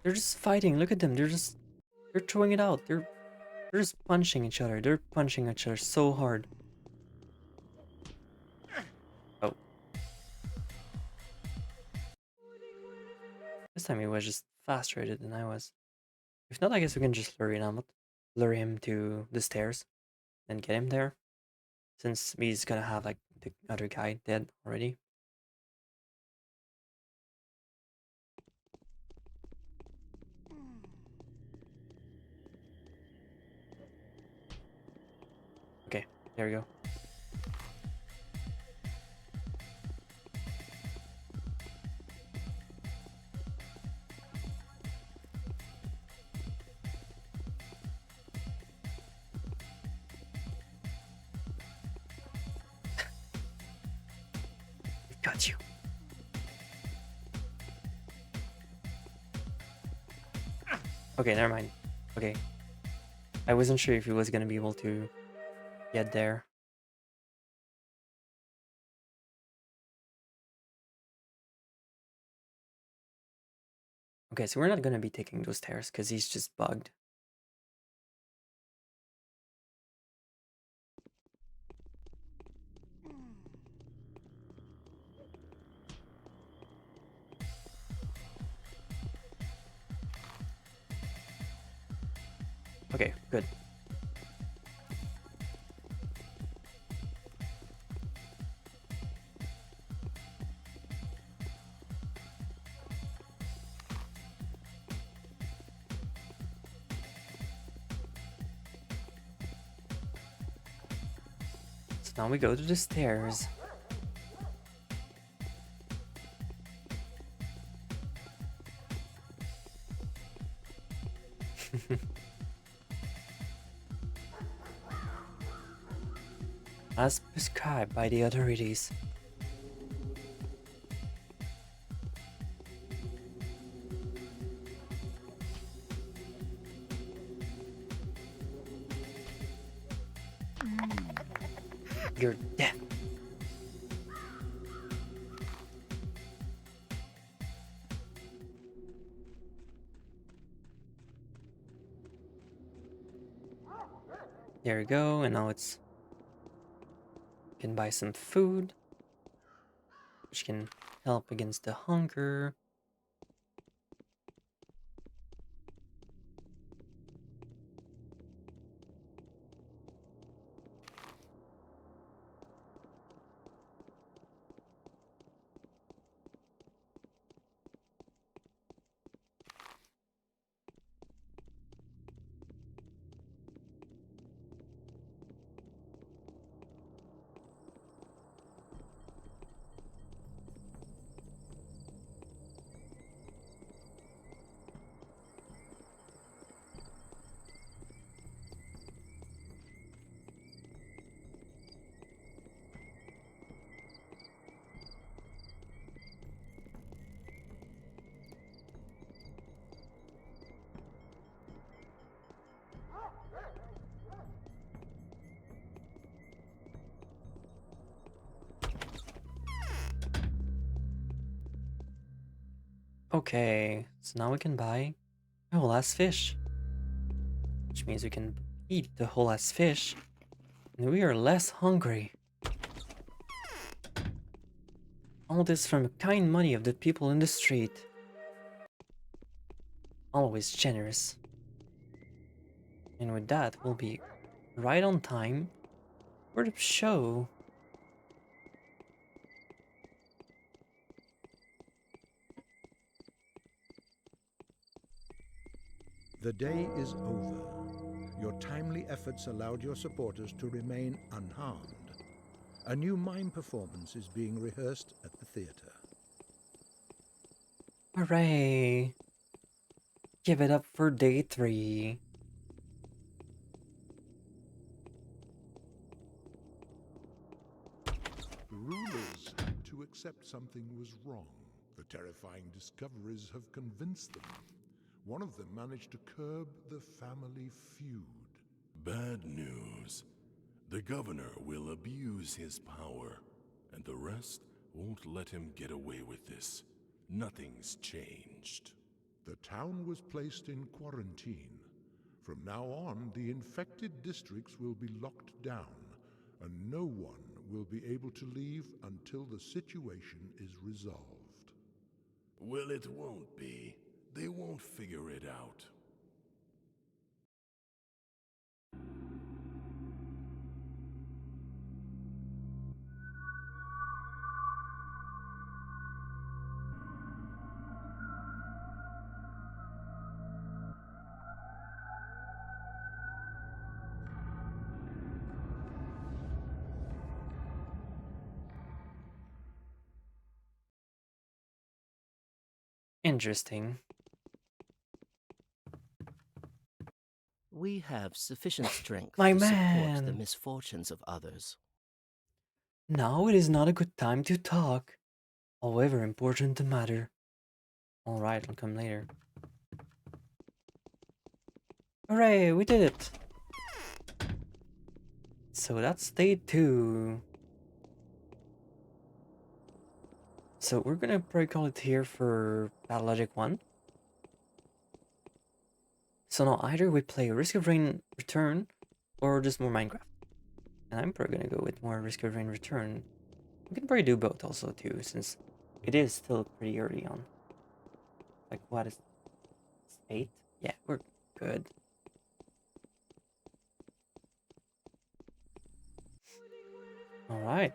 They're just fighting. Look at them. They're throwing it out. They're just punching each other. They're punching each other so hard. Oh. This time he was just faster at it than I was. If not, I guess we can just lure him to the stairs and get him there. Since he's gonna have like the other guy dead already. Okay, there we go. We've got you. Okay, never mind. Okay. I wasn't sure if he was gonna be able to get there. Okay, so we're not gonna be taking those stairs because he's just bugged. Okay, good. So now we go to the stairs. As prescribed by the authorities. You're dead. There we go, and now it's... can buy some food, which can help against the hunger. Okay, so now we can buy a whole ass fish. Which means we can eat the whole ass fish. And we are less hungry. All this from the kind money of the people in the street. Always generous. And with that, we'll be right on time for the show. The day is over. Your timely efforts allowed your supporters to remain unharmed. A new mime performance is being rehearsed at the theater. Hooray! Give it up for day 3. accept something was wrong. The terrifying discoveries have convinced them. One of them managed to curb the family feud. Bad news. The governor will abuse his power, and the rest won't let him get away with this. Nothing's changed. The town was placed in quarantine. From now on, the infected districts will be locked down, and no one will be able to leave until the situation is resolved. Well, it won't be. They won't figure it out. Interesting. We have sufficient strength My to support man. the misfortunes of others. Now it is not a good time to talk. However important the matter. Alright, I'll come later. Hooray, we did it! So that's day 2. So we're gonna probably call it here for Pathologic 1. So now either we play Risk of Rain Return or just more Minecraft. And I'm probably gonna go with more Risk of Rain Return. We can probably do both also too, since it is still pretty early on. Like what is 8? Yeah, we're good. Alright.